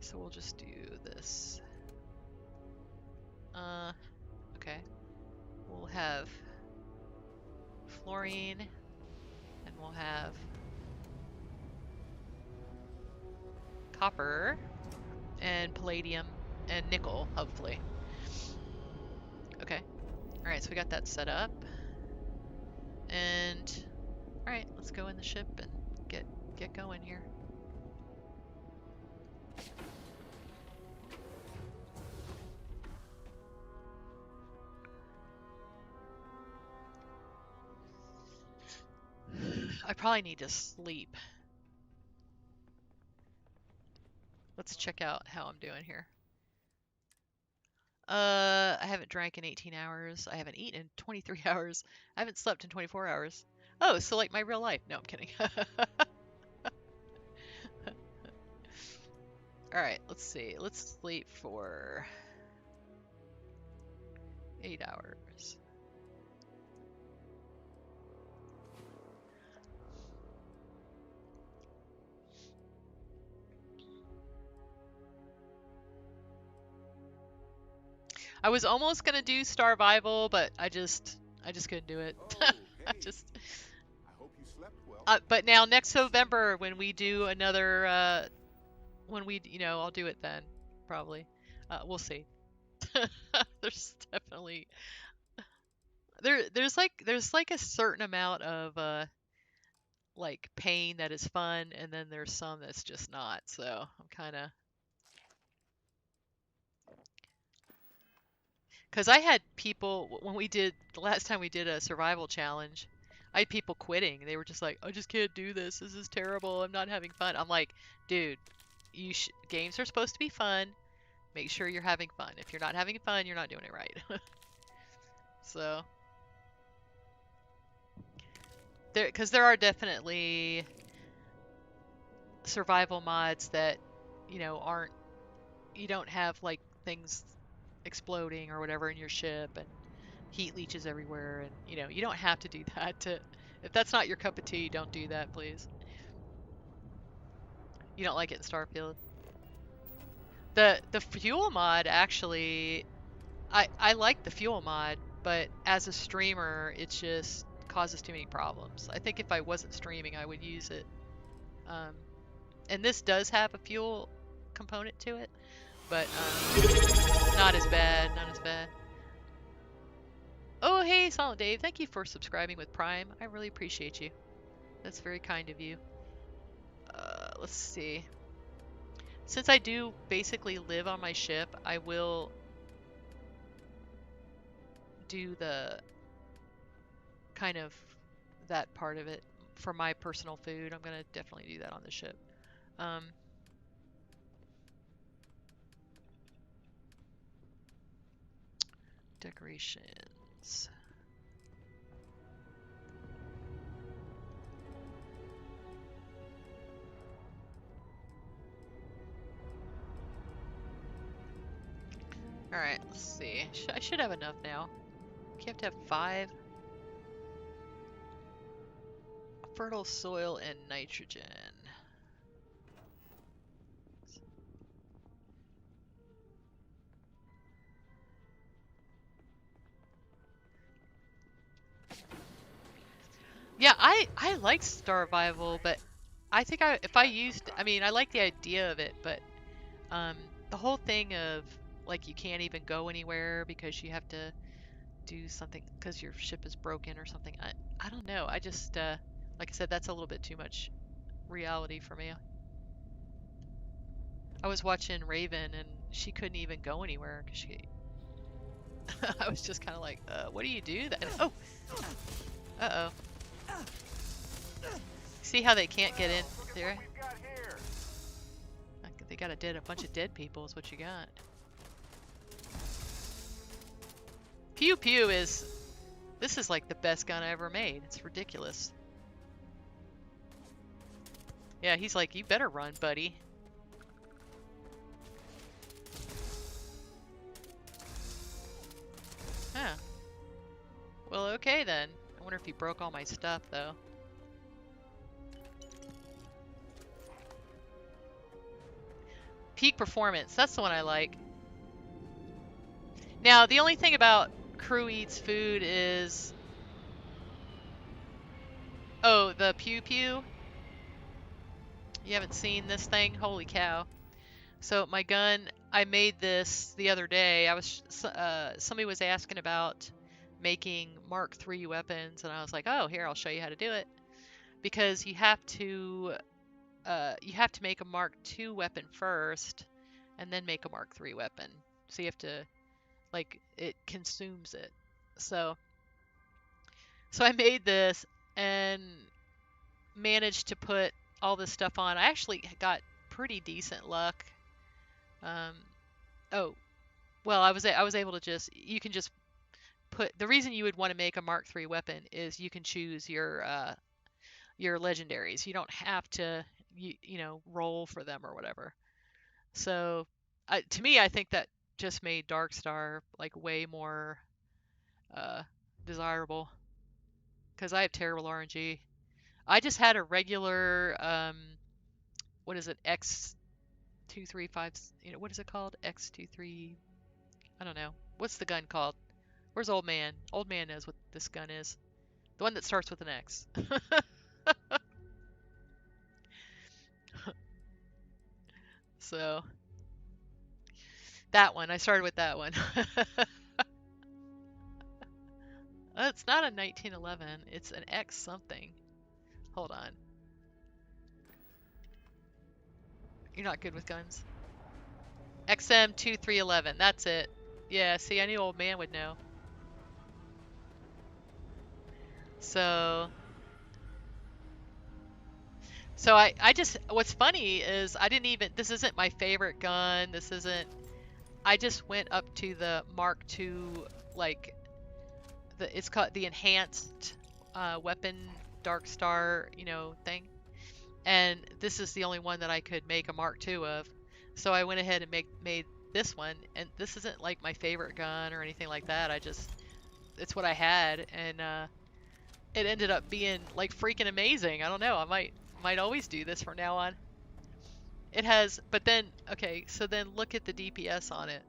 Speaker 1: So we'll just do this. Okay. We'll have fluorine, and we'll have copper, and palladium, and nickel, hopefully. Okay. Alright, so we got that set up. And alright, let's go in the ship and get going here. I probably need to sleep. Let's check out how I'm doing here. I haven't drank in 18 hours. I haven't eaten in 23 hours. I haven't slept in 24 hours. Oh, so like my real life. No, I'm kidding. Alright, let's see. Let's sleep for 8 hours. I was almost gonna do Starvival, but I just couldn't do it.
Speaker 2: Oh,
Speaker 1: I
Speaker 2: hey.
Speaker 1: just
Speaker 2: I hope you slept well.
Speaker 1: but now next November when we do another when we I'll do it then probably. We'll see. There's definitely there's like a certain amount of like pain that is fun, and then there's some that's just not. So I'm kind of because I had people when we did the last time we did a survival challenge. I had people quitting. They were just like, I just can't do this. This is terrible. I'm not having fun. I'm like, dude, games are supposed to be fun. Make sure you're having fun. If you're not having fun, you're not doing it right. So because there are definitely survival mods that aren't you don't have like things exploding or whatever in your ship and heat leeches everywhere, and you don't have to do that to if that's not your cup of tea, don't do that, please. You don't like it in Starfield. The fuel mod actually I like the fuel mod, but as a streamer it just causes too many problems. I think if I wasn't streaming I would use it. Um, and this does have a fuel component to it, but not as bad, not as bad. Oh, hey, Silent Dave, thank you for subscribing with Prime. I really appreciate you. That's very kind of you. Let's see. Since I do basically live on my ship, I will do the kind of that part of it for my personal food. I'm gonna definitely do that on the ship. Um, decorations. Alright, let's see. I should have enough now. You have to have 5. Fertile soil and nitrogen. Yeah, I like Starvival, but I think if I used, I mean, I like the idea of it, but um, the whole thing of like you can't even go anywhere because you have to do something because your ship is broken or something. I don't know. I just like I said, that's a little bit too much reality for me. I was watching Raven and she couldn't even go anywhere because she. I was just kind of like, what do you do? That oh, uh-oh. See how they can't get in there? They got a bunch of dead people is what you got. Pew Pew this is like the best gun I ever made. It's ridiculous. Yeah, he's like, you better run, buddy. Huh. Well, okay then. I wonder if he broke all my stuff, though. Peak Performance. That's the one I like. Now, the only thing about Crew Eats food is, oh, the Pew Pew. You haven't seen this thing? Holy cow. So my gun, I made this the other day. Somebody was asking about making Mark III weapons, and I was like, oh, here, I'll show you how to do it. Because you have to make a Mark II weapon first, and then make a Mark III weapon. So you have to, like, it consumes it. So, so I made this and managed to put all this stuff on. I actually got pretty decent luck. Um, oh, well, I was able to just, you can just put, the reason you would want to make a Mark III weapon is you can choose your legendaries. You don't have to you know, roll for them or whatever. So, to me, I think that just made Darkstar like way more uh, desirable because I have terrible RNG. I just had a regular what is it, X235, you know, what is it called? X23, I don't know. What's the gun called? Where's Old Man? Old Man knows what this gun is. The one that starts with an X. So, that one. I started with that one. It's not a 1911. It's an X something. Hold on. You're not good with guns. XM2311. That's it. Yeah, see, I knew Old Man would know. So, I just, what's funny is I didn't even, this isn't my favorite gun. This isn't, I just went up to the Mark II, like, it's called the enhanced weapon Dark Star, you know, thing. And this is the only one that I could make a Mark II of. So I went ahead and made this one, and this isn't like my favorite gun or anything like that. It's what I had, and it ended up being like freaking amazing. I don't know. I might always do this from now on. It has, but then okay, so then look at the DPS on it.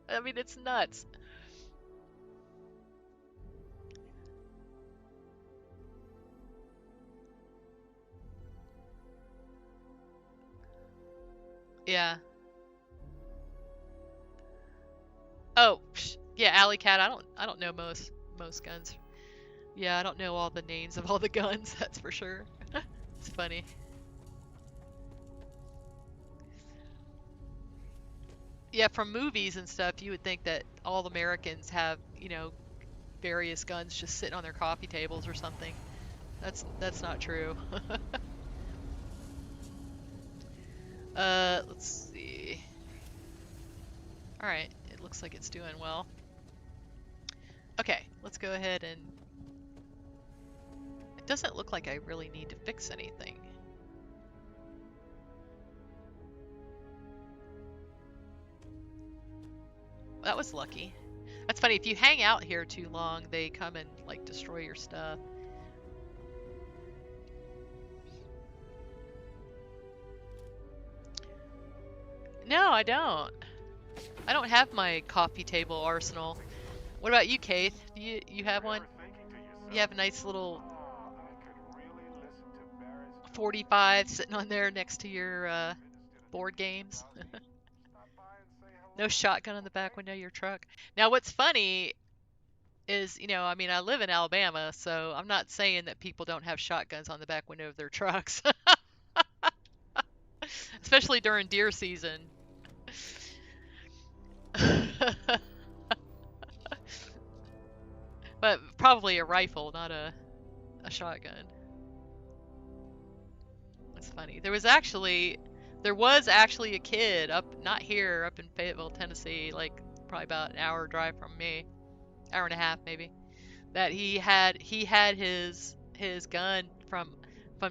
Speaker 1: I mean, it's nuts. Yeah. Oh, yeah, Alley Cat. I don't know most guns. Yeah, I don't know all the names of all the guns. That's for sure. It's funny. Yeah, from movies and stuff, you would think that all Americans have, you know, various guns just sitting on their coffee tables or something. That's not true. Let's see. All right, it looks like it's doing well. Okay, let's go ahead and it doesn't look like I really need to fix anything. That was lucky. That's funny, if you hang out here too long, they come and like destroy your stuff. No, I don't. I don't have my coffee table arsenal. What about you, Keith? You have one? You have a nice little 45 sitting on there next to your board games. No shotgun on the back window of your truck. Now, what's funny is, you know, I mean, I live in Alabama, so I'm not saying that people don't have shotguns on the back window of their trucks, especially during deer season. But probably a rifle, not a shotgun. That's funny. There was actually a kid up, not here, up in Fayetteville, Tennessee, like probably about an hour drive from me, hour and a half maybe, that he had his gun from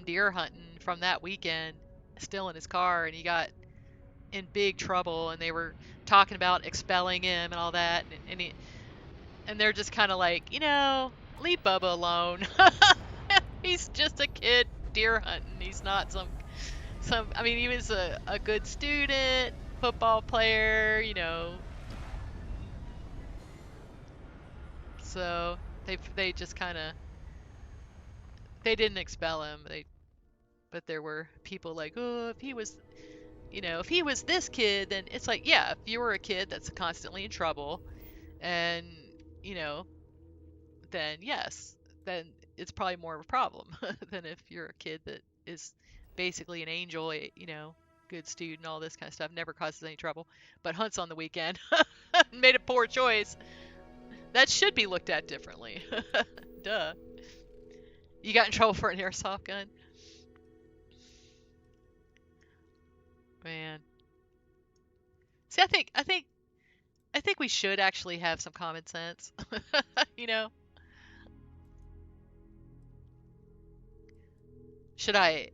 Speaker 1: deer hunting from that weekend still in his car, and he got in big trouble, and they were talking about expelling him and all that, and they're just kind of like, you know, leave Bubba alone. He's just a kid deer hunting. He's not some. I mean, he was a good student, football player, you know. So they just kind of they didn't expel him. But there were people like, oh, if he was, if he was this kid, then it's like, yeah, if you were a kid that's constantly in trouble, and you know, then yes, then it's probably more of a problem than if you're a kid that is basically an angel, good student, all this kind of stuff, never causes any trouble, but hunts on the weekend, made a poor choice. That should be looked at differently. Duh. You got in trouble for an airsoft gun? Man. See, I think we should actually have some common sense. you know? Should I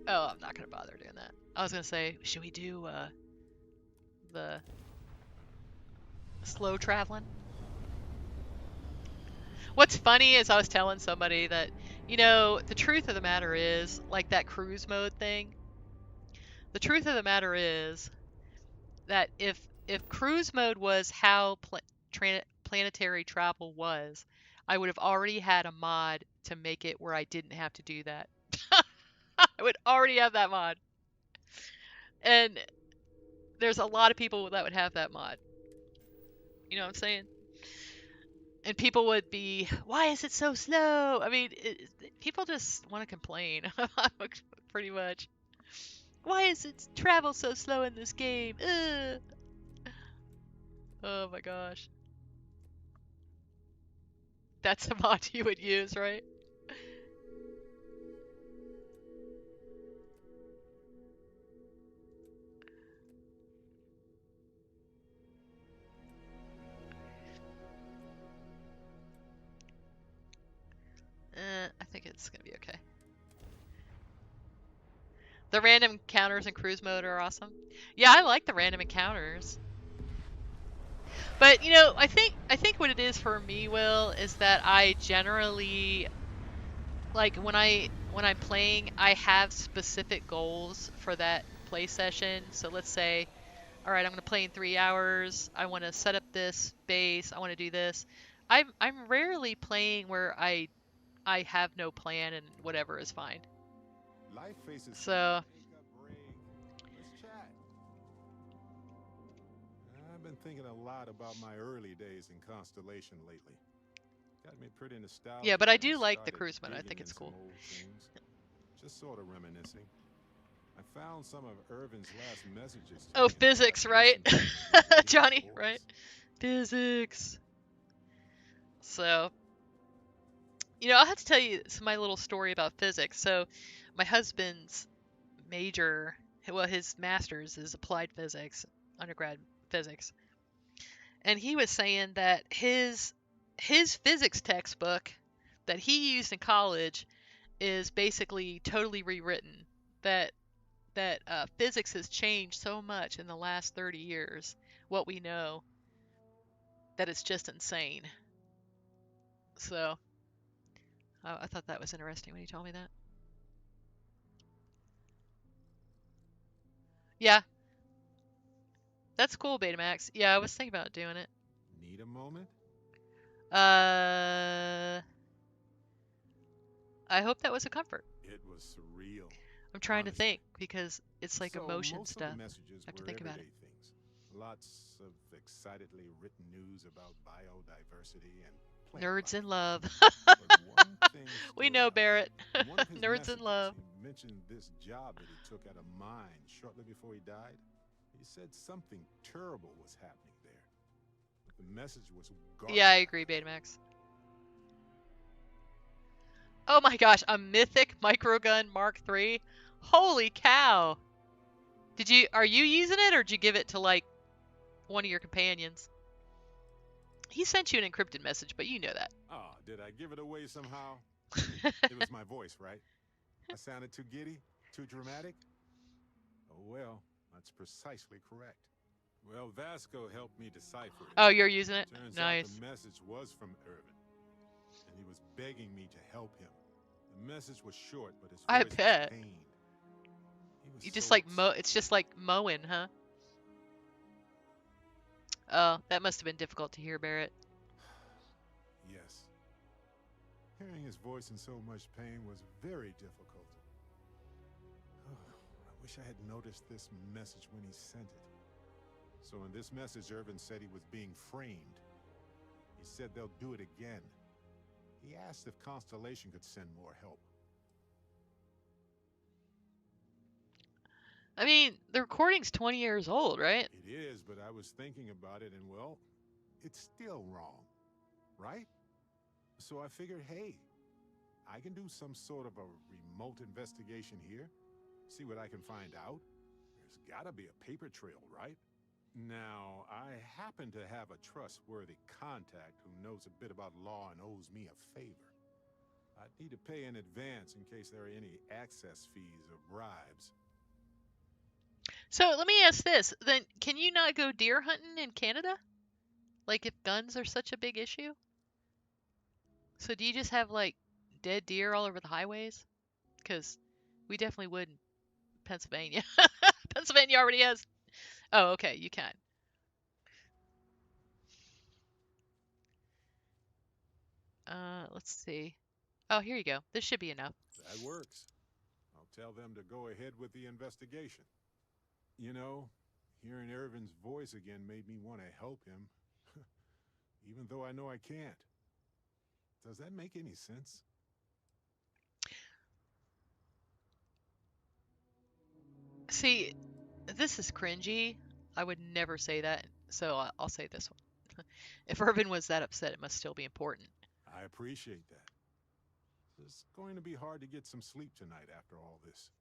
Speaker 1: Oh, I'm not gonna bother doing that. I was gonna say, should we do the slow traveling? What's funny is I was telling somebody that, the truth of the matter is, like that cruise mode thing, the truth of the matter is that if cruise mode was how planetary travel was, I would have already had a mod to make it where I didn't have to do that. I would already have that mod. And there's a lot of people that would have that mod. You know what I'm saying? And people would be, why is it so slow? I mean, people just want to complain, pretty much. Why is it travel so slow in this game? Ugh. Oh my gosh. That's a mod you would use, right? I think it's gonna be okay. The random encounters in cruise mode are awesome. Yeah, I like the random encounters. But I think what it is for me, Will, is that I generally like when I'm playing, I have specific goals for that play session. So let's say, all right, I'm going to play in 3 hours. I want to set up this base. I want to do this. I'm rarely playing where I have no plan and whatever is fine.
Speaker 2: Life faces some.
Speaker 1: So
Speaker 2: Wake up, Ray. Let's chat. I've been thinking a lot about my early days in Constellation lately. Got me pretty
Speaker 1: yeah,
Speaker 2: nostalgic,
Speaker 1: but I
Speaker 2: and I
Speaker 1: do like the
Speaker 2: started
Speaker 1: cruise mode. I
Speaker 2: digging
Speaker 1: think
Speaker 2: in
Speaker 1: it's
Speaker 2: some
Speaker 1: cool.
Speaker 2: old things. Just sort of reminiscing. I found some of Irvin's last messages to
Speaker 1: Oh,
Speaker 2: me and got
Speaker 1: physics,
Speaker 2: to
Speaker 1: right?
Speaker 2: listen to him and hear his
Speaker 1: Johnny, right?
Speaker 2: voice.
Speaker 1: Physics. So, I'll have to tell you my little story about physics. So, my husband's major, well, his master's is applied physics, undergrad physics. And he was saying that his physics textbook that he used in college is basically totally rewritten. That physics has changed so much in the last 30 years, what we know, that it's just insane. So I thought that was interesting when he told me that. Yeah, that's cool, Betamax. Yeah, I was thinking about doing it.
Speaker 2: Need a moment?
Speaker 1: Uh, I hope that was a comfort.
Speaker 2: It was surreal,
Speaker 1: I'm trying to
Speaker 2: honestly.
Speaker 1: think because it's like
Speaker 2: So,
Speaker 1: emotion
Speaker 2: most of the
Speaker 1: stuff.
Speaker 2: messages
Speaker 1: I have to
Speaker 2: were
Speaker 1: think about it.
Speaker 2: everyday things. Lots of excitedly written news about biodiversity and plant
Speaker 1: Nerds in
Speaker 2: life.
Speaker 1: love.
Speaker 2: But one thing
Speaker 1: We
Speaker 2: stood
Speaker 1: know
Speaker 2: out.
Speaker 1: Barrett.
Speaker 2: In one of his
Speaker 1: Nerds in
Speaker 2: messages,
Speaker 1: love.
Speaker 2: he mentioned this job that he took at a mine shortly before he died. He said something terrible was happening there. The message was
Speaker 1: Yeah, I
Speaker 2: garbled.
Speaker 1: agree, Betamax. Oh my gosh, a mythic microgun Mark III. Holy cow! Are you using it or did you give it to like one of your companions? He sent you an encrypted message, but you know that.
Speaker 2: Ah, did I give it away somehow? It was my voice, right? I sounded too giddy? Too dramatic? Oh, well, that's precisely correct. Well, Vasco helped me decipher it.
Speaker 1: Oh, you're using it?
Speaker 2: Turns out
Speaker 1: Nice.
Speaker 2: the message was from Irvin. And He was begging me to help him. The message was short, but his
Speaker 1: I
Speaker 2: voice was
Speaker 1: bet.
Speaker 2: pained. He was
Speaker 1: You just
Speaker 2: so
Speaker 1: like
Speaker 2: upset.
Speaker 1: it's just like mowing, huh? Oh, that must have been difficult to hear, Barrett.
Speaker 2: Yes. Hearing his voice in so much pain was very difficult. I wish I had noticed this message when he sent it. So in this message, Irvin said he was being framed. He said they'll do it again. He asked if Constellation could send more help.
Speaker 1: I mean, the recording's 20 years old, right?
Speaker 2: It is, but I was thinking about it, and well, it's still wrong, right? So I figured, hey, I can do some sort of a remote investigation here, see what I can find out. There's gotta be a paper trail, right? Now, I happen to have a trustworthy contact who knows a bit about law and owes me a favor. I'd need to pay in advance in case there are any access fees or bribes.
Speaker 1: So let me ask this. Then can you not go deer hunting in Canada? Like if guns are such a big issue? So do you just have like dead deer all over the highways? Because we definitely would in Pennsylvania. Pennsylvania already has. Oh, okay, you can. Let's see. Oh, here you go. This should be enough.
Speaker 2: That works. I'll tell them to go ahead with the investigation. You know, hearing Irvin's voice again made me want to help him, even though I know I can't. Does that make any sense?
Speaker 1: See, this is cringy. I would never say that, so I'll say this one. If Irvin was that upset, it must still be important.
Speaker 2: I appreciate that. It's going to be hard to get some sleep tonight after all this.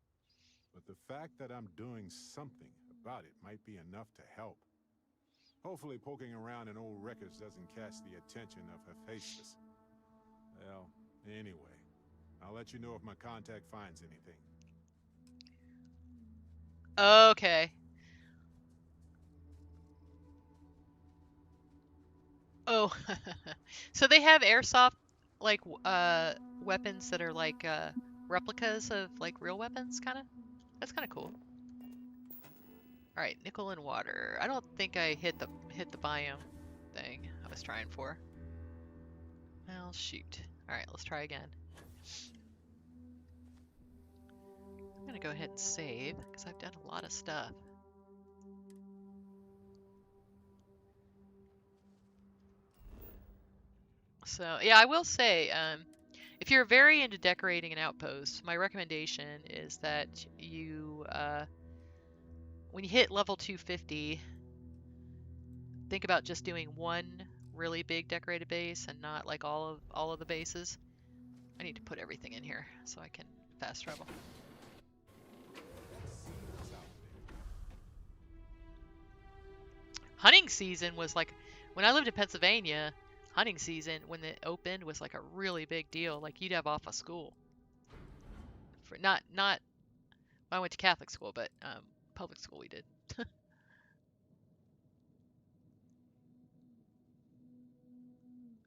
Speaker 2: But the fact that I'm doing something about it might be enough to help. Hopefully poking around in old records doesn't catch the attention of Hephaestus. Well, anyway, I'll let you know if my contact finds anything.
Speaker 1: Okay. Oh, so they have airsoft like weapons that are like replicas of like real weapons, kind of. That's kind of cool. All right, nickel and water. I don't think I hit the biome thing I was trying for. Well, shoot. All right, let's try again. I'm gonna go ahead and save because I've done a lot of stuff. So yeah, I will say, if you're very into decorating an outpost, my recommendation is that you, when you hit level 250, think about just doing one really big decorated base and not like all of the bases. I need to put everything in here so I can fast travel. Hunting season was like when I lived in Pennsylvania. Hunting season when it opened was like a really big deal. Like you'd have off of school for not I went to Catholic school, but public school we did.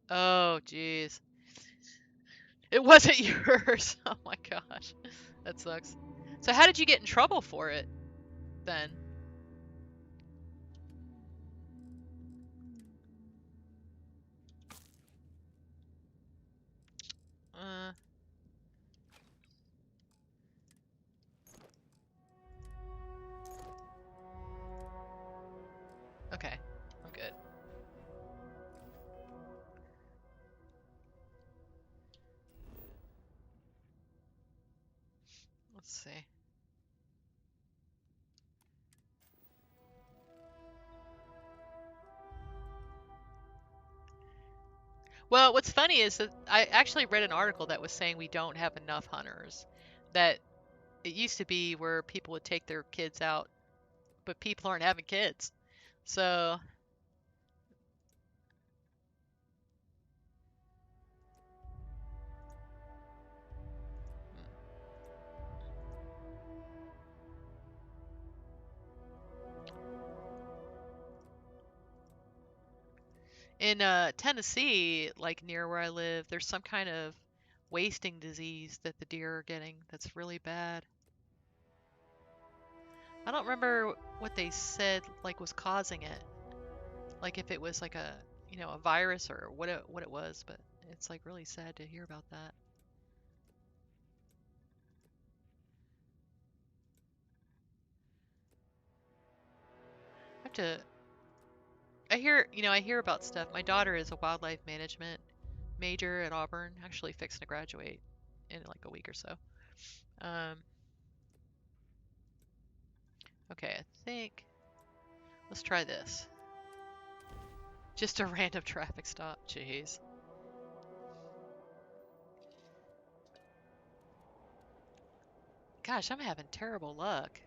Speaker 1: Oh, jeez. It wasn't yours. Oh my gosh. That sucks. So how did you get in trouble for it then? Uh, okay. I'm good. Let's see. Well, what's funny is that I actually read an article that was saying we don't have enough hunters. That it used to be where people would take their kids out, but people aren't having kids. So, In Tennessee, like near where I live, there's some kind of wasting disease that the deer are getting that's really bad. I don't remember what they said like was causing it. Like if it was like a, a virus or what it was, but it's like really sad to hear about that. I have to I hear about stuff. My daughter is a wildlife management major at Auburn, actually fixing to graduate in like a week or so. Um, okay, I think let's try this. Just a random traffic stop. Jeez. Gosh, I'm having terrible luck.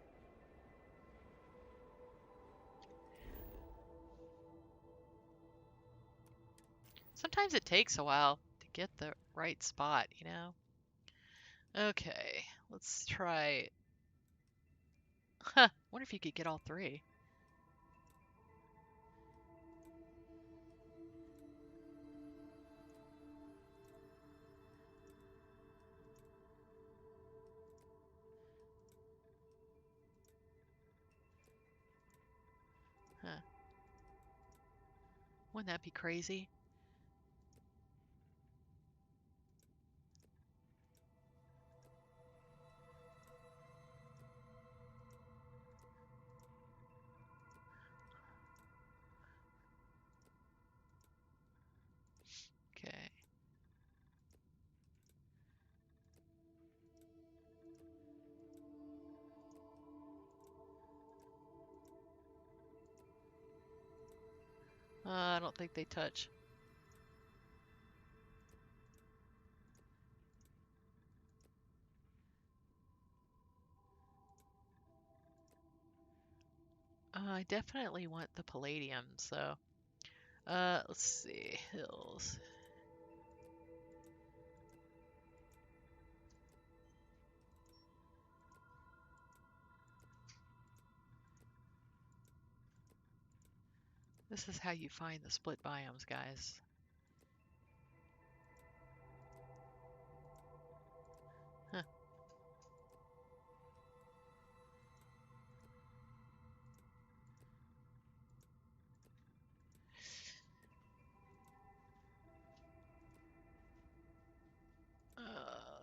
Speaker 1: Sometimes it takes a while to get the right spot, you know? Okay, let's try. Huh, wonder if you could get all three. Huh, wouldn't that be crazy? Okay. I don't think they touch. I definitely want the palladium, so let's see, hills. This is how you find the split biomes, guys. Huh.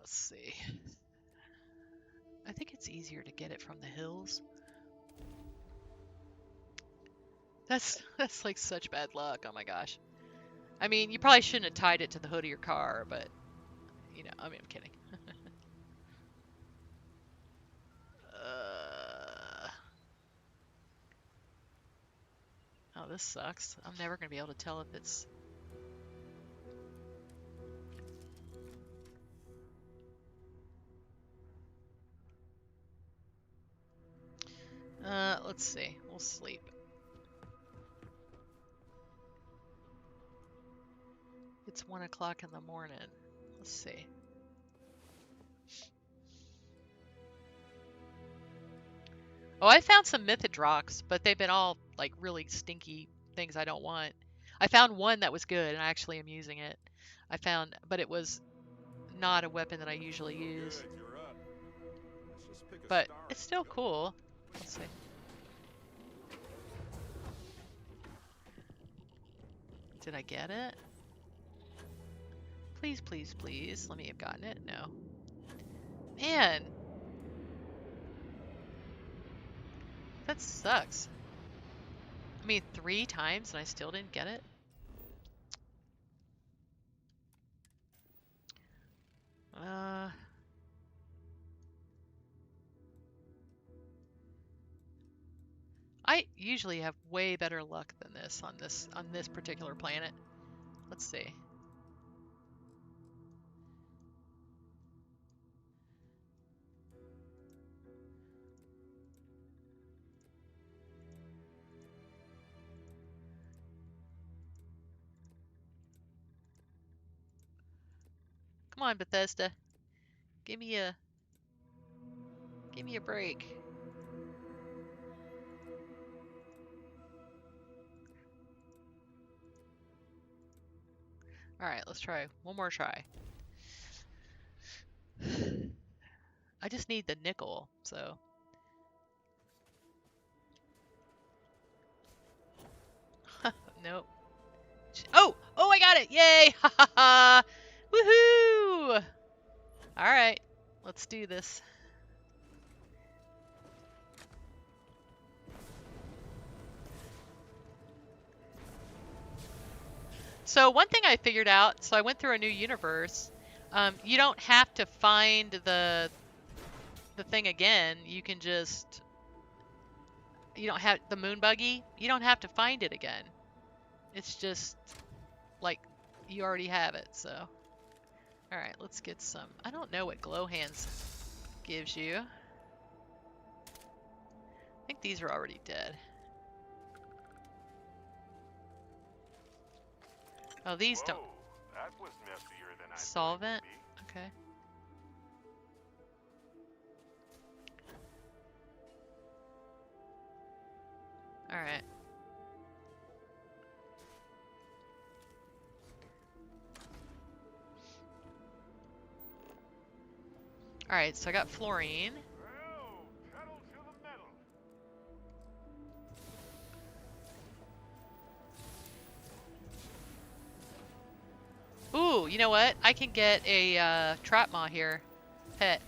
Speaker 1: Let's see. I think it's easier to get it from the hills. That's like such bad luck. Oh my gosh. I mean, you probably shouldn't have tied it to the hood of your car, but I mean, I'm kidding. Uh, oh, this sucks. I'm never gonna be able to tell if it's. Let's see. We'll sleep. It's 1 o'clock in the morning. Let's see. Oh, I found some mythid rocks, but they've been all like really stinky things I don't want. I found one that was good, and I actually am using it. But it was not a weapon that I usually
Speaker 2: Oh,
Speaker 1: use.
Speaker 2: good, you're up. Let's just pick a
Speaker 1: But
Speaker 2: star
Speaker 1: it's
Speaker 2: and
Speaker 1: still
Speaker 2: go.
Speaker 1: cool. Let's see. Did I get it? Please, please, please. Let me have gotten it. No. Man, that sucks. I mean, 3 times and I still didn't get it? Uh, I usually have way better luck than this particular planet. Let's see. Come on, Bethesda. Give me a give me a break. Alright, let's try one more try. I just need the nickel, so. Nope. Oh! Oh, I got it! Yay! Ha ha ha! Woohoo! Alright, let's do this. So one thing I figured out, so I went through a new universe. You don't have to find the thing again. You can just, you don't have the moon buggy. You don't have to find it again. It's just like you already have it. So, all right, let's get some. I don't know what glow hands gives you. I think these are already dead. Oh, these
Speaker 2: Whoa,
Speaker 1: don't.
Speaker 2: that was messier than I thought it
Speaker 1: Solvent.
Speaker 2: would be.
Speaker 1: Okay. All right. All right, so I got fluorine.
Speaker 2: Well, pedal to the metal.
Speaker 1: Ooh, you know what? I can get a trap maw here. Pet.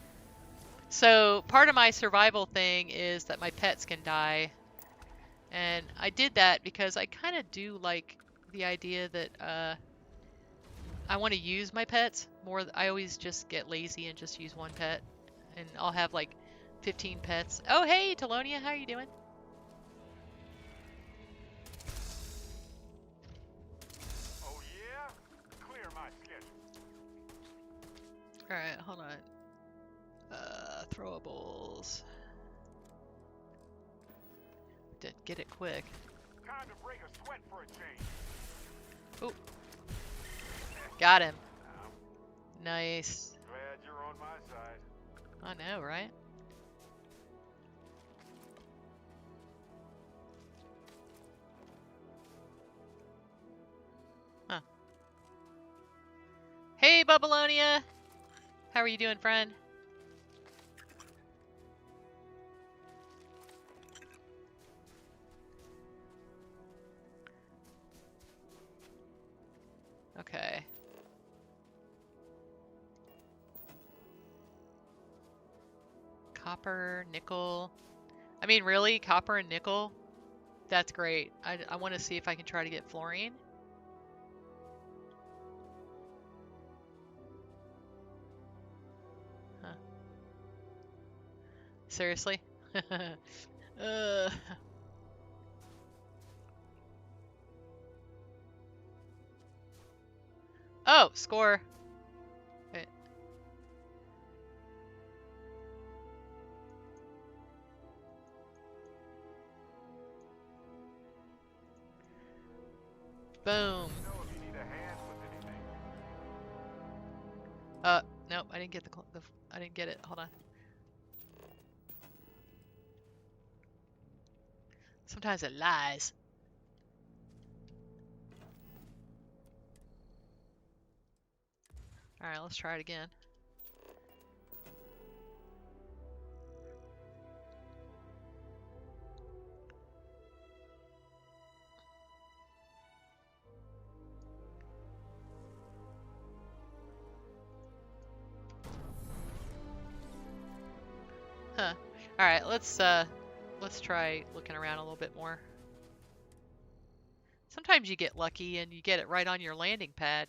Speaker 1: So part of my survival thing is that my pets can die. And I did that because I kind of do like the idea that I want to use my pets more. I always just get lazy and just use one pet. And I'll have like 15 pets. Oh, hey, Talonia, how are you doing?
Speaker 2: Oh yeah? Clear my schedule.
Speaker 1: All right, hold on. Throwables. Did get it quick.
Speaker 2: Time to break a sweat for a change.
Speaker 1: Oh, got him.
Speaker 2: I'm
Speaker 1: Nice.
Speaker 2: glad you're on my side.
Speaker 1: I know, right? Huh. Hey, Babylonia! How are you doing, friend? Okay. Copper, nickel. I mean, really? Copper and nickel? That's great. I want to see if I can try to get fluorine. Huh. Seriously? uh. Oh, score. Wait. Boom.
Speaker 2: Let me know if you need a hand with anything.
Speaker 1: Nope, I didn't get I didn't get it. Hold on. Sometimes it lies. All right, let's try it again. Huh. All right, let's try looking around a little bit more. Sometimes you get lucky and you get it right on your landing pad.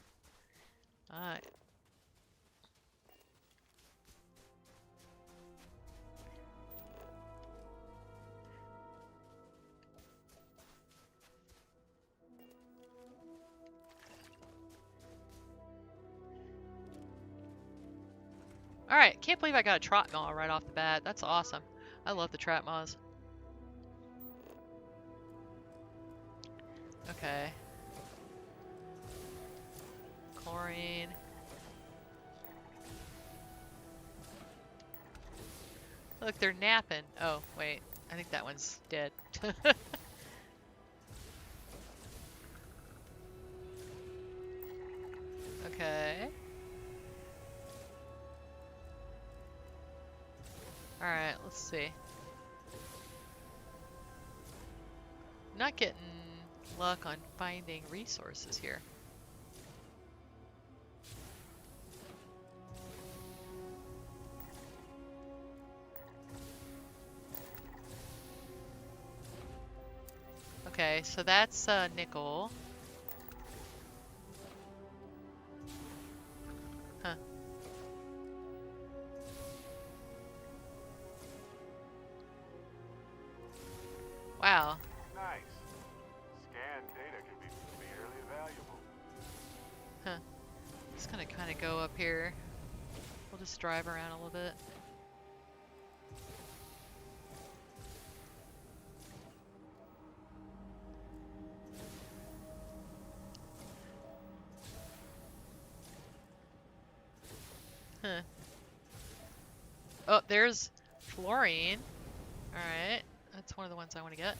Speaker 1: All right. All right, can't believe I got a trot maw right off the bat. That's awesome. I love the trap maws. Okay. Chlorine. Look, they're napping. Oh, wait. I think that one's dead. Let's see. Not getting luck on finding resources here. Okay, so that's nickel. Huh. Wow.
Speaker 2: Nice. Scanned data can be fairly valuable.
Speaker 1: Huh. Just gonna kind of go up here. We'll just drive around a little bit. Huh. Oh, there's fluorine. Alright. That's one of the ones I want to get.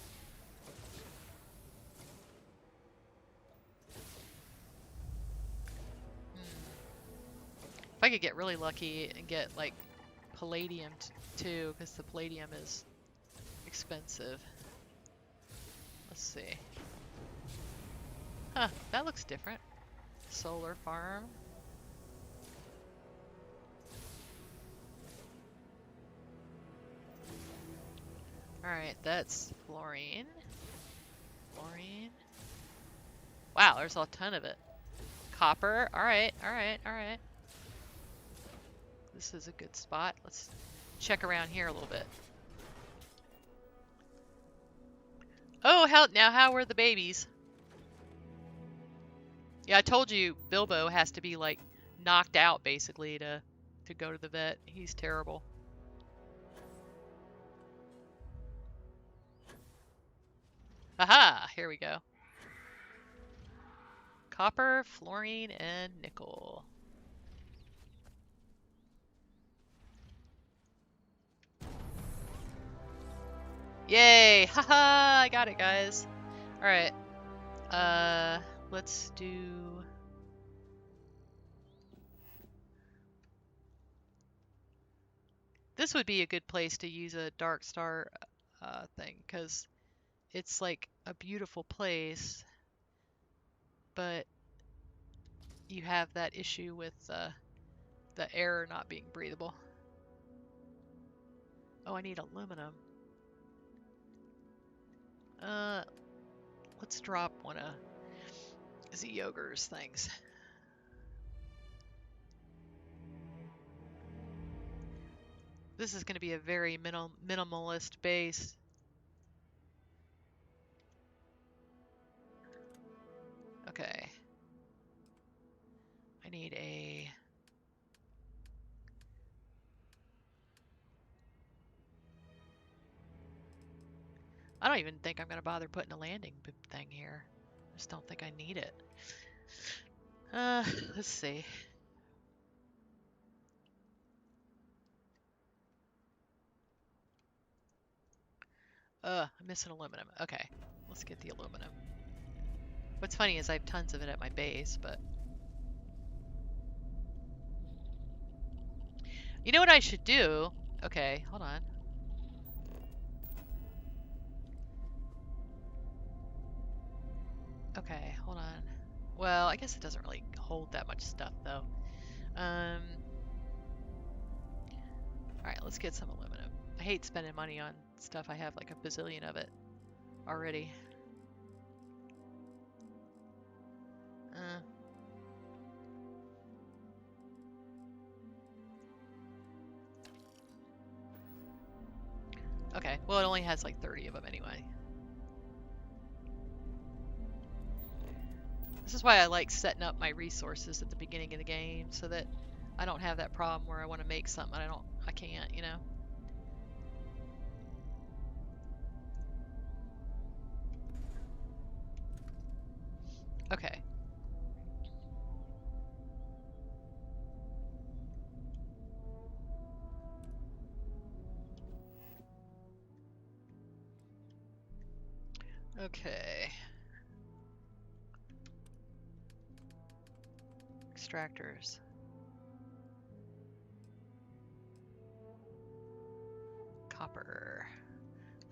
Speaker 1: If I could get really lucky and get, like, palladium too, because the palladium is expensive. Let's see. Huh, that looks different. Solar farm. Alright, that's fluorine. Fluorine. Wow, there's a ton of it. Copper. Alright, alright, alright. This is a good spot. Let's check around here a little bit. Oh, how were the babies? Yeah, I told you Bilbo has to be like knocked out basically to go to the vet. He's terrible. Aha! Here we go. Copper, fluorine, and nickel. Yay! Haha! I got it, guys. Alright. Let's do... This would be a good place to use a Dark Star thing, because it's like a beautiful place, but you have that issue with the air not being breathable. Oh, I need aluminum. Let's drop one of Z-Ogre's things. This is going to be a very minimalist base. Okay. I need a... I don't even think I'm going to bother putting a landing thing here. I just don't think I need it. Let's see. I'm missing aluminum. Okay, let's get the aluminum. What's funny is I have tons of it at my base, but... You know what I should do? Okay, hold on. Okay, hold on. Well, I guess it doesn't really hold that much stuff, though. Alright, let's get some aluminum. I hate spending money on stuff. I have like a bazillion of it already. Okay, well it only has like 30 of them anyway. This is why I like setting up my resources at the beginning of the game, so that I don't have that problem where I want to make something and I can't, you know. Okay. Okay. Extractors. Copper.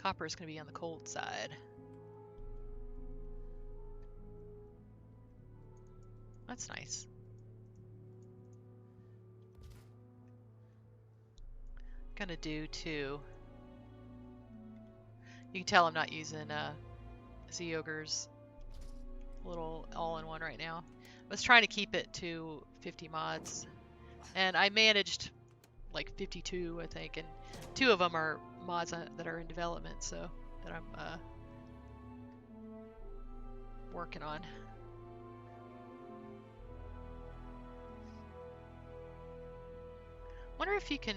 Speaker 1: Copper is going to be on the cold side. That's nice. Gonna do too. You can tell I'm not using Z Ogre's little all-in-one right now. I was trying to keep it to 50 mods, and I managed like 52, I think, and 2 of them are mods that are in development, so that I'm working on. Wonder if you can.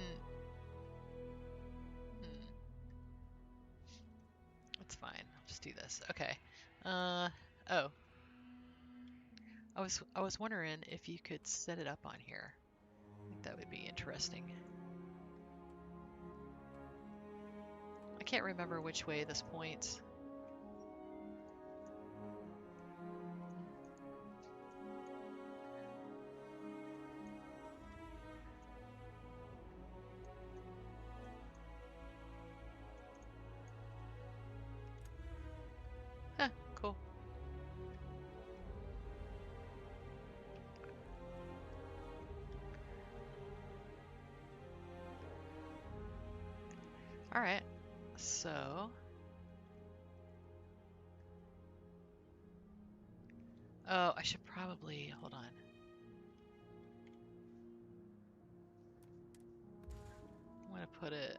Speaker 1: That's fine. I'll just do this. Okay. Oh. I was wondering if you could set it up on here. I think that would be interesting. I can't remember which way this points. Huh, cool. All right. So, oh, I should probably hold on. I'm gonna put it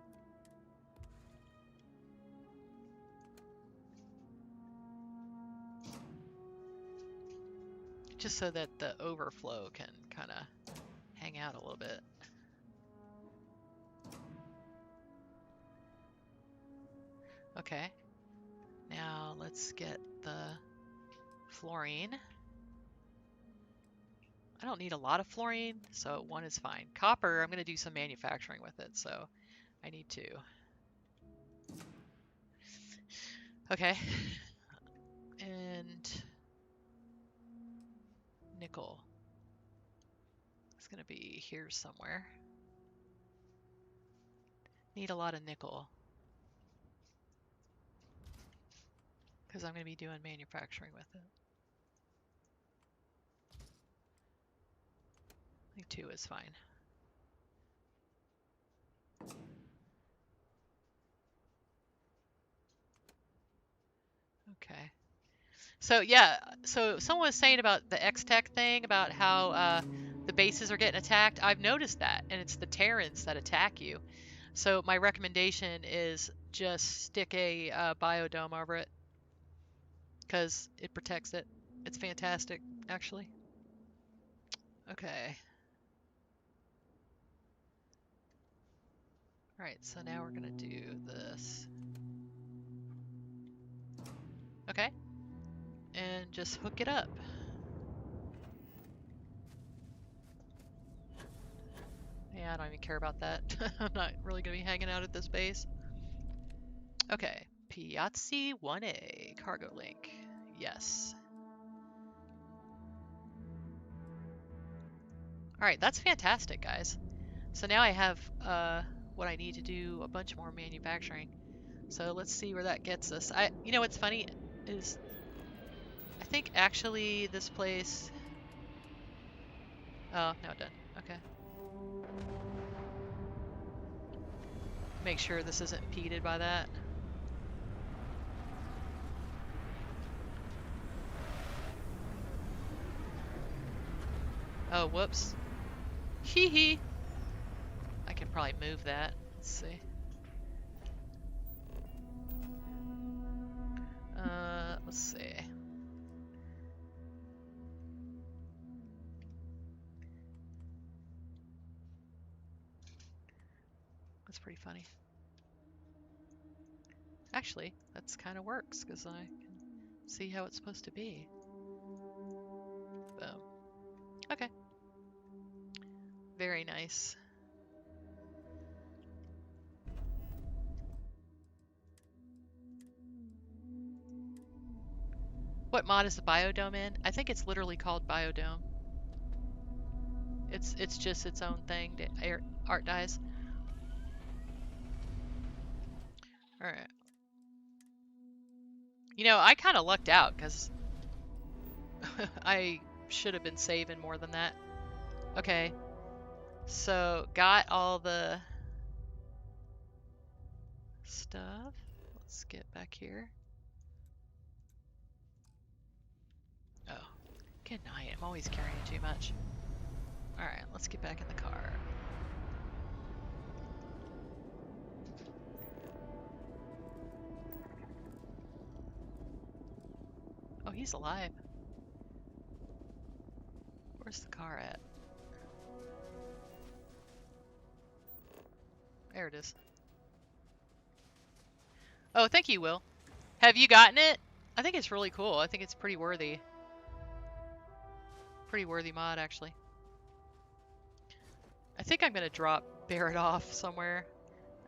Speaker 1: just so that the overflow can kind of hang out a little bit. Okay. Now let's get the fluorine. I don't need a lot of fluorine, so 1 is fine. Copper, I'm going to do some manufacturing with it, so I need to. Okay. And nickel. It's going to be here somewhere. Need a lot of nickel, because I'm going to be doing manufacturing with it. I think 2 is fine. Okay. So yeah, so someone was saying about the X-Tech thing, about how the bases are getting attacked. I've noticed that, and it's the Terrans that attack you. So my recommendation is just stick a biodome over it, because it protects it. It's fantastic, actually. Okay. All right, so now we're gonna do this. Okay. And just hook it up. Yeah, I don't even care about that. I'm not really gonna be hanging out at this base. Okay. Piazzi 1A cargo link. Yes. All right, that's fantastic, guys. So now I have what I need to do a bunch more manufacturing. So let's see where that gets us. You know what's funny is I think actually this place. Oh, now done. Okay. Make sure this isn't impeded by that. Oh, whoops. Hee hee. I can probably move that. Let's see. Let's see. That's pretty funny. Actually, that's kind of works because I can see how it's supposed to be. Boom. Okay. Very nice. What mod is the biodome in? I think it's literally called biodome. It's just its own thing. Art dies. All right. You know, I kind of lucked out because I should have been saving more than that. Okay, so got all the stuff. Let's get back here. Oh, good night. I'm always carrying too much. Alright, let's get back in the car. Oh, he's alive. Where's the car at? There it is. Oh, thank you, Will. Have you gotten it? I think it's really cool. I think it's pretty worthy. Pretty worthy mod, actually. I think I'm gonna drop Barrett off somewhere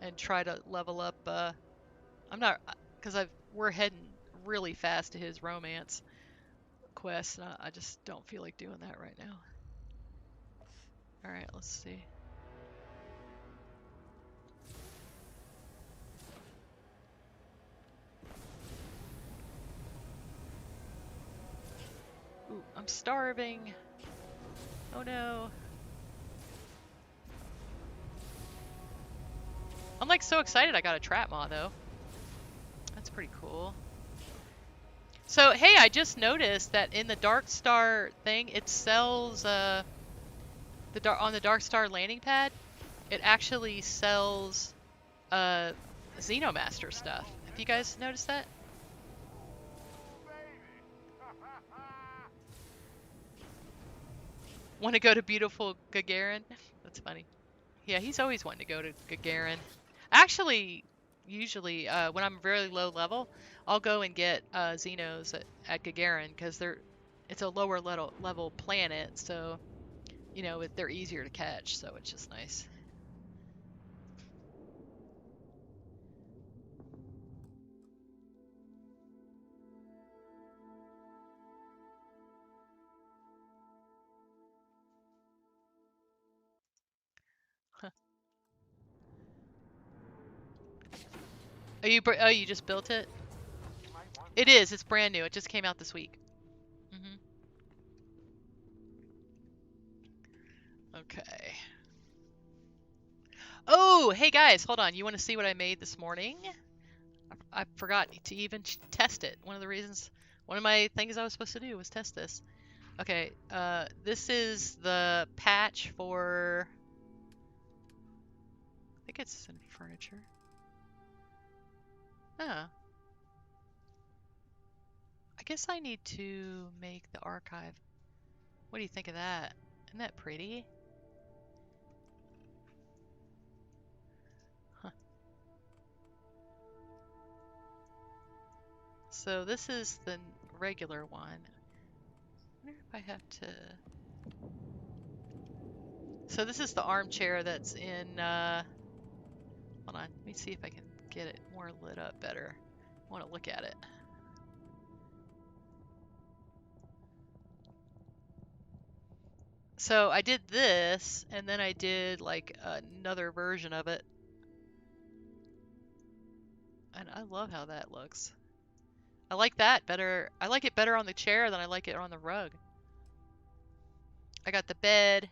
Speaker 1: and try to level up. I'm not, because we're heading really fast to his romance quest, and I just don't feel like doing that right now. All right, let's see. Ooh, I'm starving. Oh no. I'm like so excited I got a trap mod though. That's pretty cool. So hey, I just noticed that in the Dark Star thing, it sells on the Dark Star landing pad, it actually sells Xenomaster stuff. Have you guys noticed that? Want to go to beautiful Gagarin? That's funny. Yeah, he's always wanting to go to Gagarin. Actually, usually when I'm very low level, I'll go and get Xenos at Gagarin because it's a lower level planet, so you know they're easier to catch. So it's just nice. You just built it? It is. It's brand new. It just came out this week. Hmm. Okay. Oh, hey guys, hold on. You want to see what I made this morning? I forgot to even test it. One of my things I was supposed to do was test this. Okay, this is the patch for, I think it's in furniture. Oh, I guess I need to make the archive. What do you think of that? Isn't that pretty? Huh. So this is the regular one. I wonder if I have to... So this is the armchair that's in, hold on, let me see if I can get it more lit up better. I want to look at it. So I did this, and then I did like another version of it. And I love how that looks. I like that better. I like it better on the chair than I like it on the rug. I got the bed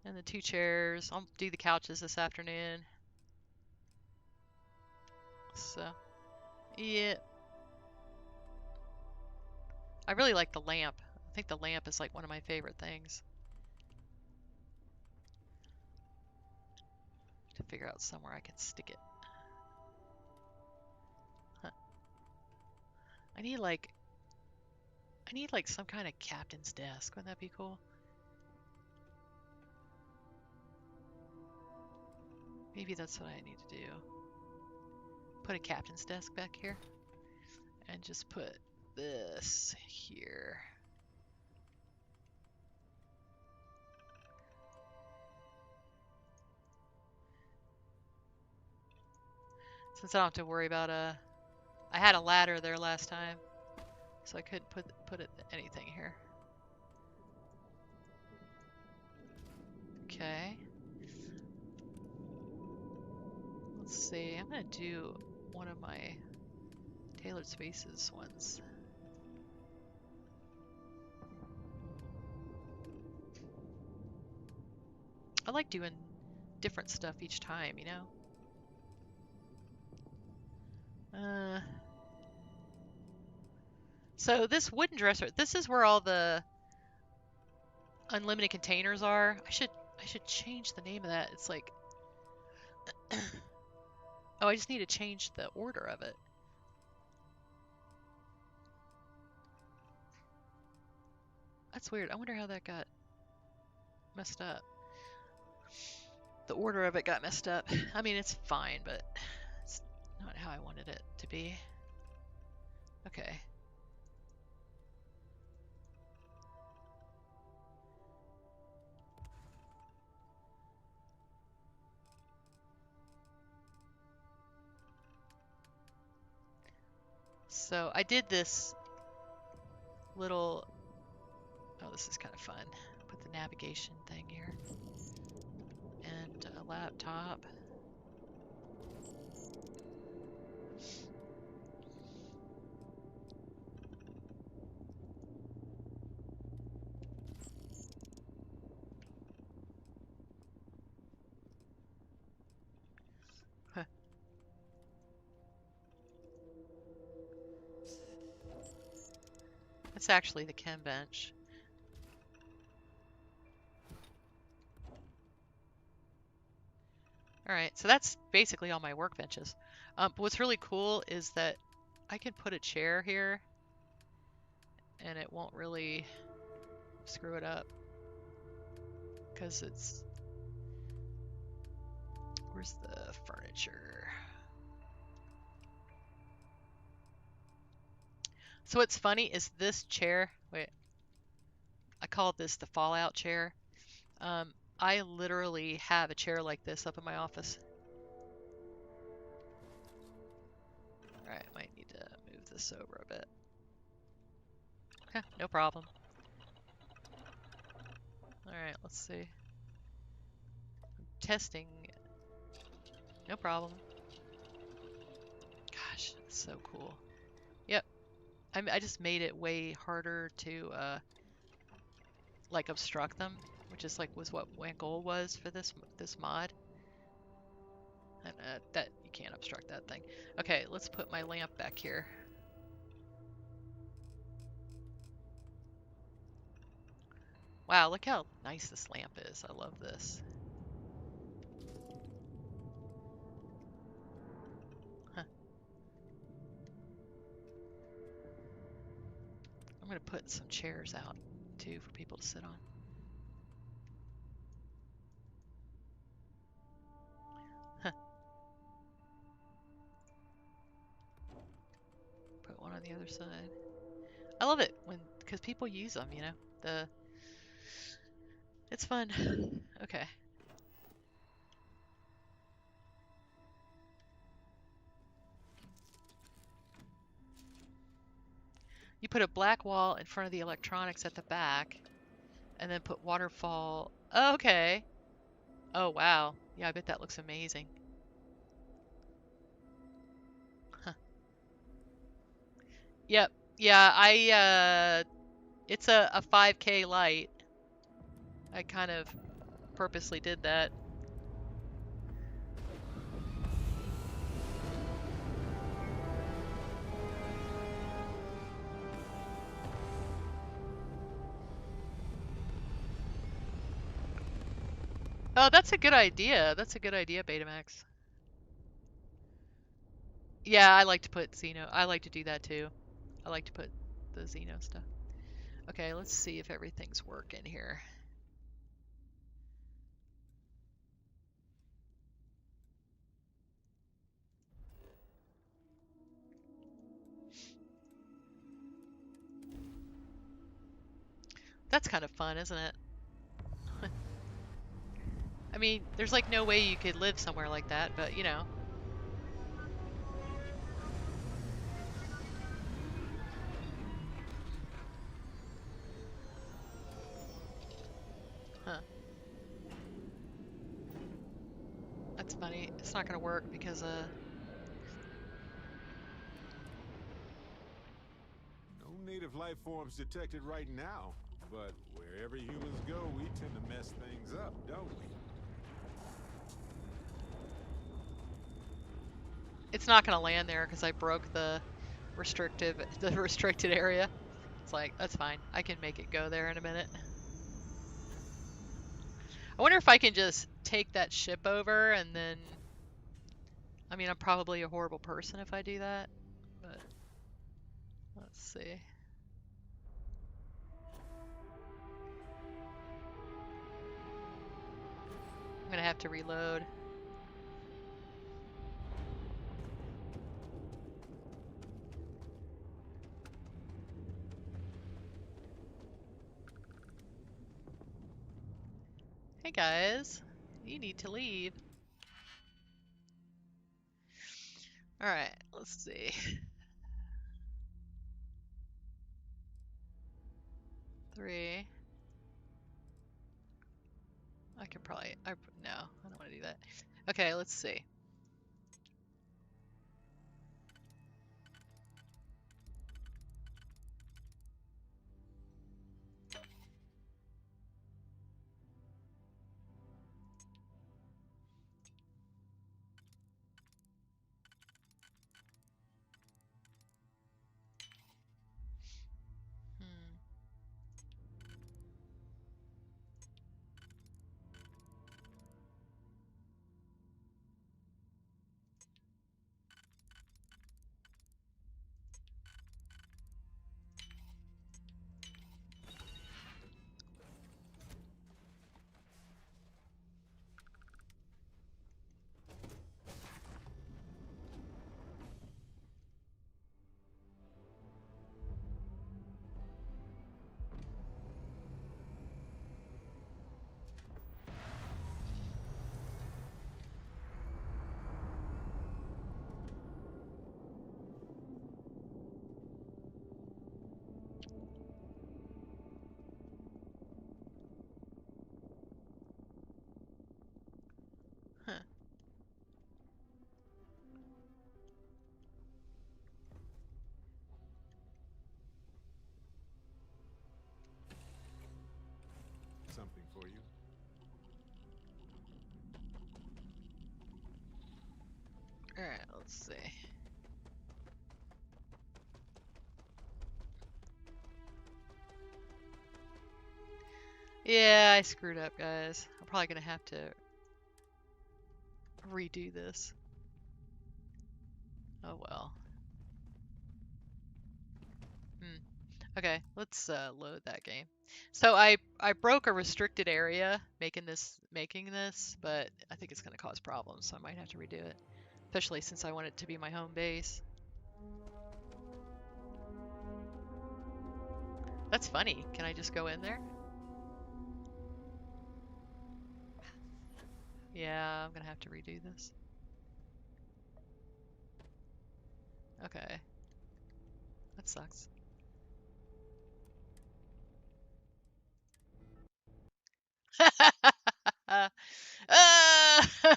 Speaker 1: and the two chairs. I'll do the couches this afternoon. So, yeah. I really like the lamp. I think the lamp is like one of my favorite things. To figure out somewhere I can stick it. Huh. I need like some kind of captain's desk. Wouldn't that be cool? Maybe that's what I need to do. Put a captain's desk back here. And just put this here. Since I don't have to worry about I had a ladder there last time, so I couldn't put anything here. Okay. Let's see. I'm gonna do one of my Tailored Spaces ones. I like doing different stuff each time, you know? So this wooden dresser, this is where all the unlimited containers are. I should change the name of that. It's like oh, I just need to change the order of it. That's weird. I wonder how that got messed up. The order of it got messed up. I mean, it's fine, but it's not how I wanted it to be. Okay. So I did this little, oh, this is kind of fun. Put the navigation thing here and a laptop. It's actually the chem bench. All right, so that's basically all my workbenches. But what's really cool is that I can put a chair here and it won't really screw it up because it's, where's the furniture? So what's funny is this chair, wait, I call this the Fallout chair. Um, I literally have a chair like this up in my office. All right, might need to move this over a bit. No problem. All right, let's see. Testing. No problem. Gosh, it's so cool. Yep, I just made it way harder to like obstruct them, which is like was what my goal was for this mod. And that you can't obstruct that thing. Okay, let's put my lamp back here. Wow, look how nice this lamp is. I love this. Huh. I'm gonna put some chairs out too for people to sit on. Huh. Put one on the other side. I love it when because people use them, you know. It's fun. Okay. You put a black wall in front of the electronics at the back, and then put waterfall. Oh, okay. Oh, wow. Yeah, I bet that looks amazing. Huh. Yep. Yeah, it's a 5K light. I kind of purposely did that. Oh, that's a good idea. That's a good idea, Betamax. Yeah, I like to put Xeno. I like to do that too. I like to put the Xeno stuff. Okay, let's see if everything's working here. That's kind of fun, isn't it? I mean, there's like no way you could live somewhere like that, but you know. Huh. That's funny. It's not gonna work because
Speaker 2: enough life forms detected right now, but wherever humans go, we tend to mess things up, don't we?
Speaker 1: It's not gonna land there because I broke the restricted area. It's like, that's fine. I can make it go there in a minute. I wonder if I can just take that ship over and then... I mean, I'm probably a horrible person if I do that, but let's see. I'm gonna have to reload. Hey guys, you need to leave. Alright, let's see. 3. I could probably... no, I don't want to do that. Okay, let's see. Hmm. Huh.
Speaker 2: Something for you.
Speaker 1: Alright, let's see. Yeah, I screwed up, guys. I'm probably gonna have to redo this. Oh well. Hmm. Okay, let's load that game. So I broke a restricted area making this, but I think it's gonna cause problems, so I might have to redo it. Especially since I want it to be my home base. That's funny. Can I just go in there? Yeah, I'm gonna have to redo this. Okay. That sucks. Ah,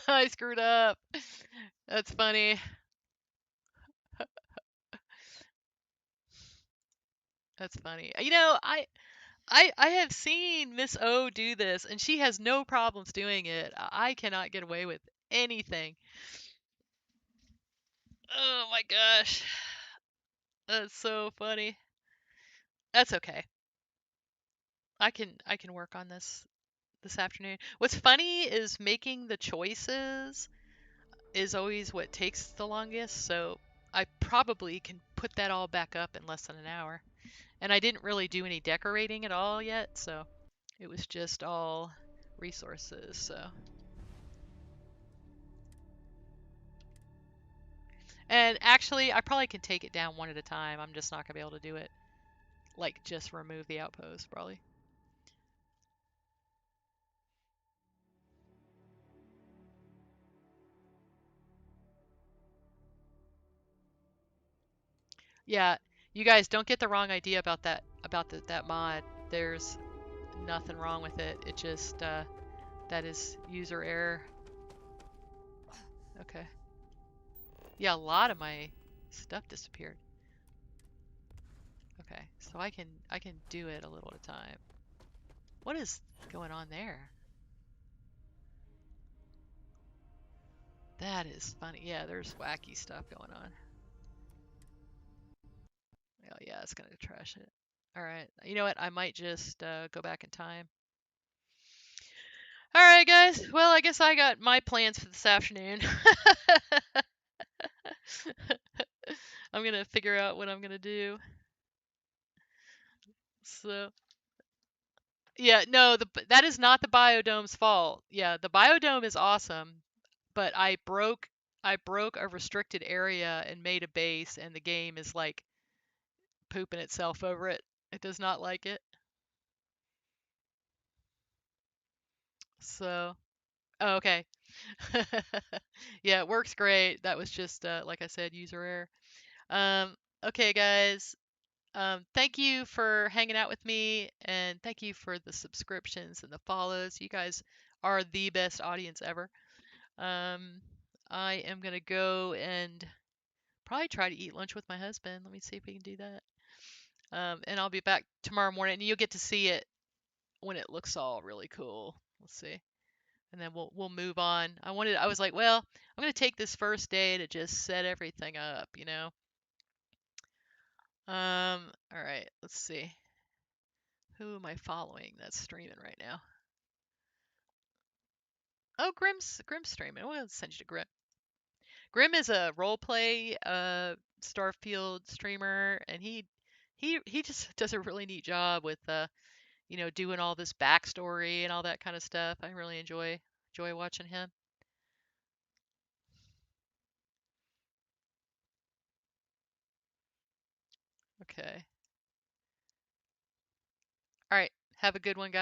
Speaker 1: I screwed up. That's funny. That's funny. You know, I have seen Miss O do this, and she has no problems doing it. I cannot get away with anything. Oh my gosh. That's so funny. That's okay. I can work on this afternoon. What's funny is making the choices is always what takes the longest, so I probably can put that all back up in less than an hour. And I didn't really do any decorating at all yet, so it was just all resources, so. And actually, I probably can take it down one at a time. I'm just not gonna be able to do it. Like, just remove the outpost, probably. Yeah, you guys don't get the wrong idea about that mod. There's nothing wrong with it. It just that is user error. Okay. Yeah, a lot of my stuff disappeared. Okay, so I can do it a little at a time. What is going on there? That is funny. Yeah, there's wacky stuff going on. Oh yeah, it's gonna trash it. All right. You know what? I might just go back in time. All right, guys. Well, I guess I got my plans for this afternoon. I'm gonna figure out what I'm gonna do. So yeah, no, that is not the biodome's fault. Yeah, the biodome is awesome, but I broke a restricted area and made a base, and the game is like pooping itself over it. It does not like it. So, oh, okay. Yeah, it works great. That was just like I said, user error. Okay, guys. Thank you for hanging out with me, and thank you for the subscriptions and the follows. You guys are the best audience ever. Um, I am gonna go and probably try to eat lunch with my husband. Let me see if we can do that. And I'll be back tomorrow morning, and you'll get to see it when it looks all really cool. Let's see, and then we'll move on. I was like, well, I'm gonna take this first day to just set everything up, you know. All right, let's see. Who am I following that's streaming right now? Oh, Grim's streaming. We'll send you to Grim. Grim is a role play Starfield streamer, and he just does a really neat job with doing all this backstory and all that kind of stuff. I really enjoy watching him. Okay. All right. Have a good one, guys.